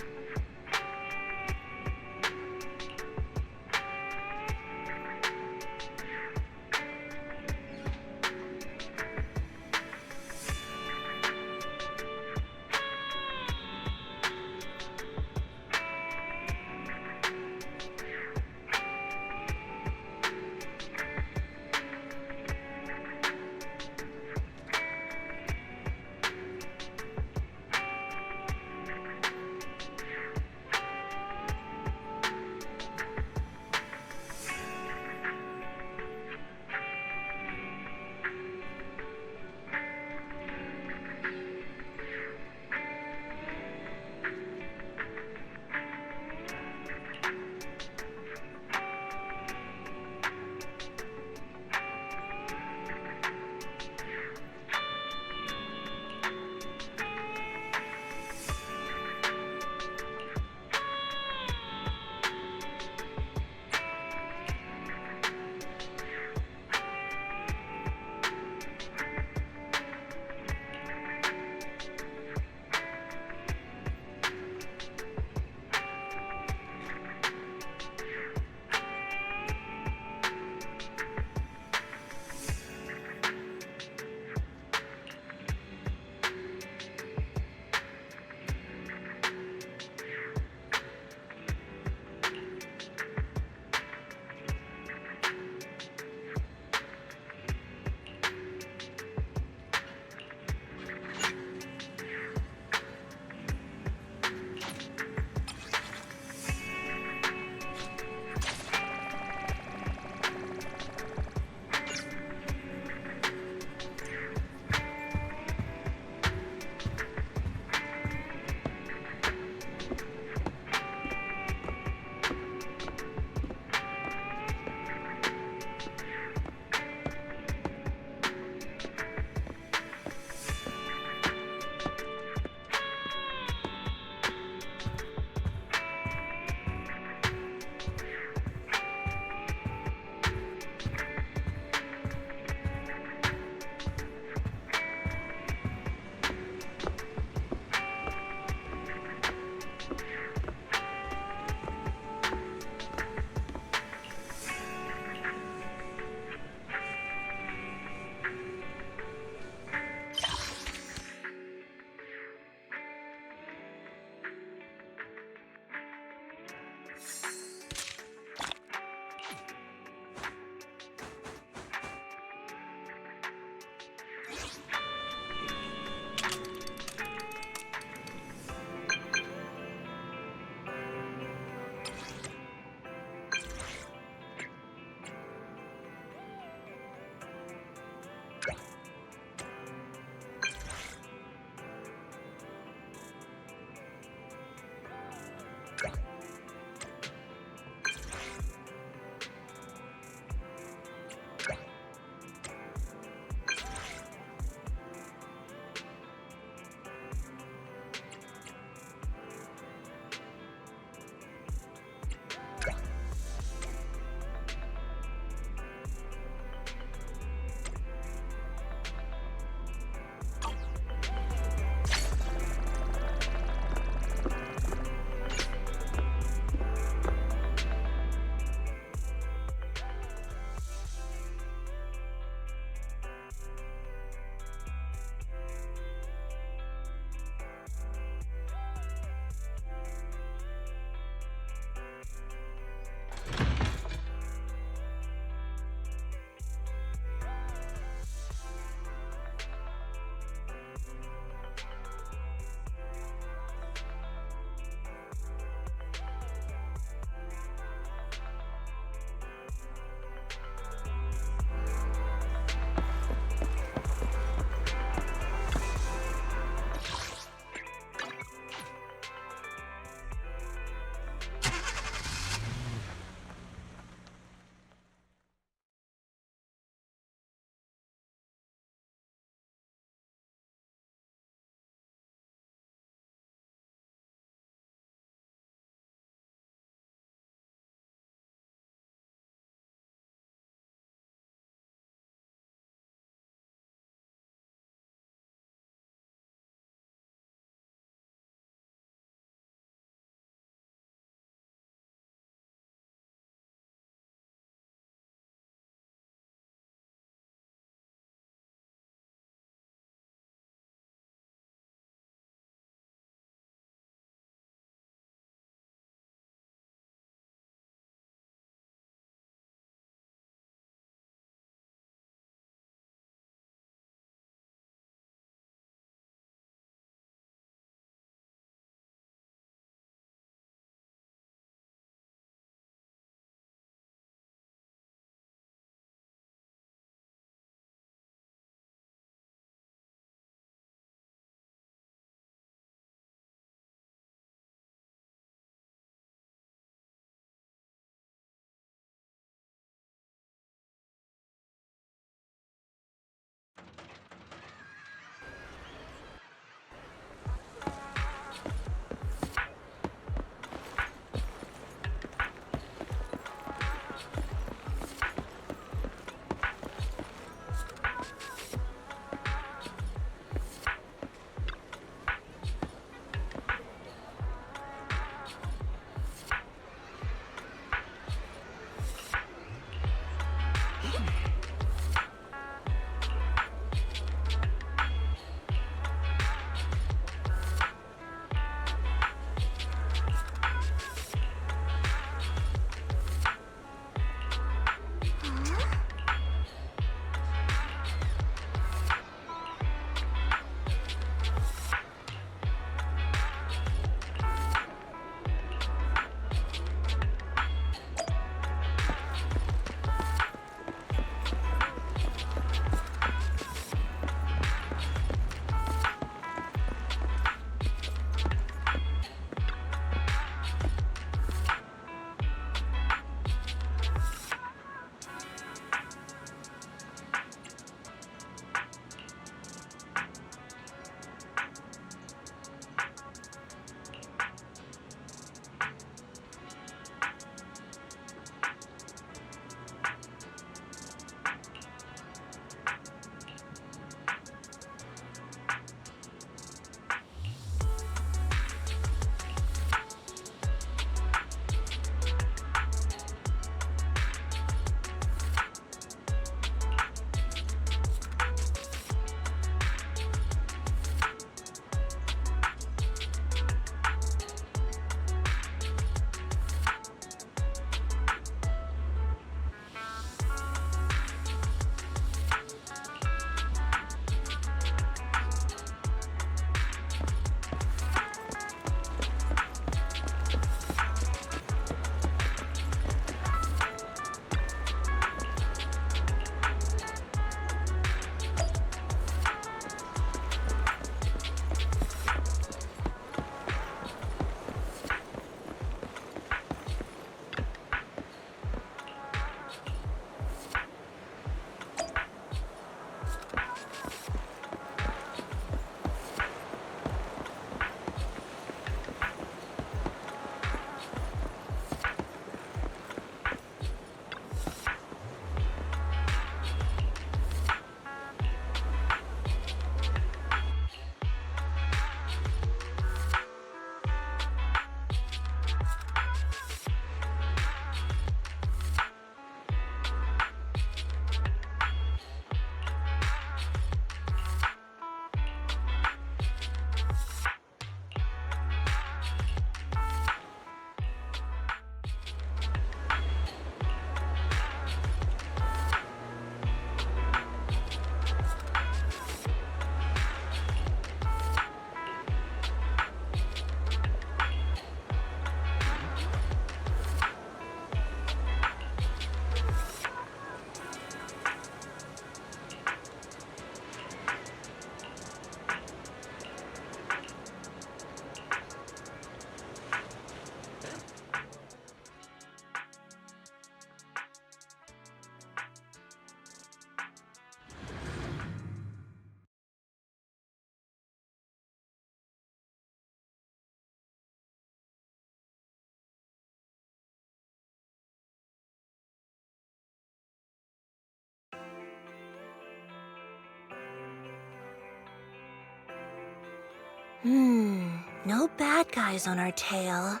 No bad guys on our tail.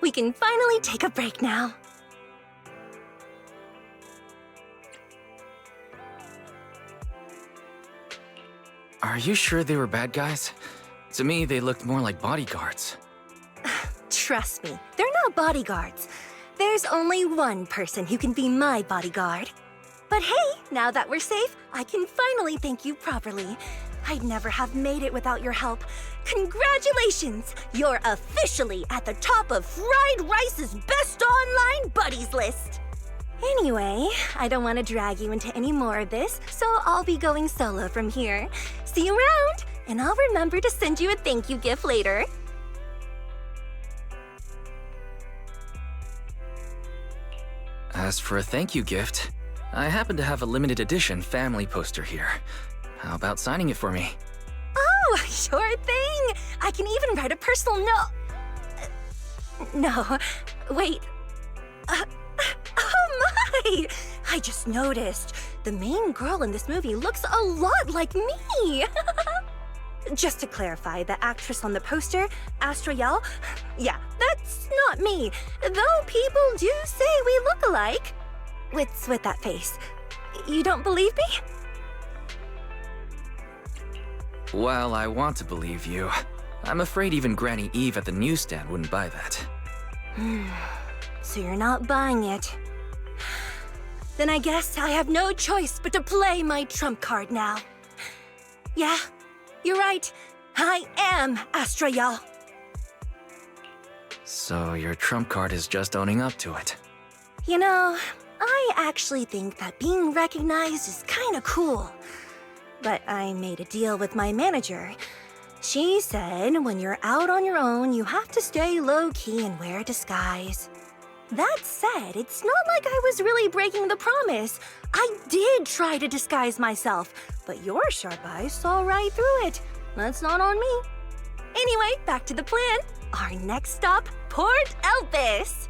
We can finally take a break now. Are you sure they were bad guys? To me, they looked more like bodyguards. Trust me, they're not bodyguards. There's only one person who can be my bodyguard. But hey, now that we're safe, I can finally thank you properly. I'd never have made it without your help. Congratulations! You're officially at the top of Fried Rice's Best Online Buddies list! Anyway, I don't want to drag you into any more of this, so I'll be going solo from here. See you around, and I'll remember to send you a thank you gift later. As for a thank you gift, I happen to have a limited edition family poster here. How about signing it for me? Oh, sure thing! I can even write a personal note. No, wait. Oh my! I just noticed. The main girl in this movie looks a lot like me! Just to clarify, the actress on the poster, Astra Yao, yeah, that's not me. Though people do say we look alike. What's with that face? You don't believe me? Well, I want to believe you. I'm afraid even Granny Eve at the newsstand wouldn't buy that. So you're not buying it. Then I guess I have no choice but to play my trump card now. Yeah, you're right. I am Astra Yao. So your trump card is just owning up to it. You know, I actually think that being recognized is kinda cool. But I made a deal with my manager. She said when you're out on your own, you have to stay low-key and wear a disguise. That said, it's not like I was really breaking the promise. I did try to disguise myself, but your sharp eyes saw right through it. That's not on me. Anyway, back to the plan. Our next stop, Port Elpis.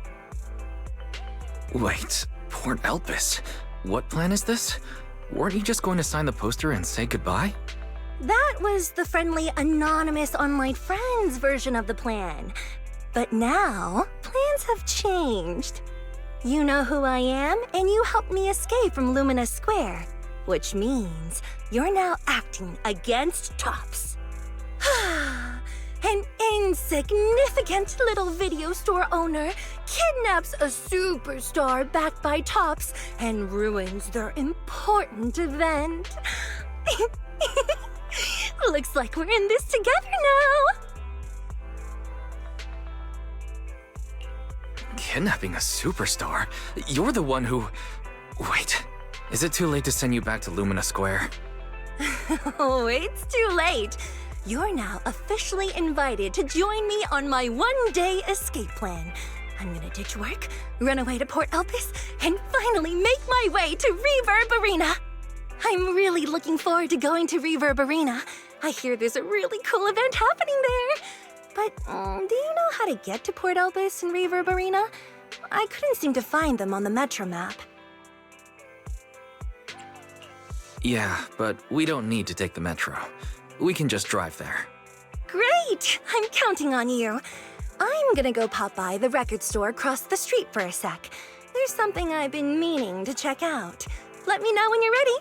Wait, Port Elpis? What plan is this? Weren't you just going to sign the poster and say goodbye? That was the friendly, anonymous online friends version of the plan. But now, plans have changed. You know who I am, and you helped me escape from Lumina Square, which means you're now acting against Tops. An insignificant little video store owner kidnaps a superstar backed by Tops and ruins their important event. Looks like we're in this together now. Kidnapping a superstar? You're the one who... Wait, is it too late to send you back to Lumina Square? Oh, it's too late. You're now officially invited to join me on my one-day escape plan. I'm gonna ditch work, run away to Port Elpis, and finally make my way to Reverb Arena. I'm really looking forward to going to Reverb Arena. I hear there's a really cool event happening there. But do you know how to get to Port Elpis and Reverb Arena? I couldn't seem to find them on the Metro map. Yeah, but we don't need to take the metro. We can just drive there. Great! I'm counting on you. I'm gonna go pop by the record store across the street for a sec. There's something I've been meaning to check out. Let me know when you're ready.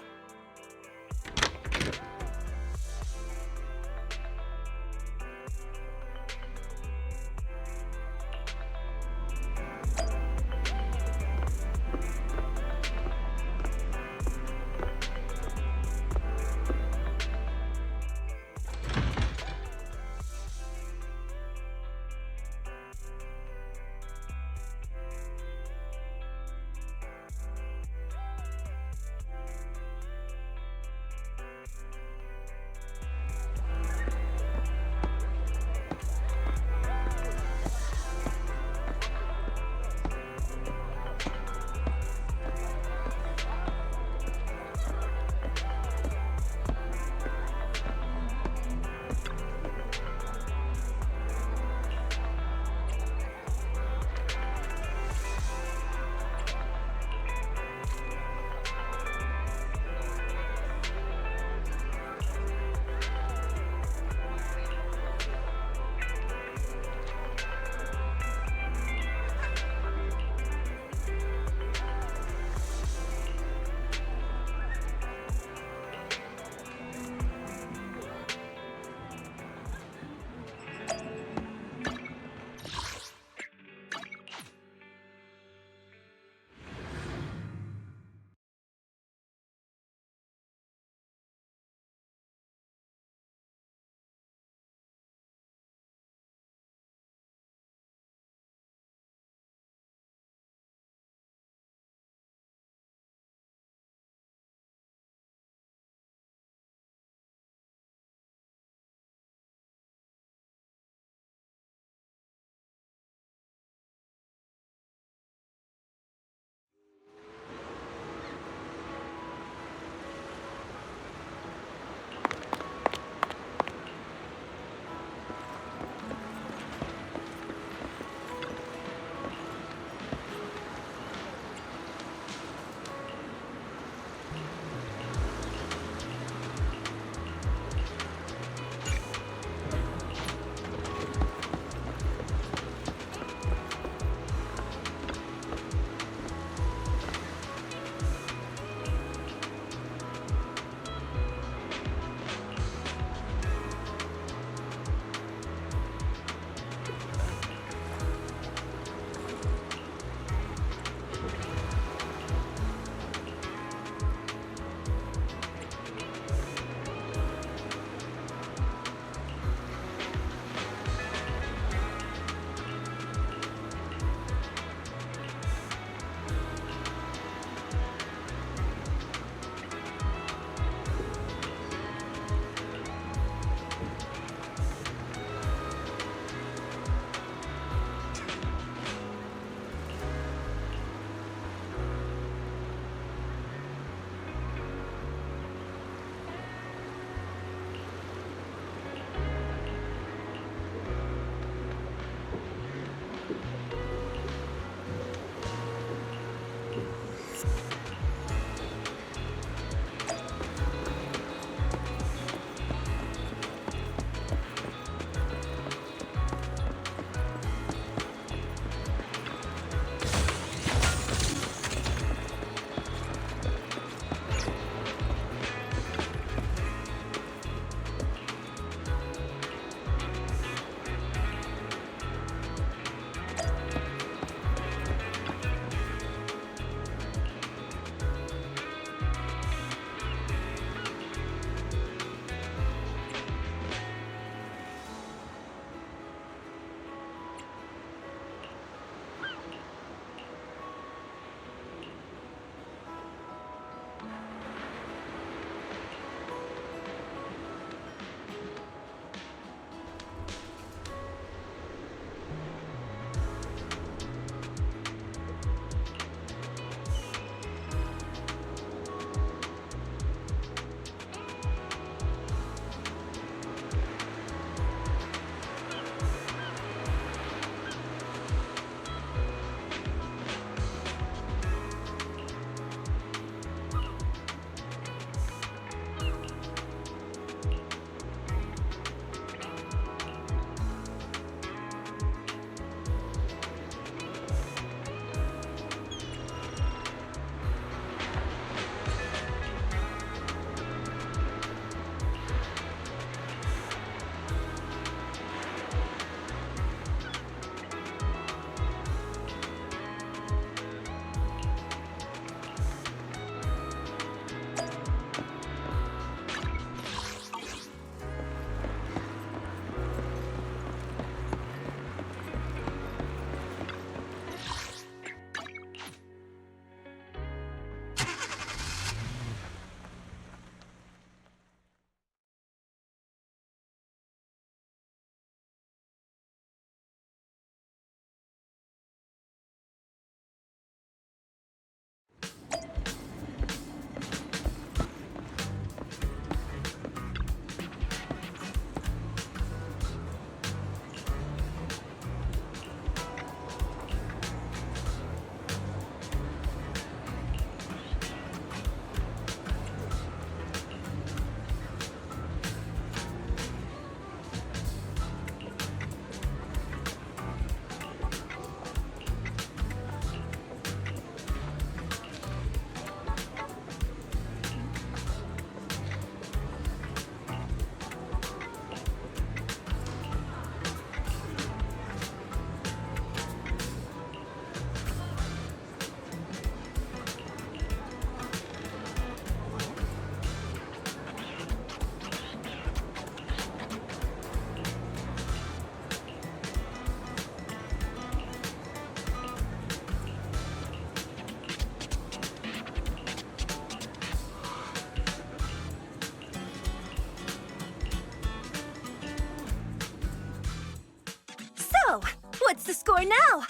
score now!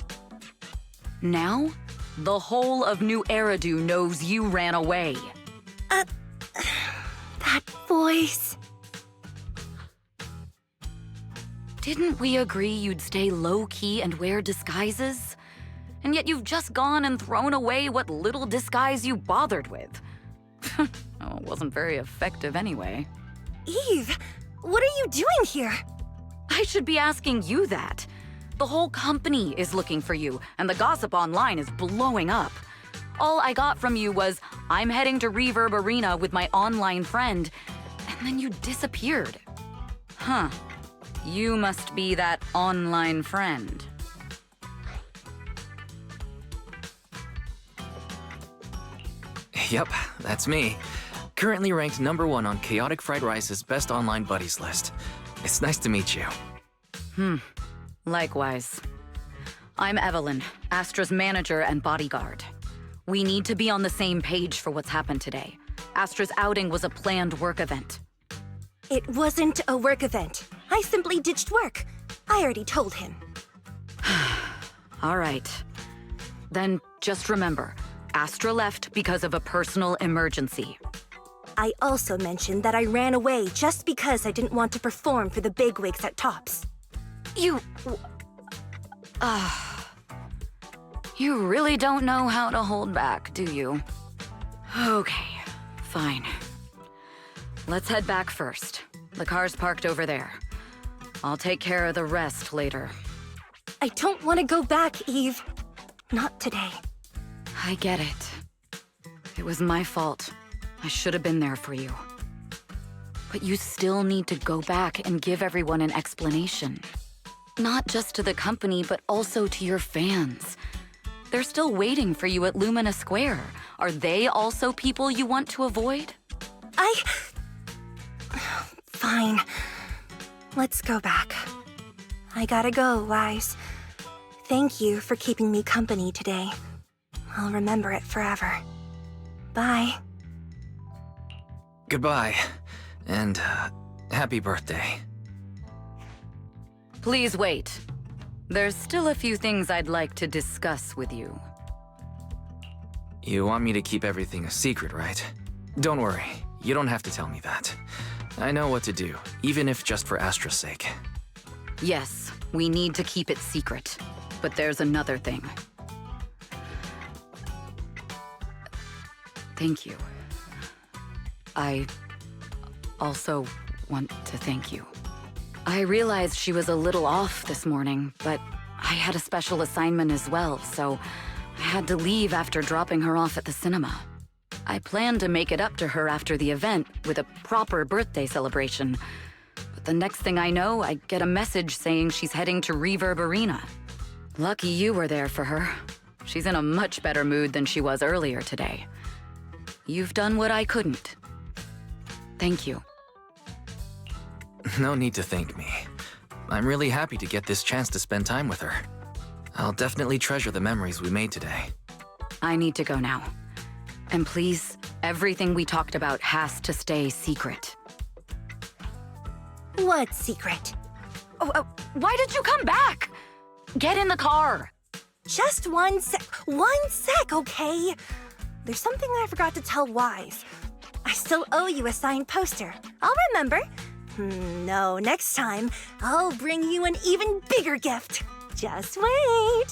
Now? The whole of New Eridu knows you ran away. That voice... Didn't we agree you'd stay low-key and wear disguises? And yet you've just gone and thrown away what little disguise you bothered with. Oh, it wasn't very effective anyway. Eve, what are you doing here? I should be asking you that. The whole company is looking for you, and the gossip online is blowing up. All I got from you was, I'm heading to Reverb Arena with my online friend, and then you disappeared. Huh. You must be that online friend. Yep, that's me. Currently ranked #1 on Chaotic Fried Rice's Best Online Buddies list. It's nice to meet you. Likewise. I'm Evelyn, Astra's manager and bodyguard. We need to be on the same page for what's happened today. Astra's outing was a planned work event. It wasn't a work event. I simply ditched work. I already told him. All right. Then just remember, Astra left because of a personal emergency. I also mentioned that I ran away just because I didn't want to perform for the bigwigs at Tops. You really don't know how to hold back, do you? Okay, fine. Let's head back first. The car's parked over there. I'll take care of the rest later. I don't want to go back, Eve. Not today. I get it. It was my fault. I should have been there for you. But you still need to go back and give everyone an explanation. Not just to the company, but also to your fans. They're still waiting for you at Lumina Square. Are they also people you want to avoid? Fine. Let's go back. I gotta go, Wise. Thank you for keeping me company today. I'll remember it forever. Bye. Goodbye, and happy birthday. Please wait. There's still a few things I'd like to discuss with you. You want me to keep everything a secret, right? Don't worry, you don't have to tell me that. I know what to do, even if just for Astra's sake. Yes, we need to keep it secret. But there's another thing. Thank you. I also want to thank you. I realized she was a little off this morning, but I had a special assignment as well, so I had to leave after dropping her off at the cinema. I planned to make it up to her after the event with a proper birthday celebration. But the next thing I know, I get a message saying she's heading to Reverb Arena. Lucky you were there for her. She's in a much better mood than she was earlier today. You've done what I couldn't. Thank you. No need to thank me. I'm really happy to get this chance to spend time with her. I'll definitely treasure the memories we made today. I need to go now. And please, everything we talked about has to stay secret. What secret? Why did you come back? Get in the car. Just one sec, okay? There's something I forgot to tell Wise. I still owe you a signed poster. I'll remember. No, next time, I'll bring you an even bigger gift. Just wait.